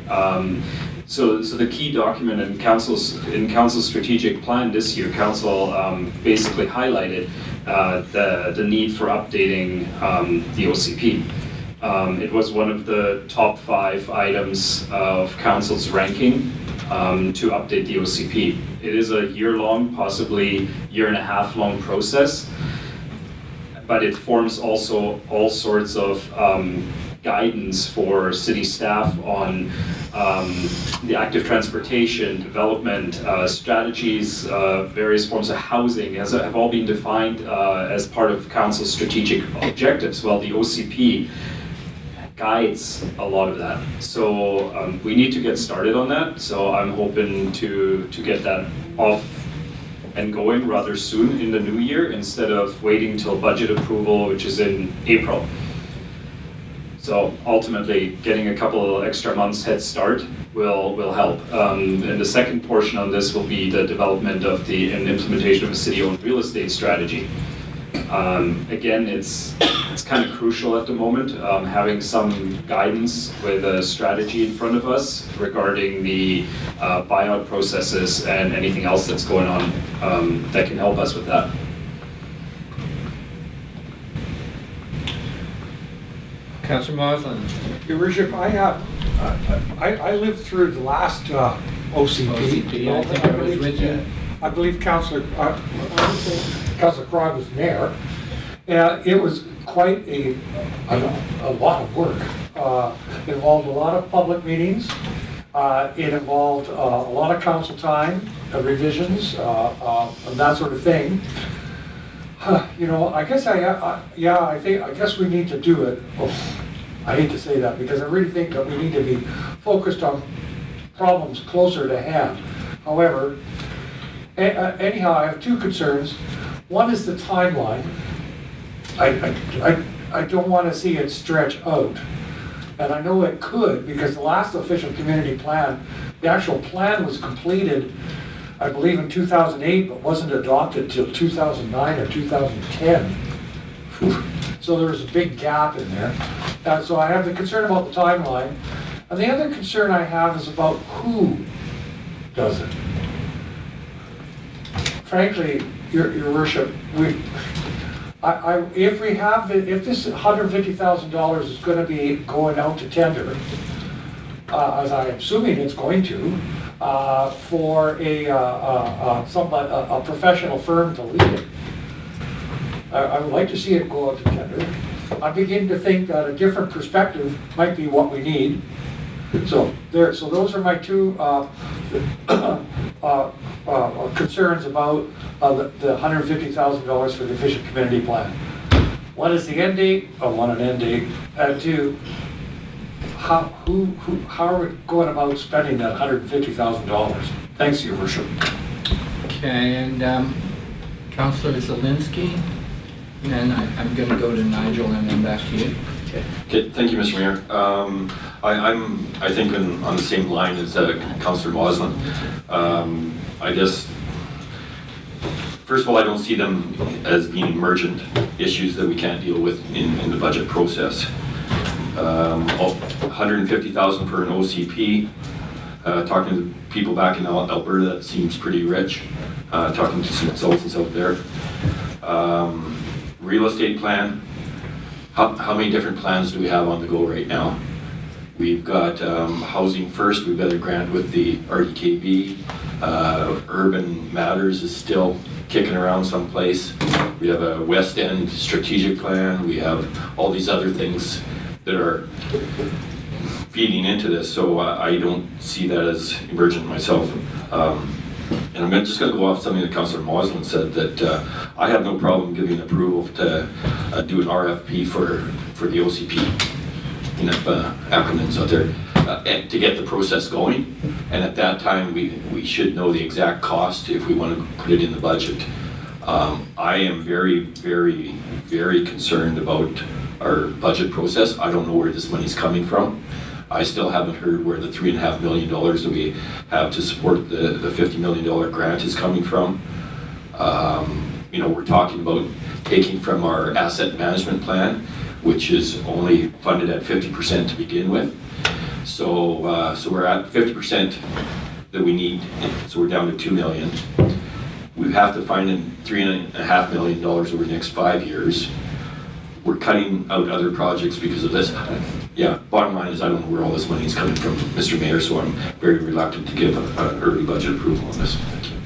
So the key document in council's strategic plan this year, council basically highlighted the need for updating the OCP. It was one of the top 5 items of council's ranking to update the OCP. It is a year-long, possibly year-and-a-half long process, but it forms also all sorts of guidance for city staff on the active transportation, development, strategies, various forms of housing have all been defined as part of council's strategic objectives. Well, the OCP guides a lot of that. So we need to get started on that. So I'm hoping to get that off and going rather soon in the new year instead of waiting till budget approval, which is in April. So ultimately, getting a couple of extra months head start will help. And the second portion on this will be the development of and implementation of a city-owned real estate strategy. Again, it's kind of crucial at the moment, having some guidance with a strategy in front of us regarding the buyout processes and anything else that's going on that can help us with that. Councillor Moslin. Your Worship, I lived through the last OCP. I think I was with you. I believe Councillor Crog was mayor. It was quite a lot of work. It involved a lot of public meetings. It involved a lot of council time, revisions, and that sort of thing. You know, I guess I guess we need to do it. Oh, I hate to say that because I really think that we need to be focused on problems closer to hand. However, anyhow, I have 2 concerns. One is the timeline. I don't want to see it stretch out. And I know it could because the last official community plan, the actual plan was completed, I believe in 2008, but wasn't adopted till 2009 or 2010. So there's a big gap in there. So I have the concern about the timeline. And the other concern I have is about who does it. frankly, your worship, if this $150,000 is gonna be going out to tender, as I'm assuming it's going to, for a professional firm to lead it, I would like to see it go out to tender. I'm beginning to think that a different perspective might be what we need. So those are my two concerns about the $150,000 for the efficient community plan. One is the end date, one an end date, and two, how are we going about spending that $150,000? Thanks, Your Worship. Okay, and Councillor Zelinski, and then I'm going to go to Nigel and then back to you. Okay, thank you, Mr. Mayor. I think on the same line as Councillor Moslin. I just, first of all, I don't see them as being emergent issues that we can't deal with in the budget process. $150,000 for an OCP. Talking to people back in Alberta, that seems pretty rich. Talking to some consultants out there. Real estate plan. How many different plans do we have on the go right now? We've got Housing First, we've got a grant with the RDKB. Urban Matters is still kicking around someplace. We have a West End strategic plan. We have all these other things that are feeding into this, so I don't see that as emergent myself. And I'm just going to go off something that Councillor Moslin said, that I have no problem giving approval to do an RFP for the OCP, enough acronyms out there, to get the process going. And at that time, we should know the exact cost if we want to put it in the budget. I am very, very, very concerned about our budget process. I don't know where this money's coming from. I still haven't heard where the $3.5 million that we have to support the $50 million grant is coming from. You know, we're talking about taking from our asset management plan, which is only funded at 50% to begin with. So we're at 50% that we need, so we're down to $2 million. We have to find $3.5 million over the next 5 years. We're cutting out other projects because of this. Yeah, bottom line is I don't know where all this money is coming from, Mr. Mayor, so I'm very reluctant to give an early budget approval on this. Thank you.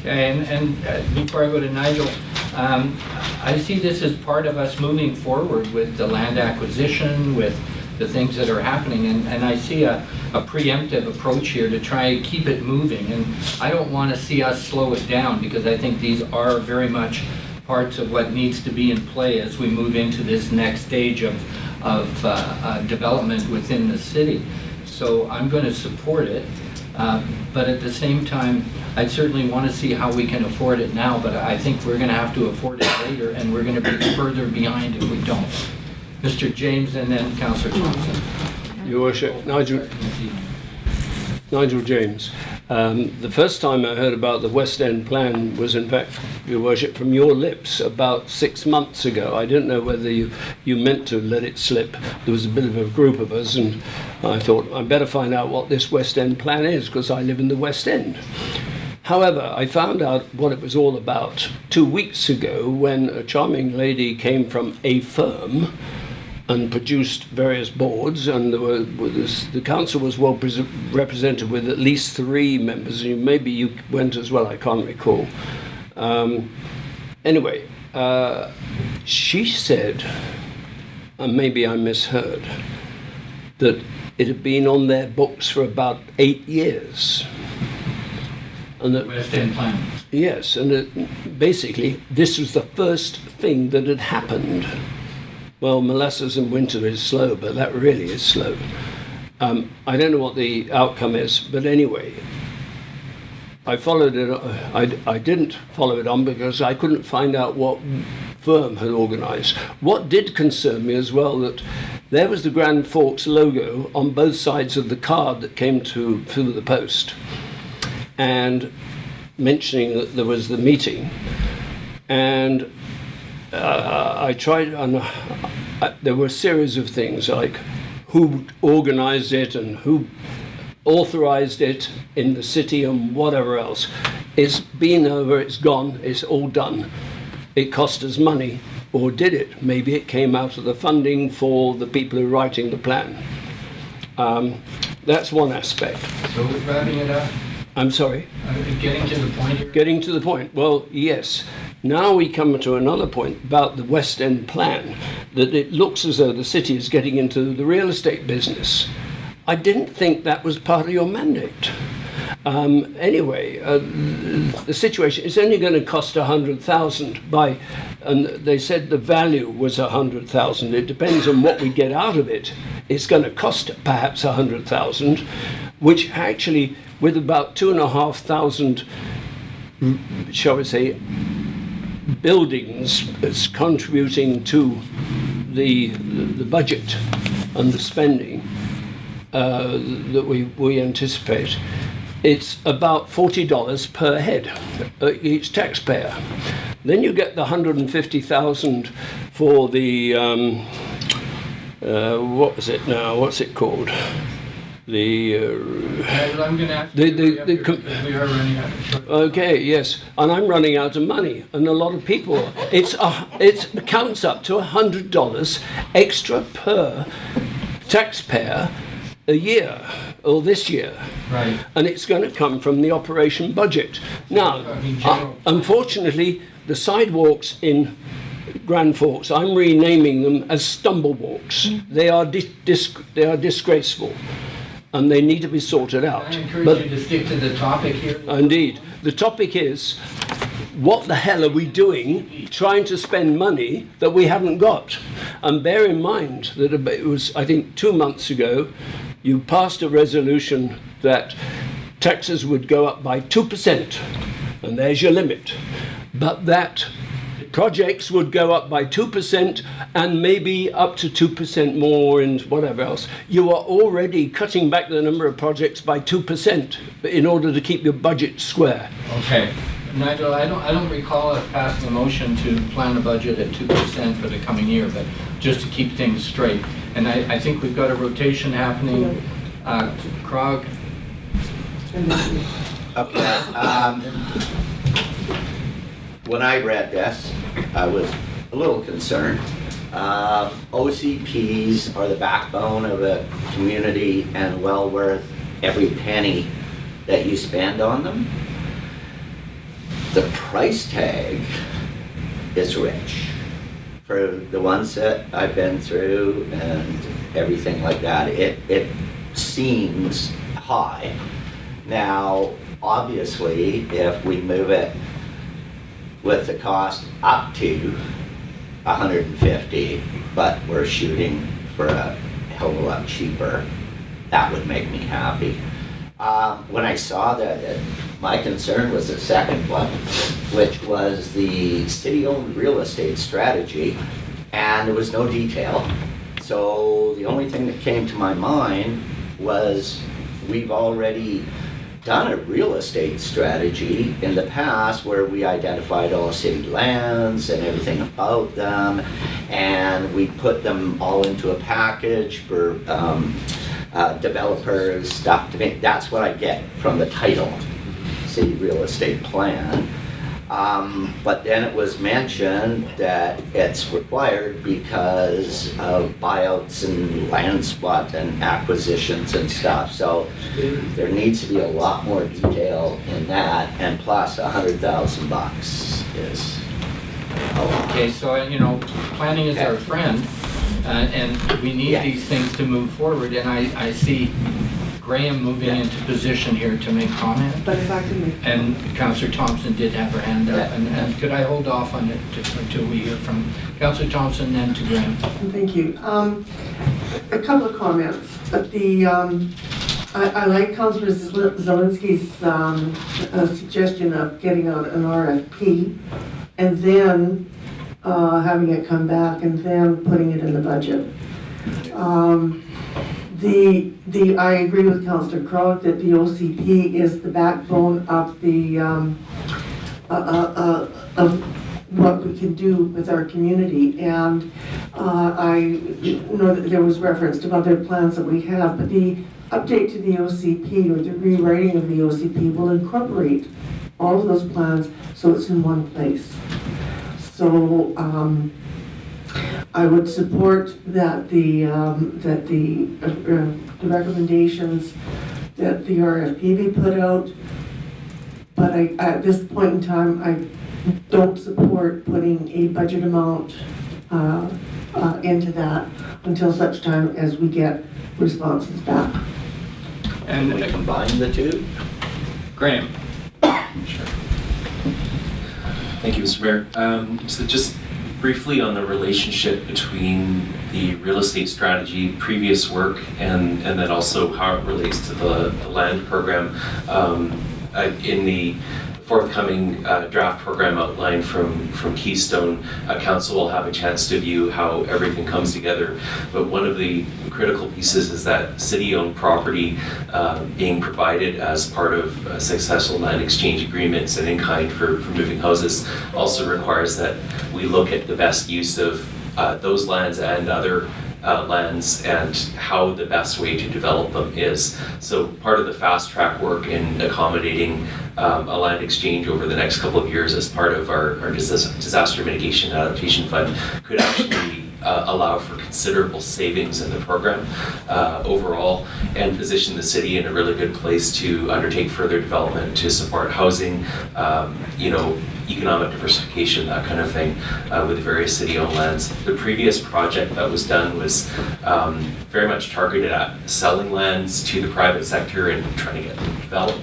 Okay, and before I go to Nigel, I see this as part of us moving forward with the land acquisition, with the things that are happening, and I see a preemptive approach here to try and keep it moving, and I don't want to see us slow it down, because I think these are very much parts of what needs to be in play as we move into this next stage of development within the city. So I'm going to support it, but at the same time, I certainly want to see how we can afford it now, but I think we're going to have to afford it later, and we're going to be further behind if we don't. Mr. James and then Councillor Thompson. Your Worship, Nigel James. The first time I heard about the West End plan was, in fact, Your Worship, from your lips about 6 months ago. I didn't know whether you meant to let it slip. There was a bit of a group of us, and I thought I'd better find out what this West End plan is, because I live in the West End. However, I found out what it was all about 2 weeks ago when a charming lady came from a firm and produced various boards, and the council was well represented with at least 3 members. Maybe you went as well, I can't recall. Anyway, she said, and maybe I misheard, that it had been on their books for about 8 years. And that, West End plan. Yes, and basically this was the first thing that had happened. Well, molasses in winter is slow, but that really is slow. I don't know what the outcome is, but anyway, I followed it. I didn't follow it on because I couldn't find out what firm had organised. What did concern me as well, that there was the Grand Forks logo on both sides of the card that came through the post, and mentioning that there was the meeting. And I tried, and there were a series of things like who organised it and who authorised it in the city and whatever else. It's been over, it's gone, it's all done. It cost us money, or did it? Maybe it came out of the funding for the people who are writing the plan. That's one aspect. So wrapping it up, I'm sorry? getting to the point here. Getting to the point. Well, yes. Now we come to another point about the West End plan, that it looks as though the city is getting into the real estate business. I didn't think that was part of your mandate. Anyway, the situation is only going to cost 100,000 and they said the value was 100,000. It depends on what we get out of it. It's going to cost perhaps 100,000, which actually, with about 2,500, shall we say, buildings, is contributing to the budget and the spending that we anticipate. It's about $40 per head, each taxpayer. Then you get the 150,000 for the, what was it now? What's it called? The, I'm going to ask you we are running out of short. okay, yes, and I'm running out of money, and a lot of people. It counts up to $100 extra per taxpayer a year, or this year. Right. And it's going to come from the operation budget. Now, unfortunately, the sidewalks in Grand Forks, I'm renaming them as stumble walks. They are disgraceful, and they need to be sorted out. I encourage you to stick to the topic here. Indeed. The topic is, what the hell are we doing trying to spend money that we haven't got? And bear in mind that it was, I think, 2 months ago, you passed a resolution that taxes would go up by 2%, and there's your limit. But that projects would go up by 2% and maybe up to 2% more and whatever else. You are already cutting back the number of projects by 2% in order to keep your budget square. Okay. Nigel, I don't recall us passing a motion to plan a budget at 2% for the coming year, but just to keep things straight. And I think we've got a rotation happening. Krog? Okay. When I read this, I was a little concerned. OCPs are the backbone of a community and well worth every penny that you spend on them. The price tag is rich for the ones that I've been through and everything like that. It seems high. Now, obviously, if we move it with the cost up to 150, but we're shooting for a hell of a lot cheaper, that would make me happy. When I saw that, my concern was the second one, which was the city-owned real estate strategy, and there was no detail. So the only thing that came to my mind was we've already done a real estate strategy in the past where we identified all city lands and everything about them, and we put them all into a package for developers, stuff to make. That's what I get from the title, City Real Estate Plan. But then it was mentioned that it's required because of buyouts and land swap and acquisitions and stuff. So there needs to be a lot more detail in that, and plus $100,000 is a lot. Okay, so, planning is our friend, and we need these things to move forward, and I see Graham moving into position here to make comment. But if I can make... And Councillor Thompson did have her hand up, and could I hold off on it until we hear from Councillor Thompson, then to Graham? Thank you. A couple of comments. But I like Councillor Zelinski's suggestion of getting out an RFP and then having it come back and then putting it in the budget. I agree with Councillor Krog that the OCP is the backbone of of what we can do with our community. And I know that there was reference to other plans that we have, but the update to the OCP or the rewriting of the OCP will incorporate all of those plans, so it's in one place. So I would support that the recommendations that the RFP be put out, but at this point in time, I don't support putting a budget amount into that until such time as we get responses back. And we combine the two? Graham. Sure. Thank you, Mr. Mayor. So just briefly on the relationship between the real estate strategy, previous work, and then also how it relates to the land program. In the forthcoming draft program outline from Keystone, Council will have a chance to view how everything comes together. But one of the critical pieces is that city-owned property being provided as part of successful land exchange agreements and in kind for moving houses also requires that we look at the best use of those lands and other lands and how the best way to develop them is. So part of the fast track work in accommodating a land exchange over the next couple of years as part of our disaster mitigation adaptation fund could actually allow for considerable savings in the program overall and position the city in a really good place to undertake further development to support housing, economic diversification, that kind of thing, with the various city-owned lands. The previous project that was done was very much targeted at selling lands to the private sector and trying to get them developed.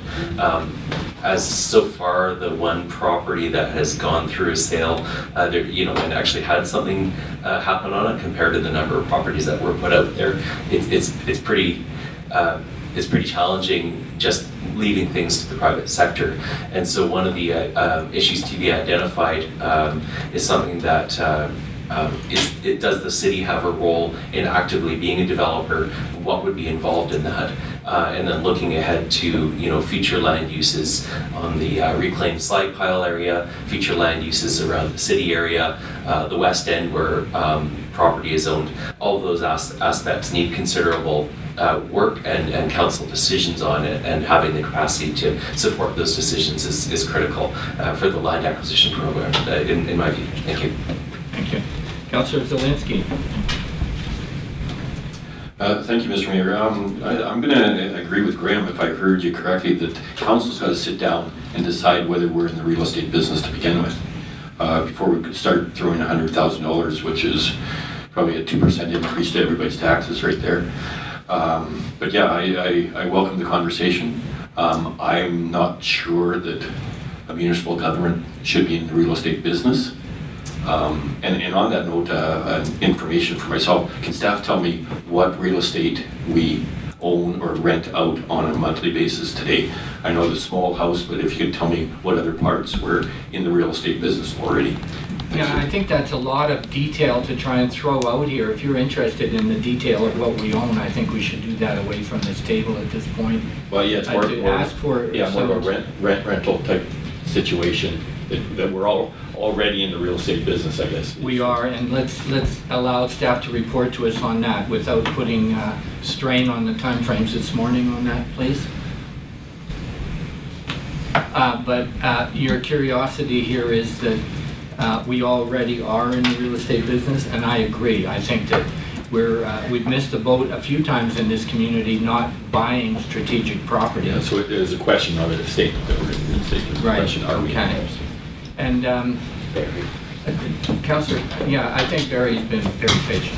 As so far, the one property that has gone through a sale, and actually had something happen on it compared to the number of properties that were put out there, it's pretty challenging just leaving things to the private sector. And so one of the issues to be identified is something that does the city have a role in actively being a developer? What would be involved in that? And then looking ahead to future land uses on the reclaimed slag pile area, future land uses around the city area, the West End where property is owned. All of those aspects need considerable work and council decisions on it, and having the capacity to support those decisions is critical for the land acquisition program, in my view. Thank you. Thank you. Councillor Zelinski. Thank you, Mr. Mayor. I'm going to agree with Graham, if I heard you correctly, that council's got to sit down and decide whether we're in the real estate business to begin with, before we could start throwing $100,000, which is probably a 2% increase to everybody's taxes right there. But yeah, I welcome the conversation. I'm not sure that a municipal government should be in the real estate business. And on that note, information for myself, can staff tell me what real estate we own or rent out on a monthly basis today? I know the small house, but if you could tell me what other parts were in the real estate business already. Yeah, I think that's a lot of detail to try and throw out here. If you're interested in the detail of what we own, I think we should do that away from this table at this point. Well, yeah, it's more of a rental type situation that we're all already in the real estate business, I guess. We are, and let's allow staff to report to us on that without putting strain on the timeframes this morning on that, please. But your curiosity here is that we already are in the real estate business, and I agree. I think that we've missed the boat a few times in this community not buying strategic property. Yeah, so there's a question, not a statement that we're in real estate. There's a question, are we? Okay. And Councillor, yeah, I think Barry's been very patient.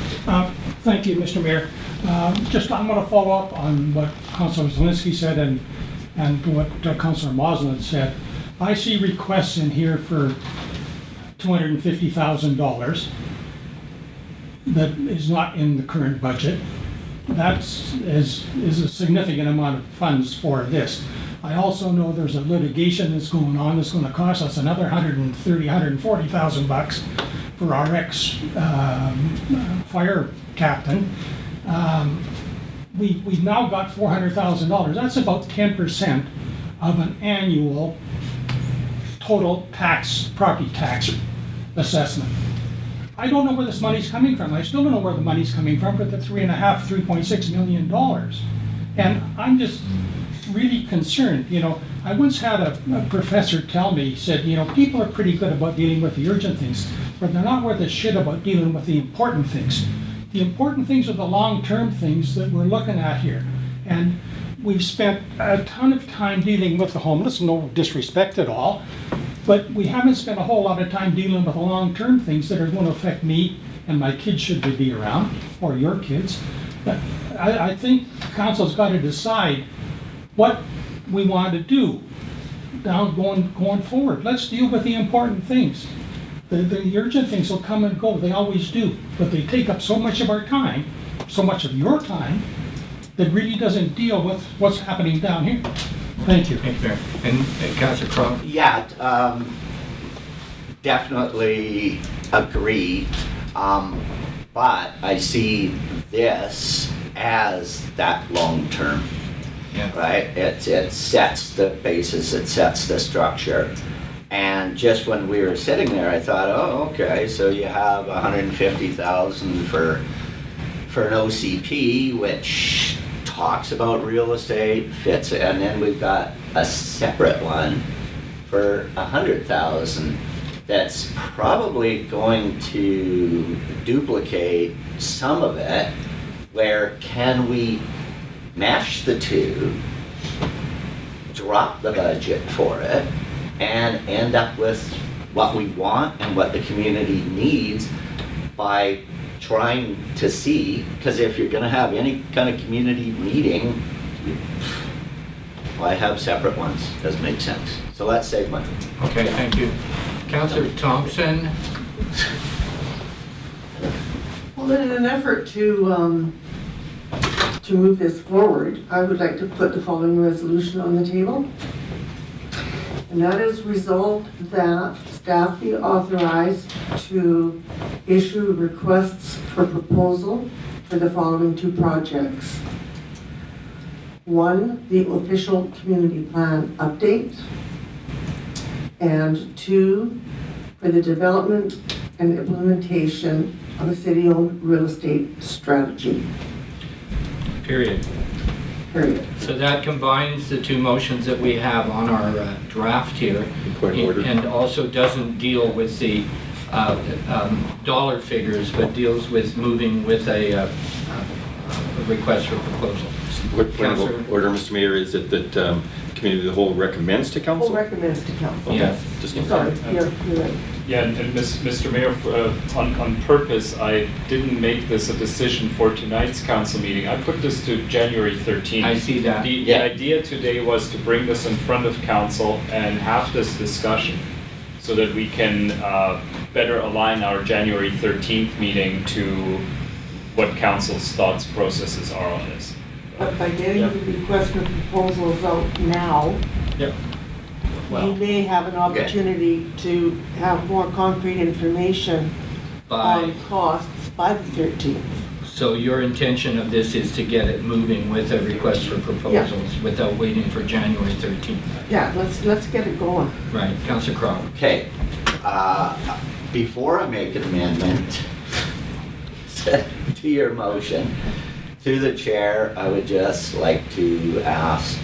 Thank you, Mr. Mayor. I'm going to follow up on what Councillor Zelinski said and what Councillor Moslin said. I see requests in here for $250,000 that is not in the current budget. That is a significant amount of funds for this. I also know there's a litigation that's going on that's going to cost us another $140,000 for our ex-fire captain. We've now got $400,000. That's about 10% of an annual total property tax assessment. I don't know where this money's coming from. I still don't know where the money's coming from for the $3.6 million. And I'm just really concerned. I once had a professor tell me, he said, people are pretty good about dealing with the urgent things, but they're not worth a shit about dealing with the important things. The important things are the long-term things that we're looking at here. And we've spent a ton of time dealing with the homeless, no disrespect at all, but we haven't spent a whole lot of time dealing with the long-term things that are going to affect me and my kids should they be around, or your kids. I think council's got to decide what we want to do now going forward. Let's deal with the important things. The urgent things will come and go, they always do, but they take up so much of our time, so much of your time, that really doesn't deal with what's happening down here. Thank you. Thank you, Mayor. And Councilor Crump? Yeah, definitely agree. But I see this as that long term, right? It sets the basis, it sets the structure. And just when we were sitting there, I thought, oh, okay, so you have 150,000 for an OCP, which talks about real estate, fits it, and then we've got a separate one for 100,000 that's probably going to duplicate some of it. Where can we mash the two, drop the budget for it, and end up with what we want and what the community needs by trying to see, because if you're going to have any kind of community meeting, why have separate ones? Doesn't make sense. So let's save money. Okay, thank you. Councilor Thompson? Well, in an effort to move this forward, I would like to put the following resolution on the table. And that is resolved that staff be authorized to issue requests for proposal for the following two projects. One, the official community plan update. And two, for the development and implementation of a city-owned real estate strategy. Period. Period. So that combines the two motions that we have on our draft here. Point of order. And also doesn't deal with the dollar figures, but deals with moving with a request for proposal. What point of order, Mr. Mayor, is it that Committee of the Whole recommends to council? Whole recommends to council. Yeah. Just Sorry, you're right. Yeah, and Mr. Mayor, on purpose, I didn't make this a decision for tonight's council meeting. I put this to January 13th. I see that. The idea today was to bring this in front of council and have this discussion so that we can better align our January 13th meeting to what council's thoughts processes are on this. But by getting the request for proposals out now, we may have an opportunity to have more concrete information on costs by the 13th. So your intention of this is to get it moving with a request for proposals without waiting for January 13th? Yeah, let's get it going. Right, Councilor Crowe. Okay, before I make an amendment to your motion, through the chair, I would just like to ask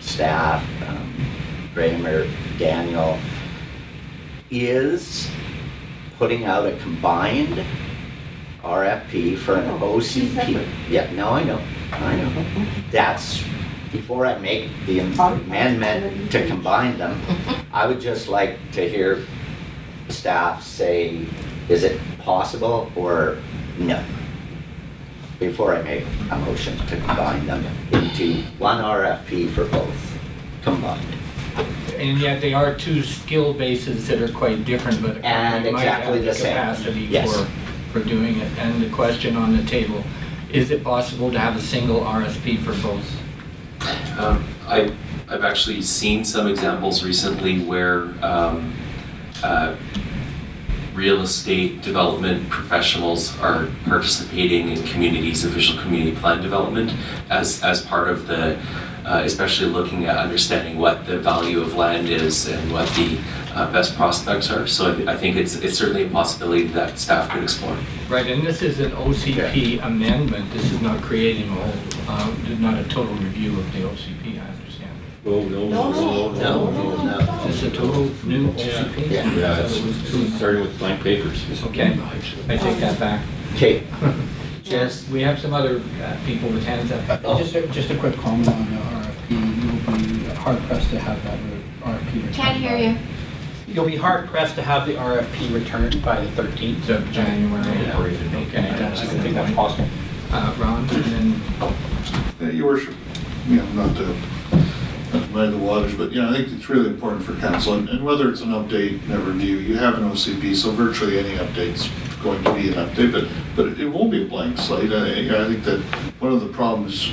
staff, Kramer, Daniel, is putting out a combined RFP for an OCP. Yeah, no, I know. That's, before I make the amendment to combine them, I would just like to hear staff say, is it possible or no? Before I make a motion to combine them into one RFP for both combined. And yet they are two skill bases that are quite different, but and might exactly have the same. capacity for doing it. And the question on the table, is it possible to have a single RFP for both? I've actually seen some examples recently where real estate development professionals are participating in communities' official community plan development as part of the, especially looking at understanding what the value of land is and what the best prospects are. So I think it's certainly a possibility that staff could explore. Right, and this is an OCP amendment. This is not creating a whole, not a total review of the OCP. No. Is it a total new OCP? Yeah, it's starting with blank papers. Okay, I take that back. Okay. Just, We have some other people with hands up. Just a quick comment on the RFP. You'll be hard pressed to have that RFP returned. Can't hear you. You'll be hard pressed to have the RFP returned by the 13th of January. Okay, I think that's possible. Ron, and then Your worship, not to muddy the waters, but I think it's really important for council, and whether it's an update and a review, you have an OCP, so virtually any update's going to be an update, but it won't be a blank slate. I think that one of the problems,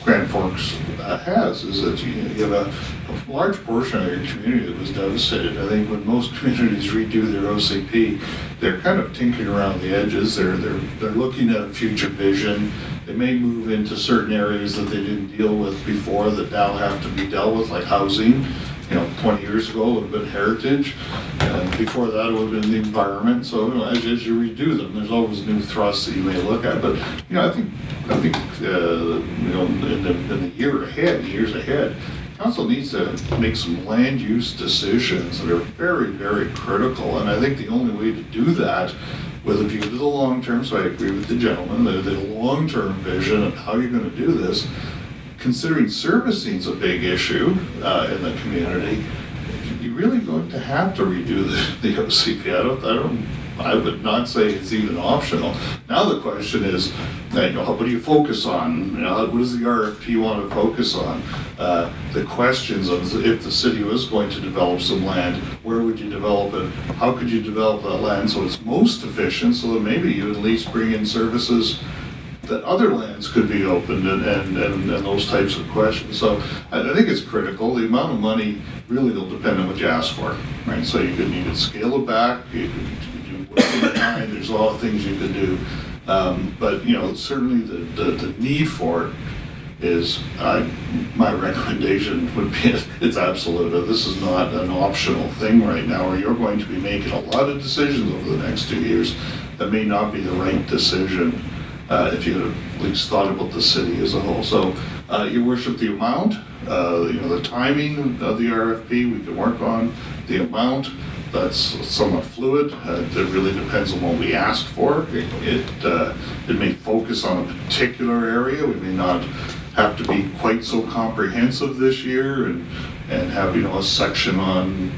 Grand Forks has is that you have a large portion of your community that was devastated. I think when most communities redo their OCP, they're kind of tinkering around the edges. They're looking at a future vision. They may move into certain areas that they didn't deal with before that now have to be dealt with, like housing. 20 years ago it would have been heritage, and before that it would have been the environment. So as you redo them, there's always new thrusts that you may look at. But I think in the years ahead, council needs to make some land use decisions that are very, very critical. And I think the only way to do that, with a view to the long term, so I agree with the gentleman, the long-term vision of how you're going to do this, considering servicing is a big issue in the community, you're really going to have to redo the OCP. I would not say it's even optional. Now the question is, what do you focus on? What does the RFP want to focus on? The questions of if the city was going to develop some land, where would you develop it? How could you develop that land so it's most efficient, so that maybe you at least bring in services that other lands could be opened and those types of questions. So I think it's critical. The amount of money really will depend on what you ask for, right? So you could scale it back, you could do work behind, there's a lot of things you could do. But certainly the need for it is, my recommendation would be it's absolute. This is not an optional thing right now, where you're going to be making a lot of decisions over the next 2 years that may not be the right decision if you had at least thought about the city as a whole. So, Your Worship, the amount, the timing of the RFP, we can work on. The amount, that's somewhat fluid. It really depends on what we ask for. It may focus on a particular area. We may not have to be quite so comprehensive this year and have a section on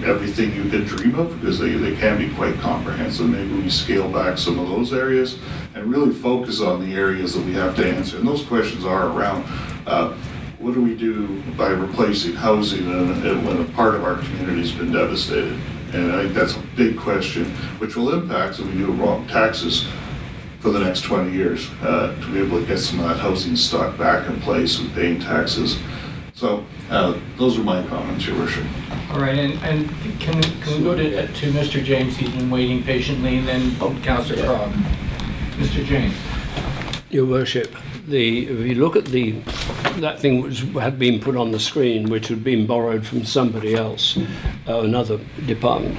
everything you could dream of, because they can be quite comprehensive. Maybe we scale back some of those areas and really focus on the areas that we have to answer. And those questions are around what do we do by replacing housing when a part of our community has been devastated? And I think that's a big question, which will impact, if we do it wrong, taxes for the next 20 years to be able to get some of that housing stock back in place with paying taxes. So those are my comments, Your Worship. all right, and can we go to Mr. James? He's been waiting patiently, and then Councillor Crogg. Mr. James. Your Worship, if you look at that thing which had been put on the screen, which had been borrowed from somebody else, another department,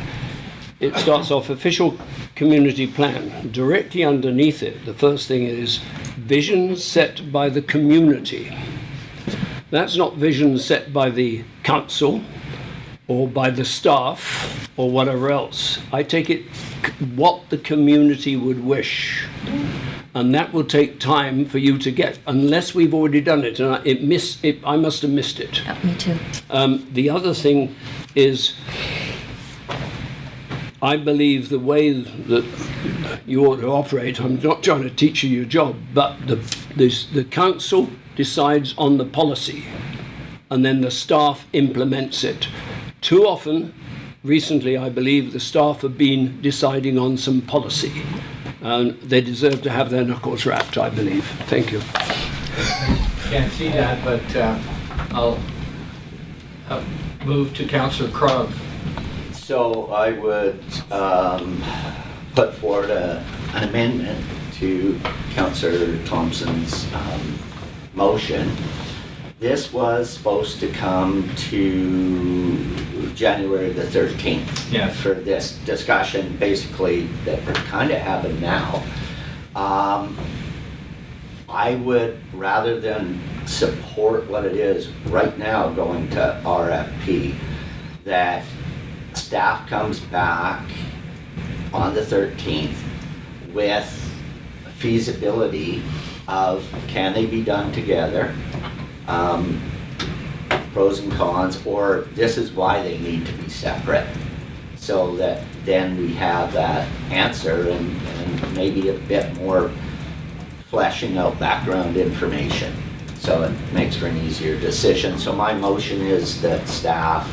it starts off official community plan. Directly underneath it, the first thing is vision set by the community. That's not vision set by the council or by the staff or whatever else. I take it what the community would wish. And that will take time for you to get, unless we've already done it. And I must have missed it. Yeah, me too. The other thing is, I believe the way that you ought to operate, I'm not trying to teach you your job, but the council decides on the policy and then the staff implements it. Too often, recently I believe, the staff have been deciding on some policy and they deserve to have their knuckles rapped, I believe. Thank you. Can't see that, but I'll move to Councillor Crogg. So I would put forward an amendment to Councillor Thompson's motion. This was supposed to come to January the 13th. Yes. For this discussion, basically, that we're kind of having now. I would, rather than support what it is right now going to RFP, that staff comes back on the 13th with feasibility of, can they be done together? Pros and cons, or this is why they need to be separate, so that then we have that answer and maybe a bit more fleshing out background information, so it makes for an easier decision. So my motion is that staff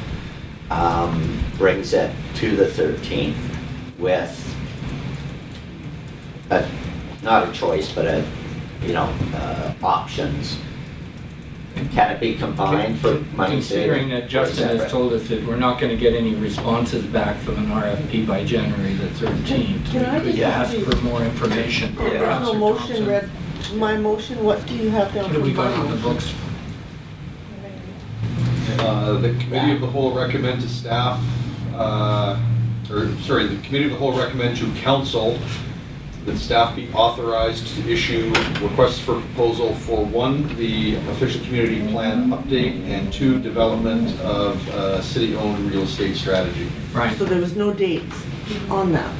brings it to the 13th with not a choice, but options. Can it be combined for money saving? Considering that Justin has told us that we're not going to get any responses back from an RFP by January the 13th, Can I we could just ask ask for more information. There's no motion read, my motion, what do you have down What for have we my got on the motion? books? The committee of the whole recommend to staff, the committee of the whole recommend to council that staff be authorized to issue requests for proposal for 1, the official community plan update, and 2, development of city-owned real estate strategy. Right. So there was no dates on that?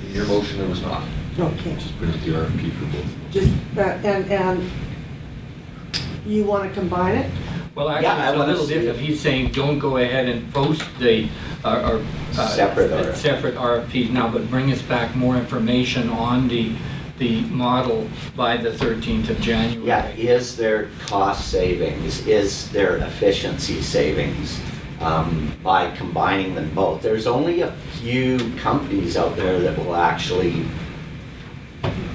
In your motion, there was not. Okay. Just put it the RFP for both. Just, and you want to combine it? Well, Yeah, I actually, it's a wanna little see different. it. He's saying, don't go ahead and post the Separate RFP. separate RFPs now, but bring us back more information on the model by the 13th of January. Yeah, is there cost savings? Is there efficiency savings by combining them both? There's only a few companies out there that will actually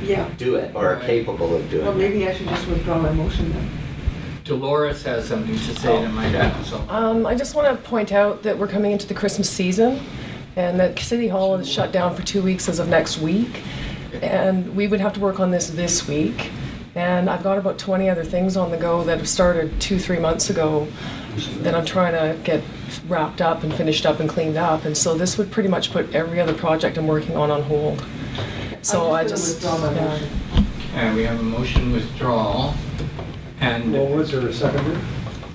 Yeah. do it or are capable of doing Well, it. maybe I should just withdraw my motion then. Dolores has something to say that might add, so. I just want to point out that we're coming into the Christmas season and that City Hall is shut down for 2 weeks as of next week. And we would have to work on this week. And I've got about 20 other things on the go that have started 2-3 months ago that I'm trying to get wrapped up and finished up and cleaned up. And so this would pretty much put every other project I'm working on hold. So I just, withdraw my motion. And we have a motion withdrawal. And Well, was there a seconder?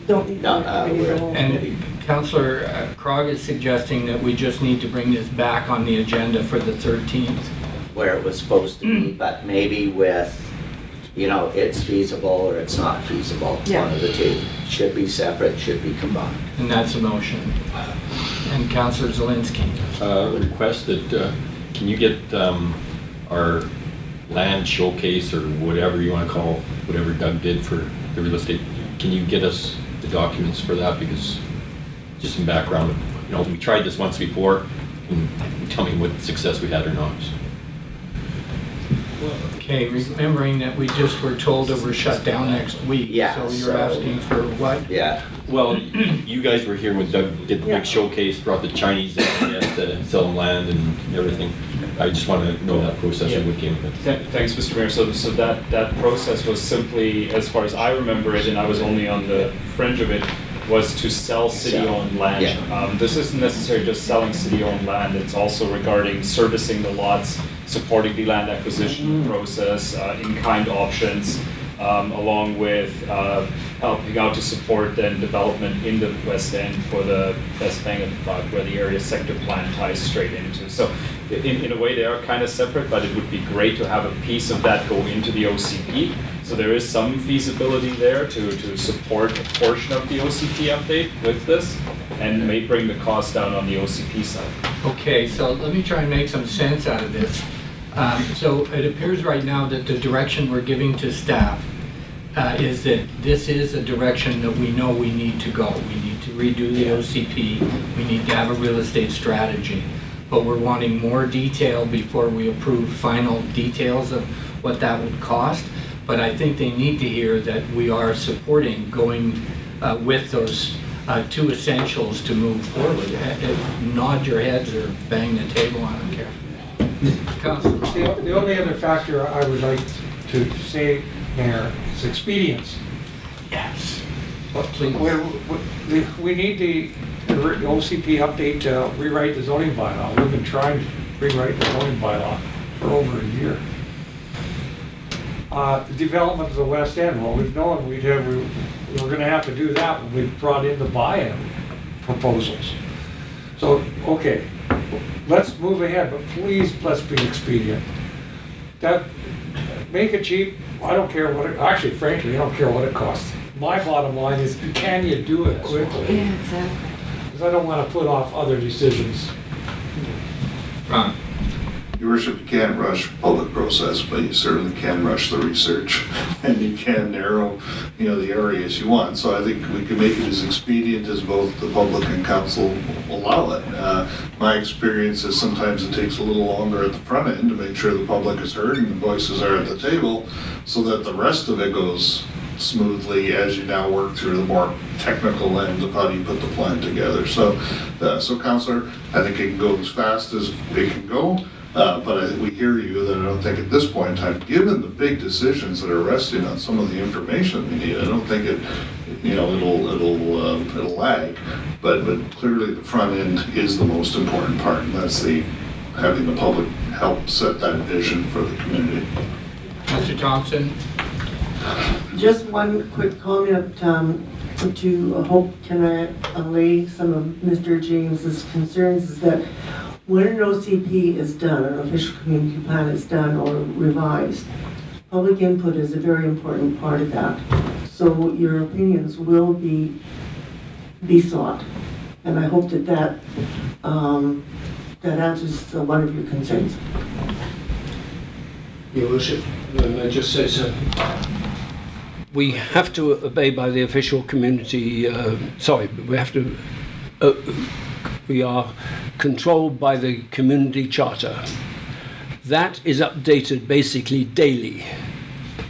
Don't need No, to committee of the whole. And Councillor Krog is suggesting that we just need to bring this back on the agenda for the 13th. Where it was supposed to be, but maybe with, it's feasible or it's not feasible. Yeah. One of the two. Should be separate, should be combined. And that's a motion. And Councillor Zelinski. Request that, can you get our land showcase or whatever you want to call, whatever Doug did for the real estate, can you get us the documents for that? Because just some background, we tried this once before, and tell me what success we had or not. Okay, remembering that we just were told that we're shut down next week. Yeah, So you're so- asking for what? Yeah. Well, you guys were here when Doug did the Yeah. big showcase, brought the Chinese in, he had to sell them land and everything. I just want to know that process and what came with it. Thanks, Mr. Mayor. So that process was simply, as far as I remember it, and I was only on the fringe of it, was to sell city-owned land. Yeah. This isn't necessarily just selling city-owned land, it's also regarding servicing the lots, supporting the land acquisition process, in-kind options, along with helping out to support then development in the West End for the best bang of the buck, where the area sector plan ties straight into. So in a way, they are kind of separate, but it would be great to have a piece of that go into the OCP. So there is some feasibility there to support a portion of the OCP update with this, and may bring the cost down on the OCP side. Okay, so let me try and make some sense out of this. So it appears right now that the direction we're giving to staff is that this is a direction that we know we need to go. We need to redo the OCP, we need to have a real estate strategy, but we're wanting more detail before we approve final details of what that would cost. But I think they need to hear that we are supporting going with those 2 essentials to move forward. Nod your heads or bang the table, I don't care. Councilor. The only other factor I would like to say, Mayor, is expedience. Yes. Please. We need the OCP update to rewrite the zoning bylaw. We've been trying to rewrite the zoning bylaw for over a year. the development of the West End. Well, we've known we were gonna have to do that when we brought in the buy-in proposals. So, okay, let's move ahead, but please, let's be expedient. Make it cheap, I don't care what it, actually, frankly, I don't care what it costs. My bottom line is, can you do it quickly? Yeah, exactly. Because I don't want to put off other decisions. Ron? Your worship, you can't rush public process, but you certainly can rush the research, and you can narrow, the areas you want. So I think we can make it as expedient as both the public and council allow it. My experience is sometimes it takes a little longer at the front end to make sure the public is heard and the voices are at the table, so that the rest of it goes smoothly as you now work through the more technical end of how do you put the plan together. So Councillor, I think it can go as fast as it can go. But I think we hear you that I don't think at this point in time, given the big decisions that are resting on some of the information we need, I don't think it'll lag. But clearly the front end is the most important part, and that's having the public help set that vision for the community. Mr. Thompson? Just one quick comment to hope can I allay some of Mr. James's concerns is that when an OCP is done, an official community plan is done or revised, public input is a very important part of that. So your opinions will be sought. And I hope that answers one of your concerns. Your worship, may I just say so? We have to obey by the official community, we are controlled by the community charter. That is updated basically daily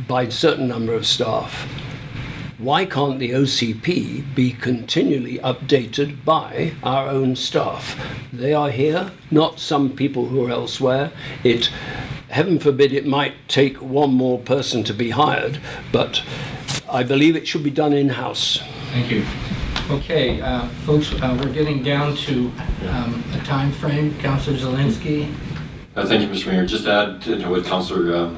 by a certain number of staff. Why can't the OCP be continually updated by our own staff? They are here, not some people who are elsewhere. Heaven forbid it might take one more person to be hired, but I believe it should be done in-house. Thank you. Okay, folks, we're getting down to a time frame. Councillor Zelinski. Thank you, Mr. Mayor. Just to add to what Councillor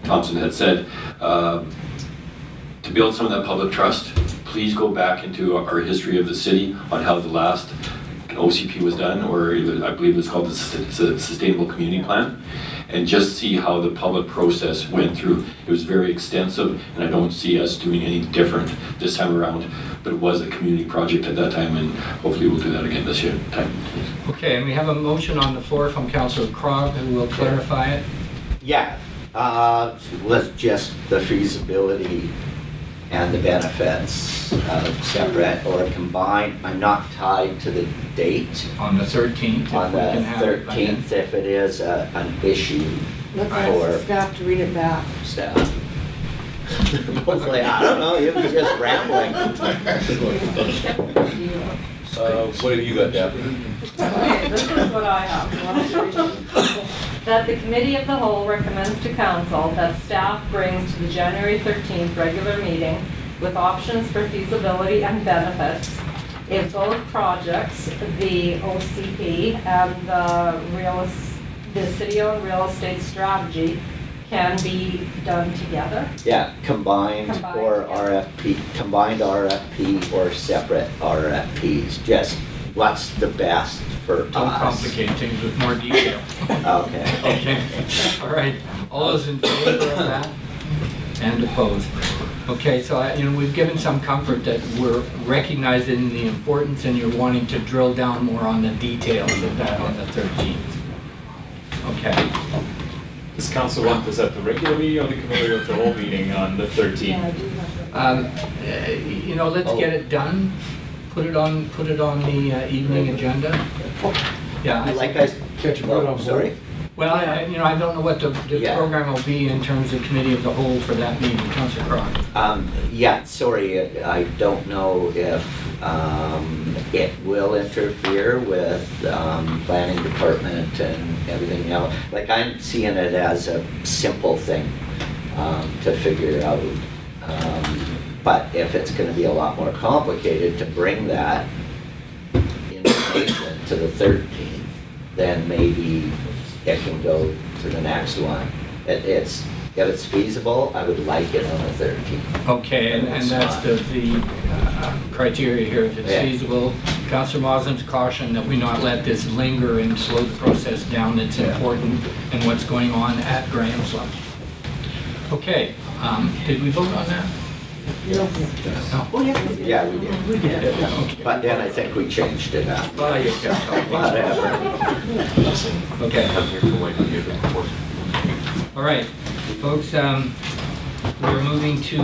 Thompson had said, to build some of that public trust, please go back into our history of the city on how the last OCP was done, or I believe it's called the Sustainable Community Plan, and just see how the public process went through. It was very extensive, and I don't see us doing any different this time around, but it was a community project at that time, and hopefully we'll do that again this year. Okay, and we have a motion on the floor from Councillor Krog, who will clarify it. Yeah, was just the feasibility and the benefits separate or combined. I'm not tied to the date. On the 13th. On the 13th, if it is an issue Let's for ask staff to read it back. staff. Hopefully, I don't know, you were just rambling. What have you got, Deb? Okay, this is what I have. That the Committee of the Whole recommends to Council that staff brings to the January 13th regular meeting with options for feasibility and benefits if both projects, the OCP and the city-owned real estate strategy, can be done together. Yeah, combined or RFP, combined RFP or separate RFPs, just what's the best for us. Don't complicate things with more detail. Okay. Okay. All right. All those in favor of that? And opposed? Okay, so we've given some comfort that we're recognizing the importance and you're wanting to drill down more on the details of that on the 13th. Okay. Does council want this at the regular meeting or the committee of the whole meeting on the 13th? Let's get it done. Put it on the evening agenda. Yeah. Sorry. Well, I don't know what the program will be in terms of committee of the whole for that meeting, Councillor Crock. Yeah, sorry, I don't know if it will interfere with planning department and everything else. Like, I'm seeing it as a simple thing to figure out. But if it's going to be a lot more complicated to bring that information to the 13th, then maybe it can go to the next one. It's If it's feasible, I would like it on the 13th. Okay, and that's the criteria here, if it's Yeah. feasible. Councillor Moslem's caution that we not let this linger and slow the process down. It's important in what's going on at Graham's Lodge. Okay, did we vote on that? No. Oh, yes. Yeah, we did. We did. Okay. But then I think we changed it now. Well, you can tell. Whatever. Okay. All right, folks, we're moving to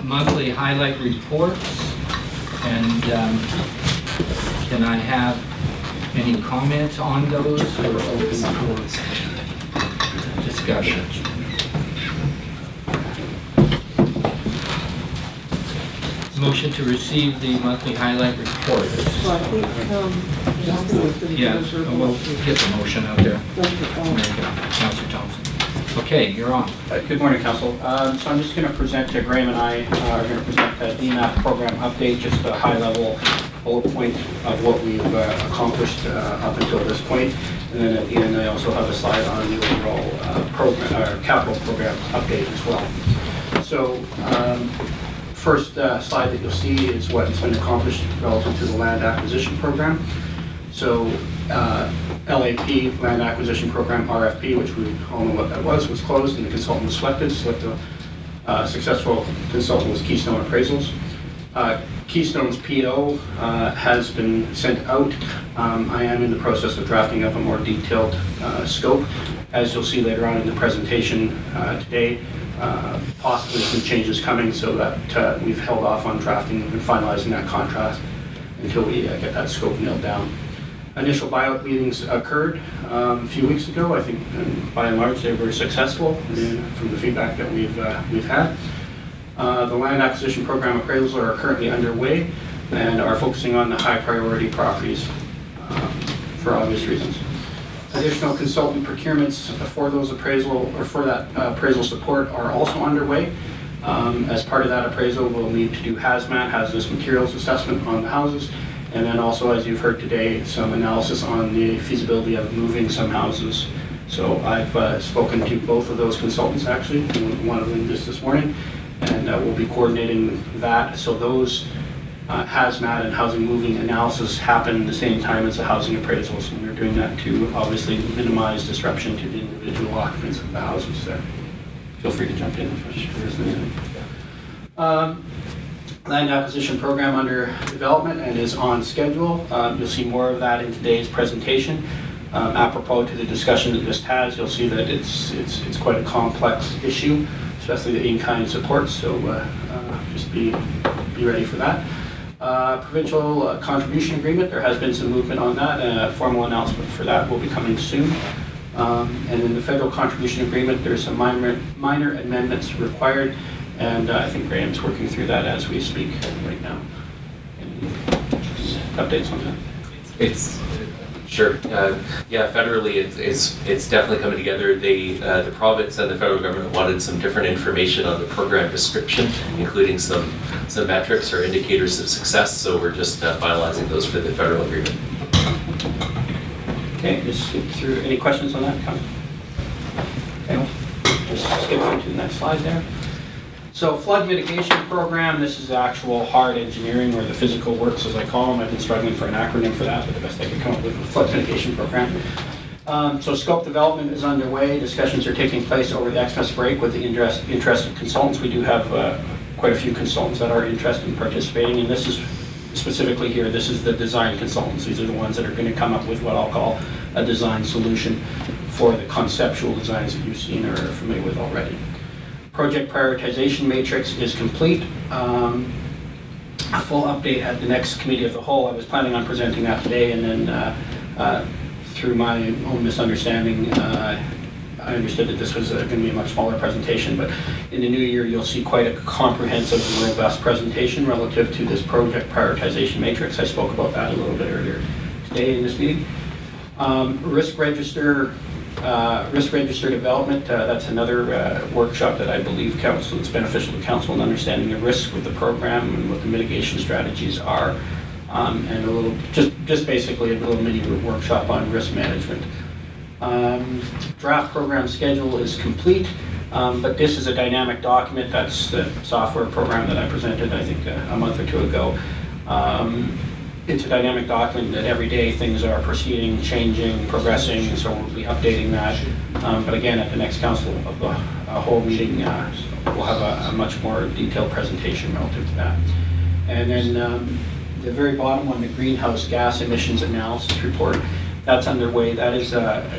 monthly highlight reports. And can I have any comments on those or open for discussion? Motion to receive the monthly highlight reports. So I think, Justin was going to Yeah, give us her we'll get the motion out there. Okay. Councillor Thompson. Okay, you're on. Good morning, Council. So I'm just going to present, Graham and I are going to present the DMAP program update, just a high-level bullet point of what we've accomplished up until this point. And then at the end, I also have a slide on the overall capital program update as well. So first slide that you'll see is what has been accomplished relative to the land acquisition program. So LAP, Land Acquisition Program, RFP, which we all know what that was closed and the consultant was selected. A successful consultant was Keystone Appraisals. Keystone's PO has been sent out. I am in the process of drafting up a more detailed scope. As you'll see later on in the presentation today, possibly some changes coming, so that we've held off on drafting and finalizing that contract until we get that scope nailed down. Initial buyout meetings occurred a few weeks ago. I think by and large they were successful from the feedback that we've had. The land acquisition program appraisals are currently underway and are focusing on the high priority properties for obvious reasons. Additional consultant procurements for those appraisal support are also underway. As part of that appraisal, we'll need to do hazardous materials assessment on the houses, and then also, as you've heard today, some analysis on the feasibility of moving some houses. So I've spoken to both of those consultants actually, one of them just this morning, and we'll be coordinating that. So those hazmat and housing moving analysis happen the same time as the housing appraisals, and we're doing that to obviously minimize disruption to the individual occupants of the houses there. Feel free to jump in if there's anything. Land acquisition program under development and is on schedule. You'll see more of that in today's presentation. Apropos to the discussion that just has, you'll see that it's quite a complex issue, especially the in-kind support. So just be ready for that. Provincial contribution agreement. There has been some movement on that. A formal announcement for that will be coming soon. And in the federal contribution agreement, there's some minor amendments required. And I think Graham's working through that as we speak right now. Any updates on that? Sure. Yeah, federally, it's definitely coming together. The province and the federal government wanted some different information on the program description, including some metrics or indicators of success. So we're just finalizing those for the federal agreement. Okay, just skip through. Any questions on that? Okay, just skip through to the next slide there. So flood mitigation program, this is actual hard engineering or the physical works as I call them. I've been struggling for an acronym for that, but the best I could come up with flood mitigation program. So scope development is underway. Discussions are taking place over the Xmas break with the interested consultants. We do have quite a few consultants that are interested in participating, and this is specifically here, this is the design consultants. These are the ones that are going to come up with what I'll call a design solution for the conceptual designs that you've seen or are familiar with already. Project prioritization matrix is complete. A full update at the next committee of the whole. I was planning on presenting that today, and then through my own misunderstanding, I understood that this was going to be a much smaller presentation, but in the new year you'll see quite a comprehensive and robust presentation relative to this project prioritization matrix. I spoke about that a little bit earlier today in this meeting. Risk register development, that's another workshop that I believe it's beneficial to council in understanding the risks with the program and what the mitigation strategies are, and a little, just basically a little mini workshop on risk management. Draft program schedule is complete. But this is a dynamic document. That's the software program that I presented, I think, a month or two ago. It's a dynamic document that every day things are proceeding, changing, progressing, so we'll be updating that. But again, at the next council of the whole meeting, we'll have a much more detailed presentation relative to that. And then the very bottom one, the greenhouse gas emissions analysis report, that's underway. That is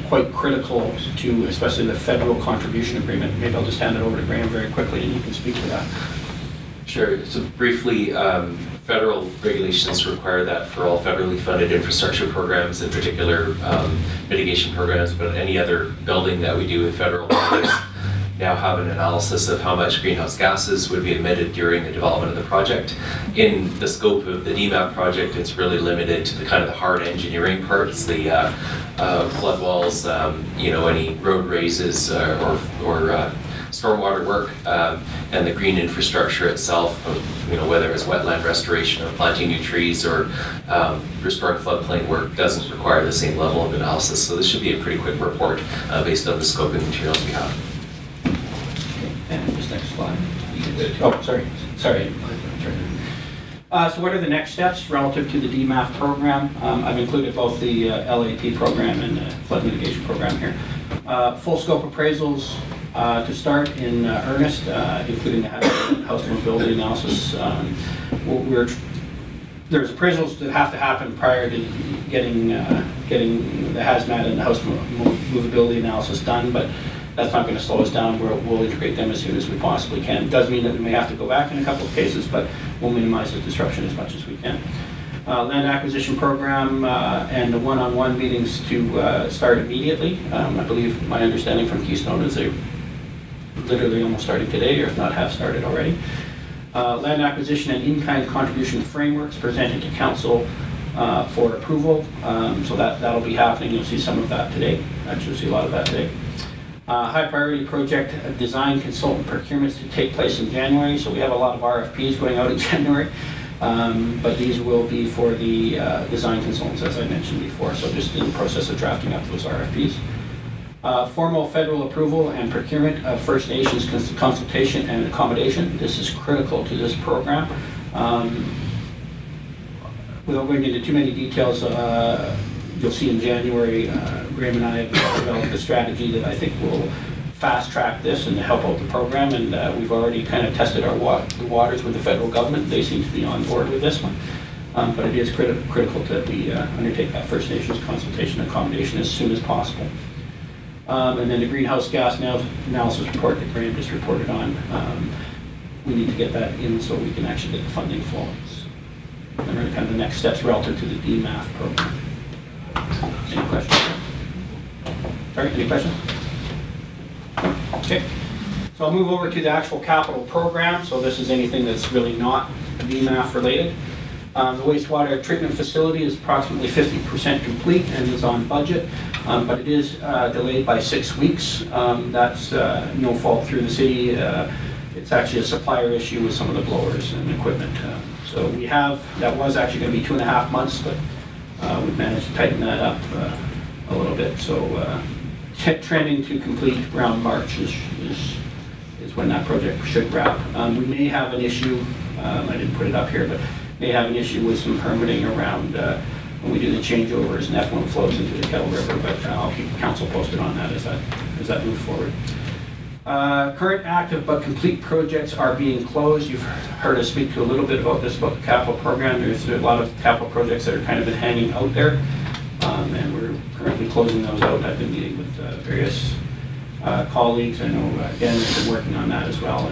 quite critical to especially the federal contribution agreement. Maybe I'll just hand it over to Graham very quickly and you can speak to that. Sure. So briefly, federal regulations require that for all federally funded infrastructure programs, in particular mitigation programs, but any other building that we do with federal dollars now have an analysis of how much greenhouse gases would be emitted during the development of the project. In the scope of the DMAP project, it's really limited to the kind of the hard engineering parts, the flood walls, any road raises or stormwater work, and the green infrastructure itself, whether it's wetland restoration or planting new trees or restoring floodplain work, doesn't require the same level of analysis. So this should be a pretty quick report based on the scope and materials we have. And just next slide. Oh, sorry. So what are the next steps relative to the DMAF program? I've included both the LAP program and the flood mitigation program here. Full scope appraisals to start in earnest, including the house mobility analysis. There's appraisals that have to happen prior to getting the hazmat and the house movability analysis done, but that's not going to slow us down. We'll integrate them as soon as we possibly can. It does mean that we may have to go back in a couple of cases, but we'll minimize the disruption as much as we can. Land acquisition program and the one-on-one meetings to start immediately. I believe my understanding from Keystone is they're literally almost starting today, or if not have started already. Land acquisition and in-kind contribution frameworks presented to council for approval. So that'll be happening. You'll see some of that today. Actually, you'll see a lot of that today. High priority project design consultant procurements to take place in January. So we have a lot of RFPs going out in January, but these will be for the design consultants, as I mentioned before. So just in the process of drafting up those RFPs. Formal federal approval and procurement of First Nations consultation and accommodation. This is critical to this program. Without going into too many details, you'll see in January, Graham and I have developed a strategy that I think will fast track this and help out the program, and we've already kind of tested our waters with the federal government. They seem to be on board with this one, but it is critical that we undertake that First Nations consultation and accommodation as soon as possible. And then the greenhouse gas analysis report that Graham just reported on, we need to get that in so we can actually get the funding flowing. And really kind of the next steps relative to the DMAF program. Any questions? Sorry, any questions? Okay. So I'll move over to the actual capital program. So this is anything that's really not DMAF related. The wastewater treatment facility is approximately 50% complete and is on budget, but it is delayed by 6 weeks. That's no fault through the city. It's actually a supplier issue with some of the blowers and equipment. So we have, that was actually going to be 2.5 months, but we've managed to tighten that up a little bit. So trending to complete around March is when that project should wrap. We may have an issue, I didn't put it up here, but may have an issue with some permitting around when we do the changeovers and effluent flows into the Kettle River, but I'll keep council posted on that as that moves forward. Current active but complete projects are being closed. You've heard us speak to a little bit about this, about the capital program. There's a lot of capital projects that are kind of been hanging out there, and we're currently closing those out. I've been meeting with various colleagues. I know again has been working on that as well,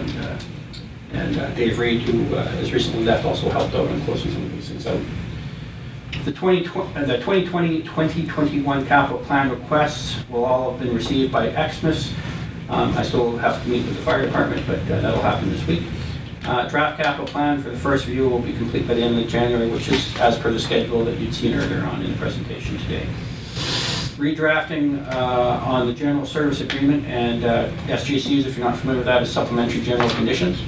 and Dave Reed, who has recently left, also helped out in closing some of these things out. The 2020-2021 capital plan requests will all have been received by Xmas. I still have to meet with the fire department, but that'll happen this week. Draft capital plan for the first review will be complete by the end of January, which is as per the schedule that you'd seen earlier on in the presentation today. Redrafting on the general service agreement and SGCs, if you're not familiar with that, is supplementary general conditions.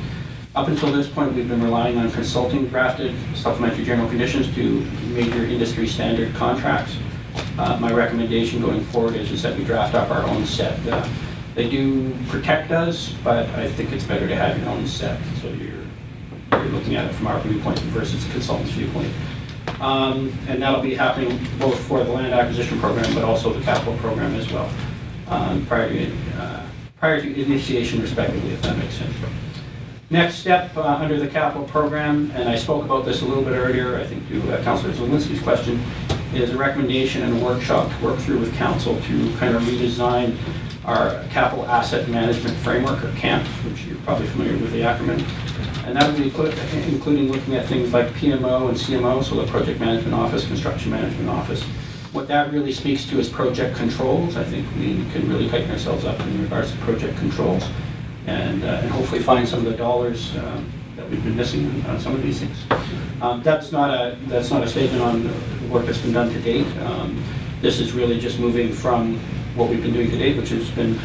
Up until this point, we've been relying on consulting drafted supplementary general conditions to major industry standard contracts. My recommendation going forward is that we draft up our own set They do protect us, but I think it's better to have your own set, so you're looking at it from our viewpoint versus the consultant's viewpoint. And that'll be happening both for the land acquisition program, but also the capital program as well, prior to initiation respectively, if that makes sense. Next step under the capital program, and I spoke about this a little bit earlier, I think to Councillor Zelinski's question, is a recommendation and a workshop to work through with council to kind of redesign our capital asset management framework, or CAMP, which you're probably familiar with the acronym. And that would be including looking at things like PMO and CMO, so the Project Management Office, Construction Management Office. What that really speaks to is project controls. I think we can really tighten ourselves up in regards to project controls and hopefully find some of the dollars that we've been missing on some of these things. That's not a statement on the work that's been done to date. This is really just moving from what we've been doing to date, which has been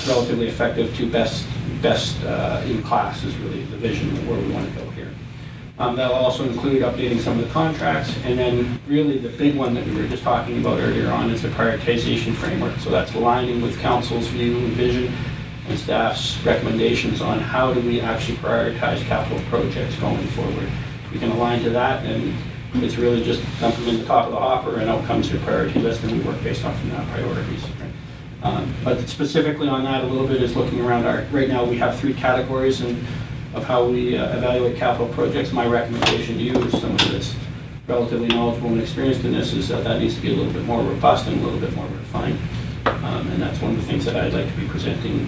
relatively effective, to best in class is really the vision of where we want to go here. That'll also include updating some of the contracts, and then really the big one that we were just talking about earlier on is the prioritization framework. So that's aligning with council's view and vision and staff's recommendations on how do we actually prioritize capital projects going forward. We can align to that, and it's really just dump them in the top of the hopper and out comes your priority list, and we work based off from that priorities. But specifically on that a little bit is looking around right now we have 3 categories of how we evaluate capital projects. My recommendation to you is someone that's relatively knowledgeable and experienced in this is that needs to be a little bit more robust and a little bit more refined. And that's one of the things that I'd like to be presenting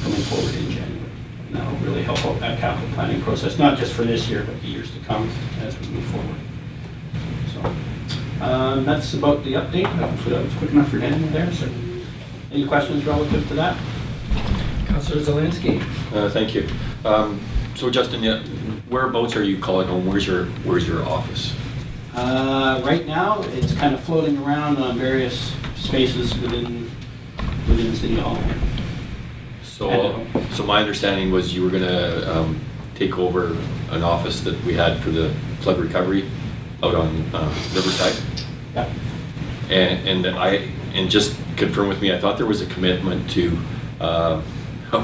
coming forward in January. And that'll really help out that capital planning process, not just for this year, but the years to come as we move forward. So that's about the update. Hopefully that was quick enough for Daniel there. So any questions relative to that? Councillor Zelinski. Thank you. So Justin, whereabouts are you calling home? Where's your office? Right now, it's kind of floating around on various spaces within City Hall. So my understanding was you were going to take over an office that we had for the flood recovery out on Riverside. Yeah. And just confirm with me, I thought there was a commitment to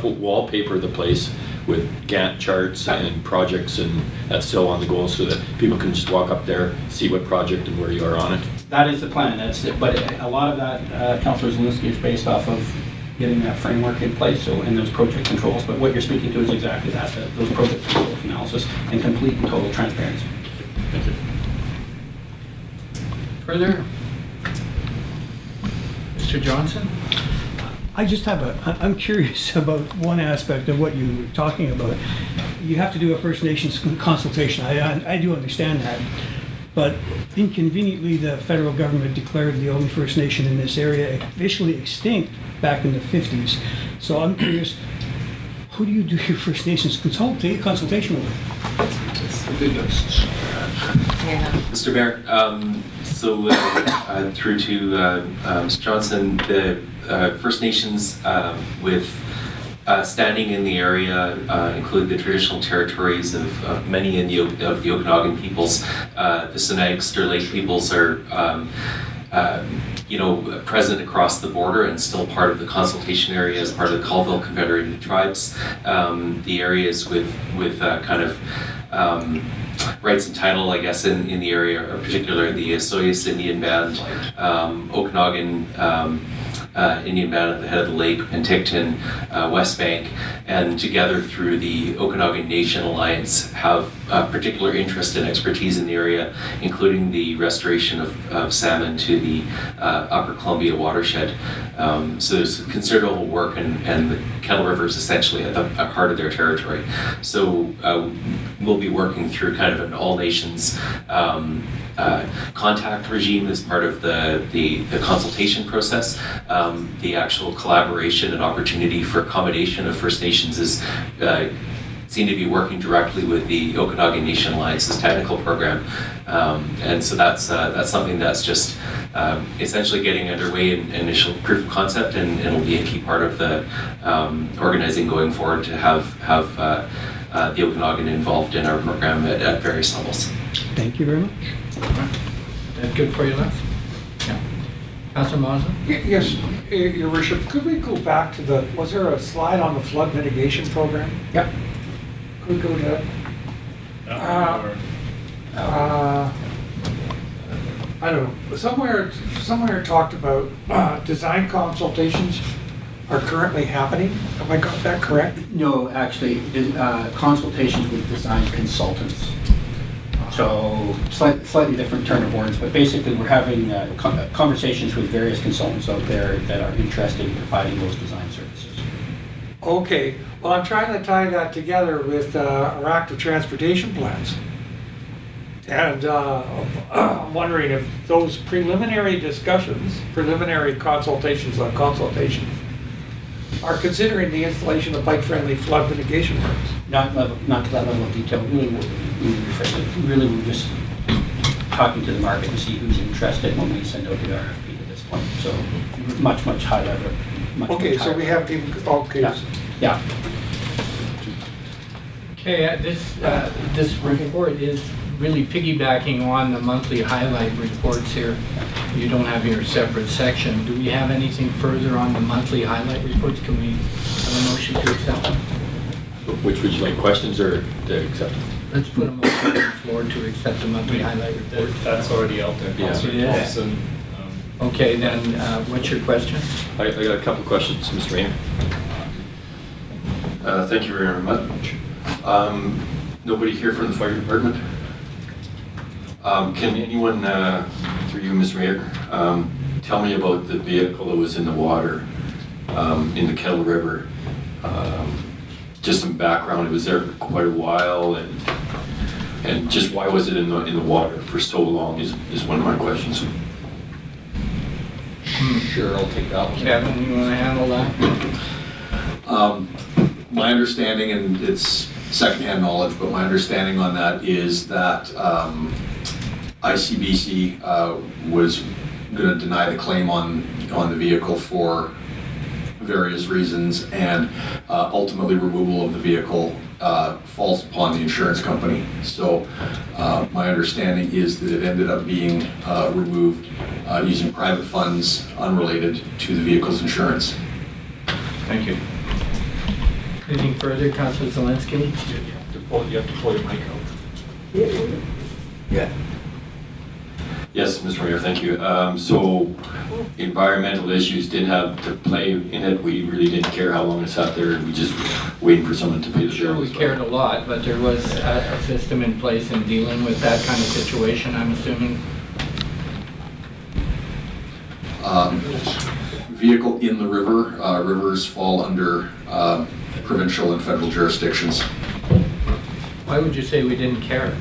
wallpaper the place with Gantt charts and projects, and that's still on the goal so that people can just walk up there, see what project and where you are on it. That is the plan. That's it. But a lot of that, Councillor Zelinski, is based off of getting that framework in place, so and those project controls. But what you're speaking to is exactly that, those project controls analysis and complete and total transparency. Thank you. Further? Mr. Johnson? I just have I'm curious about one aspect of what you were talking about. You have to do a First Nations consultation. I do understand that. But inconveniently, the federal government declared the only First Nation in this area officially extinct back in the 50s. So I'm curious, who do you do your First Nations consultation with? Mr. Mayor, through to Mr. Johnson, the First Nations with standing in the area include the traditional territories of many of the Okanagan peoples. The Sinixt Lake peoples are present across the border and still part of the consultation area as part of the Colville Confederated Tribes. The areas with kind of rights and title, I guess, in the area, are particularly the Soyuz Indian Band, Okanagan Indian Band at the head of the lake, Penticton, West Bank, and together through the Okanagan Nation Alliance have particular interest and expertise in the area, including the restoration of salmon to the Upper Columbia watershed. So there's considerable work, and the Kettle River is essentially at the heart of their territory. So we'll be working through kind of an all nations contact regime as part of the consultation process. The actual collaboration and opportunity for accommodation of First Nations is seem to be working directly with the Okanagan Nation Alliance's technical program, and so that's something that's just essentially getting underway in initial proof of concept, and it'll be a key part of the organizing going forward to have the Okanagan involved in our program at various levels. Thank you very much. That good for you, Les? Yeah. Councillor Mazel? Yes, Your Worship, could we go back to was there a slide on the flood mitigation program? Yep. Could we go to that? I don't know, somewhere it talked about design consultations are currently happening. Have I got that correct? No, actually, consultations with design consultants. So slightly different turn of words, but basically we're having conversations with various consultants out there that are interested in providing those design services. Okay, well, I'm trying to tie that together with our active transportation plans. And I'm wondering if those preliminary discussions, preliminary consultations on consultation, are considering the installation of bike-friendly flood mitigation works. Not to that level of detail. Really, we're just talking to the market to see who's interested when we send out the RFP at this point. So much high level. Okay, so we have to, okay. Yeah. Okay, this report is really piggybacking on the monthly highlight reports here. You don't have your separate section. Do we have anything further on the monthly highlight reports? Can we have a motion to accept them? Which would you like, questions or to accept? Let's put a motion on the floor to accept the monthly highlight report. That's already out there. Yeah. Councillor It is? Thompson, Okay, then what's your question? I got a couple of questions, Mr. Mayor. Thank you very much. Nobody here from the fire department? Can anyone, through you, Mr. Mayor, tell me about the vehicle that was in the water in the Kettle River? Just some background. It was there for quite a while, and just why was it in the water for so long is one of my questions. Sure, I'll take that one. Kevin, you want to handle that? My understanding, and it's secondhand knowledge, but my understanding on that is that ICBC was going to deny the claim on the vehicle for various reasons, and ultimately removal of the vehicle falls upon the insurance company. So my understanding is that it ended up being removed using private funds unrelated to the vehicle's insurance. Thank you. Anything further, Councilor Zelinski? You have to pull your mic out. Yeah. Yes, Mr. Mayor, thank you. So environmental issues didn't have to play in it. We really didn't care how long it sat there. We just waiting for someone to pay the Sure, bill. we cared a lot, but there was a system in place in dealing with that kind of situation, I'm assuming. Vehicle in the river. Rivers fall under provincial and federal jurisdictions. Why would you say we didn't care?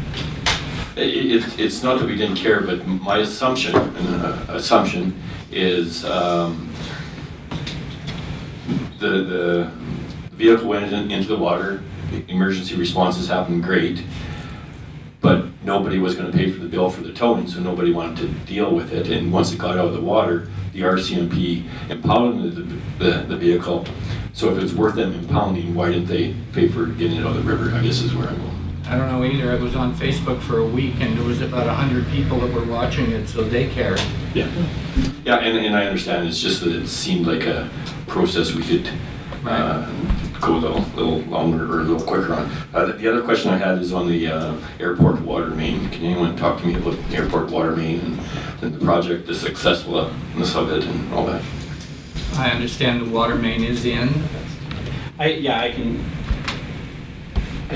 It's not that we didn't care, but my assumption is the vehicle went into the water, emergency responses happened great, but nobody was going to pay for the bill for the towing, so nobody wanted to deal with it. And once it got out of the water, the RCMP impounded the vehicle. So if it's worth them impounding, why didn't they pay for getting it out of the river? I guess is where I'm going. I don't know either. I was on Facebook for a week and there was about 100 people that were watching it, so they cared. Yeah. Yeah, and I understand. It's just that it seemed like a process we could go a little longer or a little quicker on. The other question I had is on the airport water main. Can anyone talk to me about the airport water main and the project, the successfulness of it and all that? I understand the water main is in. I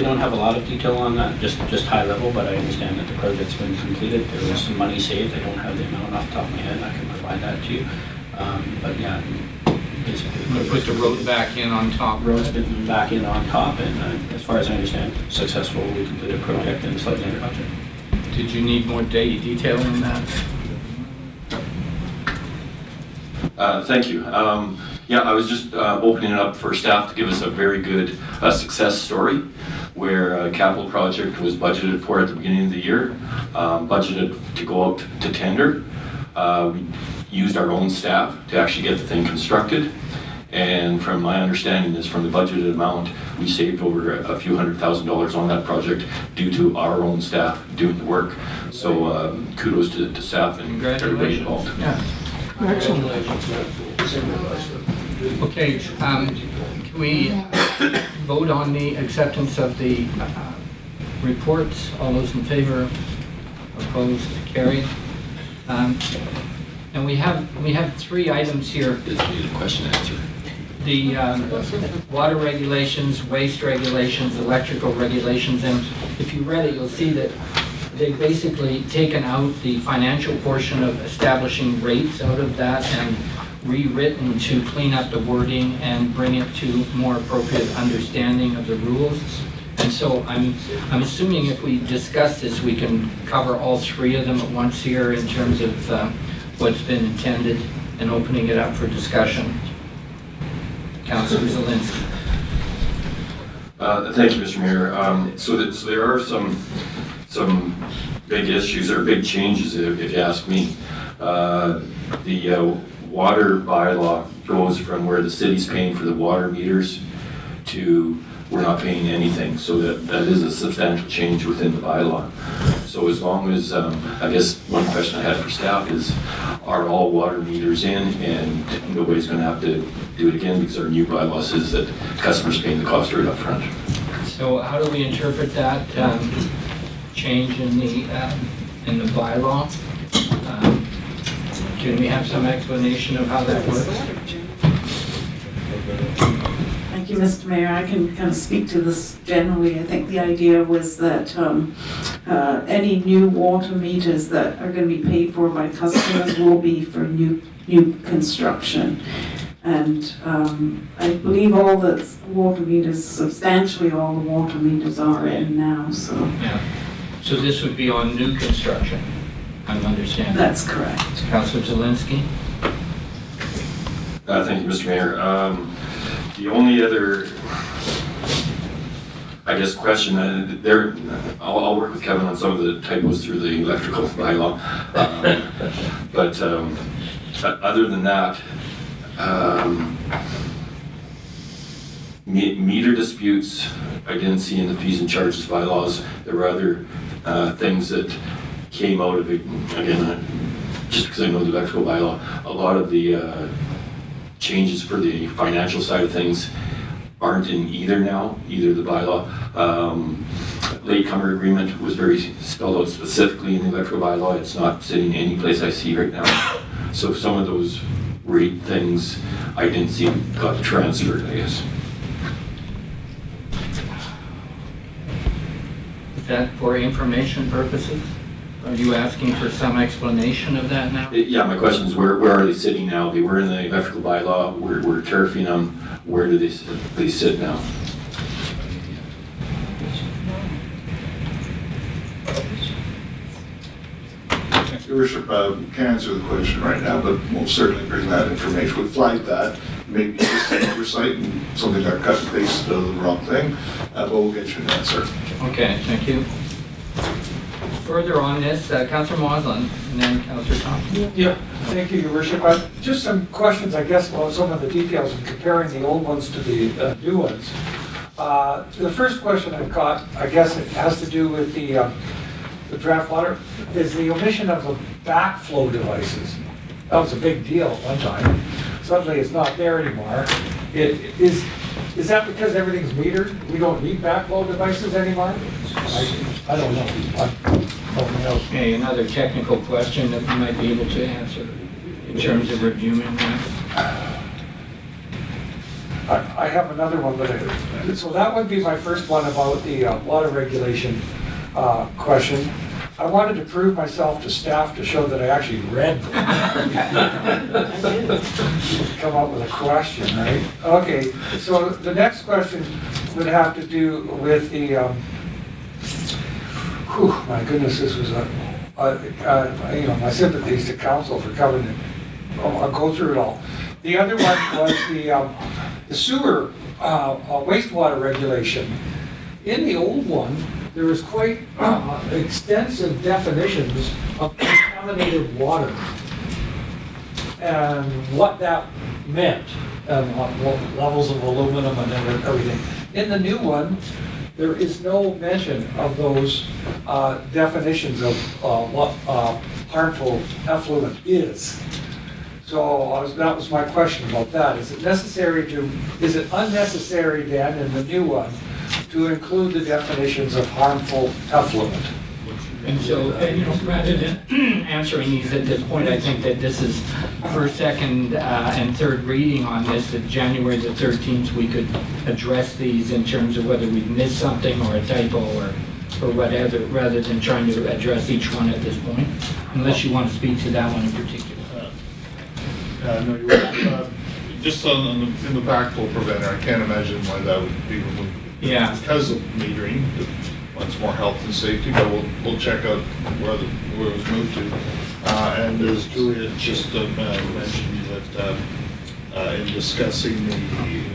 don't have a lot of detail on that, just high level, but I understand that the project's been completed. There was some money saved. I don't have the amount off the top of my head. I can provide that to you. But yeah, basically. We put the road back in on top. Road's been back in on top, and as far as I understand, successful. We completed a project in slightly under budget. Did you need more detail in that? Thank you. Yeah, I was just opening it up for staff to give us a very good success story where a capital project was budgeted for at the beginning of the year, budgeted to go out to tender. We used our own staff to actually get the thing constructed. And from my understanding is from the budgeted amount, we saved over a few $100,000 on that project due to our own staff doing the work. So kudos to staff and everybody involved. Yeah. Okay, can we vote on the acceptance of the reports? All those in favor? Opposed? Carried. And we have 3 items here. Question answer. The water regulations, waste regulations, electrical regulations, and if you read it, you'll see that they've basically taken out the financial portion of establishing rates out of that and rewritten to clean up the wording and bring it to more appropriate understanding of the rules. And so I'm assuming if we discuss this, we can cover all 3 of them at once here in terms of what's been intended and opening it up for discussion. Councilor Zelinski. Thank you, Mr. Mayor. So there are some big issues or big changes, if you ask me. The water bylaw goes from where the city's paying for the water meters to we're not paying anything. So that is a substantial change within the bylaw. So as long as, I guess one question I had for staff is, are all water meters in and nobody's going to have to do it again because our new bylaw says that customers paying the cost right up front? So how do we interpret that change in the bylaw? Can we have some explanation of how that works? Thank you, Mr. Mayor. I can kind of speak to this generally. I think the idea was that any new water meters that are going to be paid for by customers will be for new construction. And I believe all the water meters, substantially all the water meters are in now, so. Yeah. So this would be on new construction, I'm understanding. That's correct. Councilor Zelinski? Thank you, Mr. Mayor. The only other, I guess, question, I'll work with Kevin on some of the typos through the electrical bylaw. But other than that, meter disputes, I didn't see in the fees and charges bylaws. There were other things that came out of it, again, just because I know the electrical bylaw. A lot of the changes for the financial side of things aren't in either now, either the bylaw. Latecomer agreement was very spelled out specifically in the electrical bylaw. It's not sitting any place I see right now. So some of those rate things I didn't see got transferred, I guess. Is that for information purposes? Are you asking for some explanation of that now? Yeah, my question is where are they sitting now? They were in the electrical bylaw, we're tariffing them. Where do they sit now? Your Worship, can't answer the question right now, but we'll certainly bring that information. We flagged that, maybe just an oversight and something got cut and pasted of the wrong thing, but we'll get you an answer. Okay, thank you. Further on this, Councilor Moslin, and then Councilor Thompson. Yeah, thank you, Your Worship. Just some questions, I guess, about some of the details in comparing the old ones to the new ones. The first question I've got, I guess it has to do with the draft water, is the omission of the backflow devices. That was a big deal at one time. Suddenly it's not there anymore. Is that because everything's metered? We don't need backflow devices anymore? I don't know. Okay, another technical question that we might be able to answer in terms of reviewing that. I have another one, but so that would be my first one about the water regulation question. I wanted to prove myself to staff to show that I actually read them. Come up with a question, right? Okay, so the next question would have to do with the, my goodness, this was my sympathies to council for covering it. I'll go through it all. The other one was the sewer wastewater regulation. In the old one, there was quite extensive definitions of contaminated water and what that meant, and what levels of aluminum and everything. In the new one, there is no mention of those definitions of what harmful effluent is. So that was my question about that. Is it unnecessary then in the new one to include the definitions of harmful effluent? And so, rather than answering these at this point, I think that this is first, second, and third reading on this, that January the 13th, we could address these in terms of whether we've missed something or a typo or whatever, rather than trying to address each one at this point, unless you want to speak to that one in particular. No, you're right. Just in the backflow preventer, I can't imagine why that would be removed. Yeah. Because of metering, it's more health and safety, but we'll check out where it was moved to. And as Julia just mentioned, that in discussing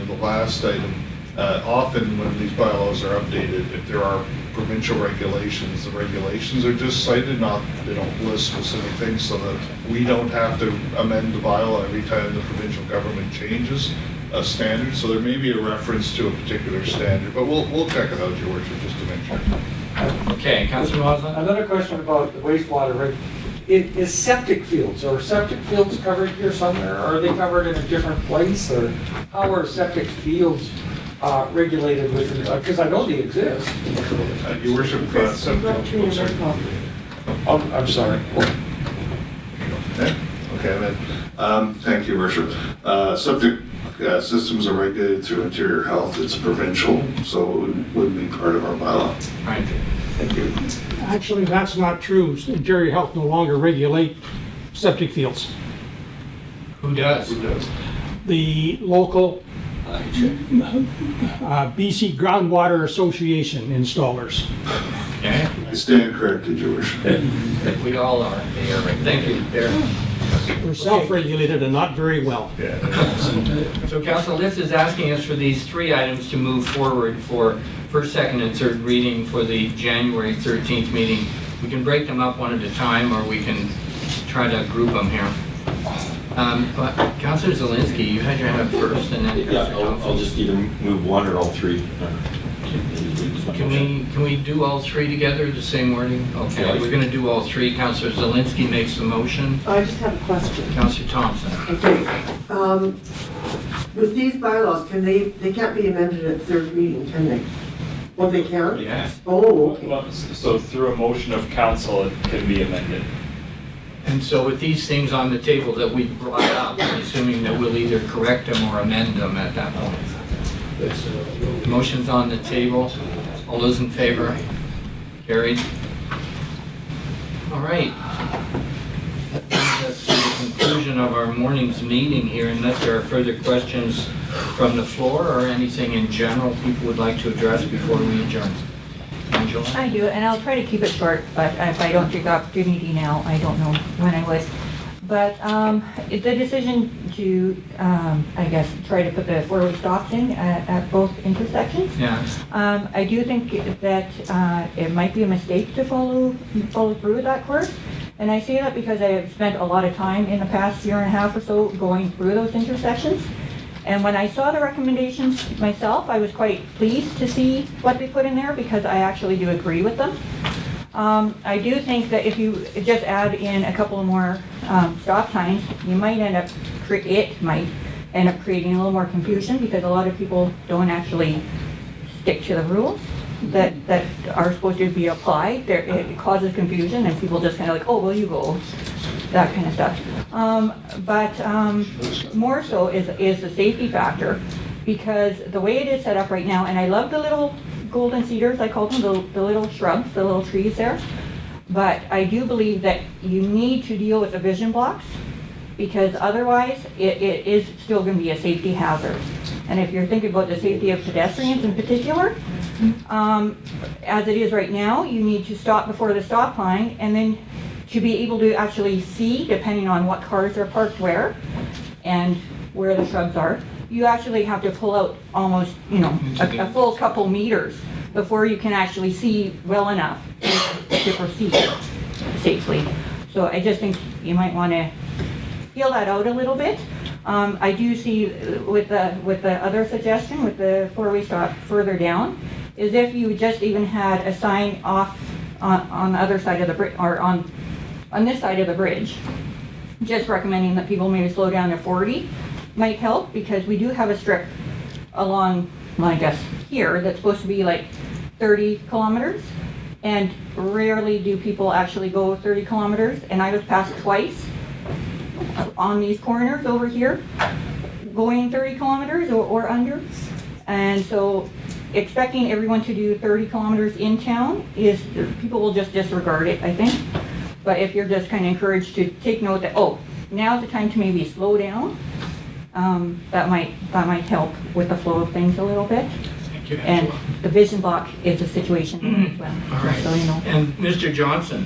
the last item, often when these bylaws are updated, if there are provincial regulations, the regulations are just cited, they don't list specific things, so that we don't have to amend the bylaw every time the provincial government changes a standard. So there may be a reference to a particular standard, but we'll check it out, Your Worship, just to make sure. Okay, Councilor Moslin? Another question about the wastewater. Is septic fields covered here somewhere? Are they covered in a different place? Or how are septic fields regulated within, because I know they exist. Your Worship, I'm sorry. Okay, then. Thank you, Your Worship. Septic systems are regulated through Interior Health. It's provincial, so it wouldn't be part of our bylaw. Right. Thank you. Actually, that's not true. Interior Health no longer regulate septic fields. Who does? The local BC Groundwater Association installers. Okay. I stand corrected, Your Worship. We all are. They are right. Thank you, Darren. We're self-regulated and not very well. So Council, this is asking us for these three items to move forward for first, second, and third reading for the January 13th meeting. We can break them up one at a time, or we can try to group them here. But Councilor Zelinski, you had your hand up first, and then I'll just either move one or all three. Can we do all three together, the same wording? Okay, we're going to do all three. Councilor Zelinski makes the motion. I just have a question. Councilor Thompson. Okay. With these bylaws, they can't be amended at third reading, can they? Well, they can? Yes. Oh, okay. So through a motion of council, it can be amended. And so with these things on the table that we brought up, I'm assuming that we'll either correct them or amend them at that point. Motion's on the table. All those in favor? Carried. All right. That brings us to the conclusion of our morning's meeting here, unless there are further questions from the floor or anything in general people would like to address before we adjourn. Angela? I do, and I'll try to keep it short, but if I don't take the opportunity now, I don't know when I would. But the decision to, I guess, try to put the four-way stops in at both intersections. Yeah. I do think that it might be a mistake to follow through with that course. And I say that because I have spent a lot of time in the past year and a half or so going through those intersections. And when I saw the recommendations myself, I was quite pleased to see what they put in there because I actually do agree with them. I do think that if you just add in a couple more stop signs, you might end up creating a little more confusion because a lot of people don't actually stick to the rules that are supposed to be applied. It causes confusion and people just kind of like, oh, well, you go, that kind of stuff. But more so is the safety factor because the way it is set up right now, and I love the little golden cedars, I call them, the little shrubs, the little trees there. But I do believe that you need to deal with the vision blocks because otherwise it is still going to be a safety hazard. And if you're thinking about the safety of pedestrians in particular, as it is right now, you need to stop before the stop line and then to be able to actually see, depending on what cars are parked where and where the shrubs are, you actually have to pull out almost, a full couple meters before you can actually see well enough to proceed safely. So I just think you might want to feel that out a little bit. I do see with the other suggestion, with the four-way stop further down, is if you just even had a sign off on the other side of the bridge, or on this side of the bridge, just recommending that people maybe slow down to 40 might help, because we do have a strip along, well, I guess here, that's supposed to be like 30 kilometers. And rarely do people actually go 30 kilometers. And I was passed twice on these corners over here, going 30 kilometers or under. And so expecting everyone to do 30 kilometers in town is, people will just disregard it, I think. But if you're just kind of encouraged to take note that, oh, now's the time to maybe slow down, that might help with the flow of things a little bit. Thank you, And Angela. the vision block is a situation as well. All right. So, you know. And Mr. Johnson?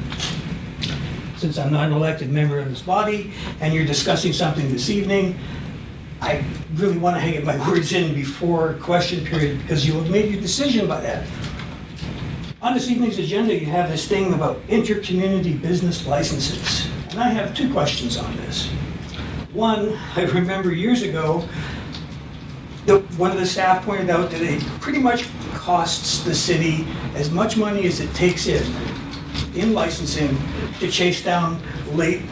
Since I'm not an elected member of this body and you're discussing something this evening, I really want to get my words in before question period, because you have made your decision by that. On this evening's agenda, you have this thing about inter-community business licenses. And I have two questions on this. One, I remember years ago, one of the staff pointed out that it pretty much costs the city as much money as it takes in licensing to chase down late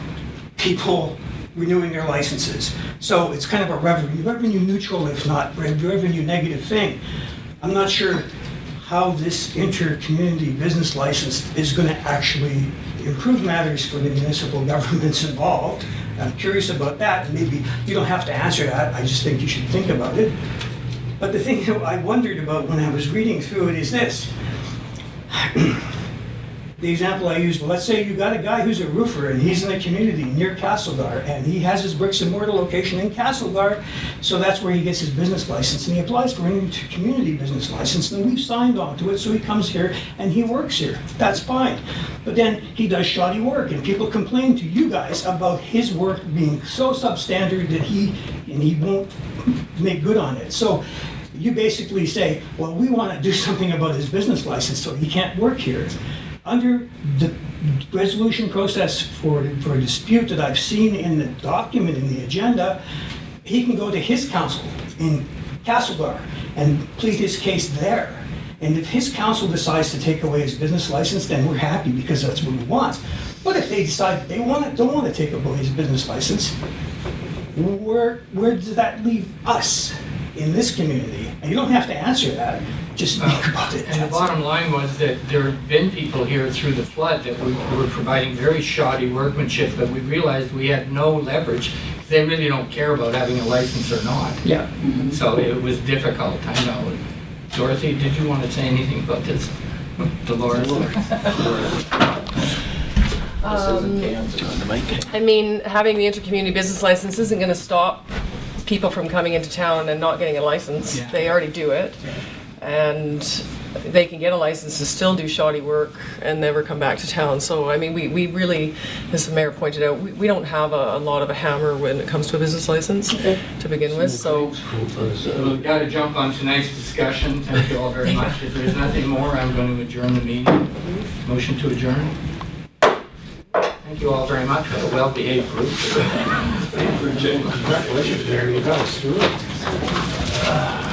people renewing their licenses. So it's kind of a revenue neutral, if not revenue negative thing. I'm not sure how this inter-community business license is going to actually improve matters for the municipal governments involved. I'm curious about that. Maybe you don't have to answer that. I just think you should think about it. But the thing that I wondered about when I was reading through it is this. The example I used, well, let's say you got a guy who's a roofer and he's in a community near Castlegar and he has his bricks and mortar location in Castlegar, so that's where he gets his business license and he applies for an community business license and we've signed on to it, so he comes here and he works here. That's fine. But then he does shoddy work and people complain to you guys about his work being so substandard that he won't make good on it. So you basically say, well, we want to do something about his business license so he can't work here. Under the resolution process for a dispute that I've seen in the document in the agenda, he can go to his council in Castlegar and plead his case there. And if his council decides to take away his business license, then we're happy because that's what we want. But if they decide they don't want to take away his business license, where does that leave us in this community? And you don't have to answer that. Just think about it. And the bottom line was that there have been people here through the flood that were providing very shoddy workmanship, but we realized we had no leverage. They really don't care about having a license or not. Yeah. So it was difficult, I know. Dorothy, did you want to say anything about this? Dolores? I mean, having the intercommunity business license isn't going to stop people from coming into town and not getting a license. Yeah. They already do it. And they can get a license to still do shoddy work and never come back to town. So, I mean, we really, as the mayor pointed out, we don't have a lot of a hammer when it comes to a business license to begin with, so. We've got to jump on tonight's discussion. Thank you all very much. If there's nothing more, I'm going to adjourn the meeting. Motion to adjourn. Thank you all very much. What a well-behaved group. Congratulations, Mayor. You got us through it.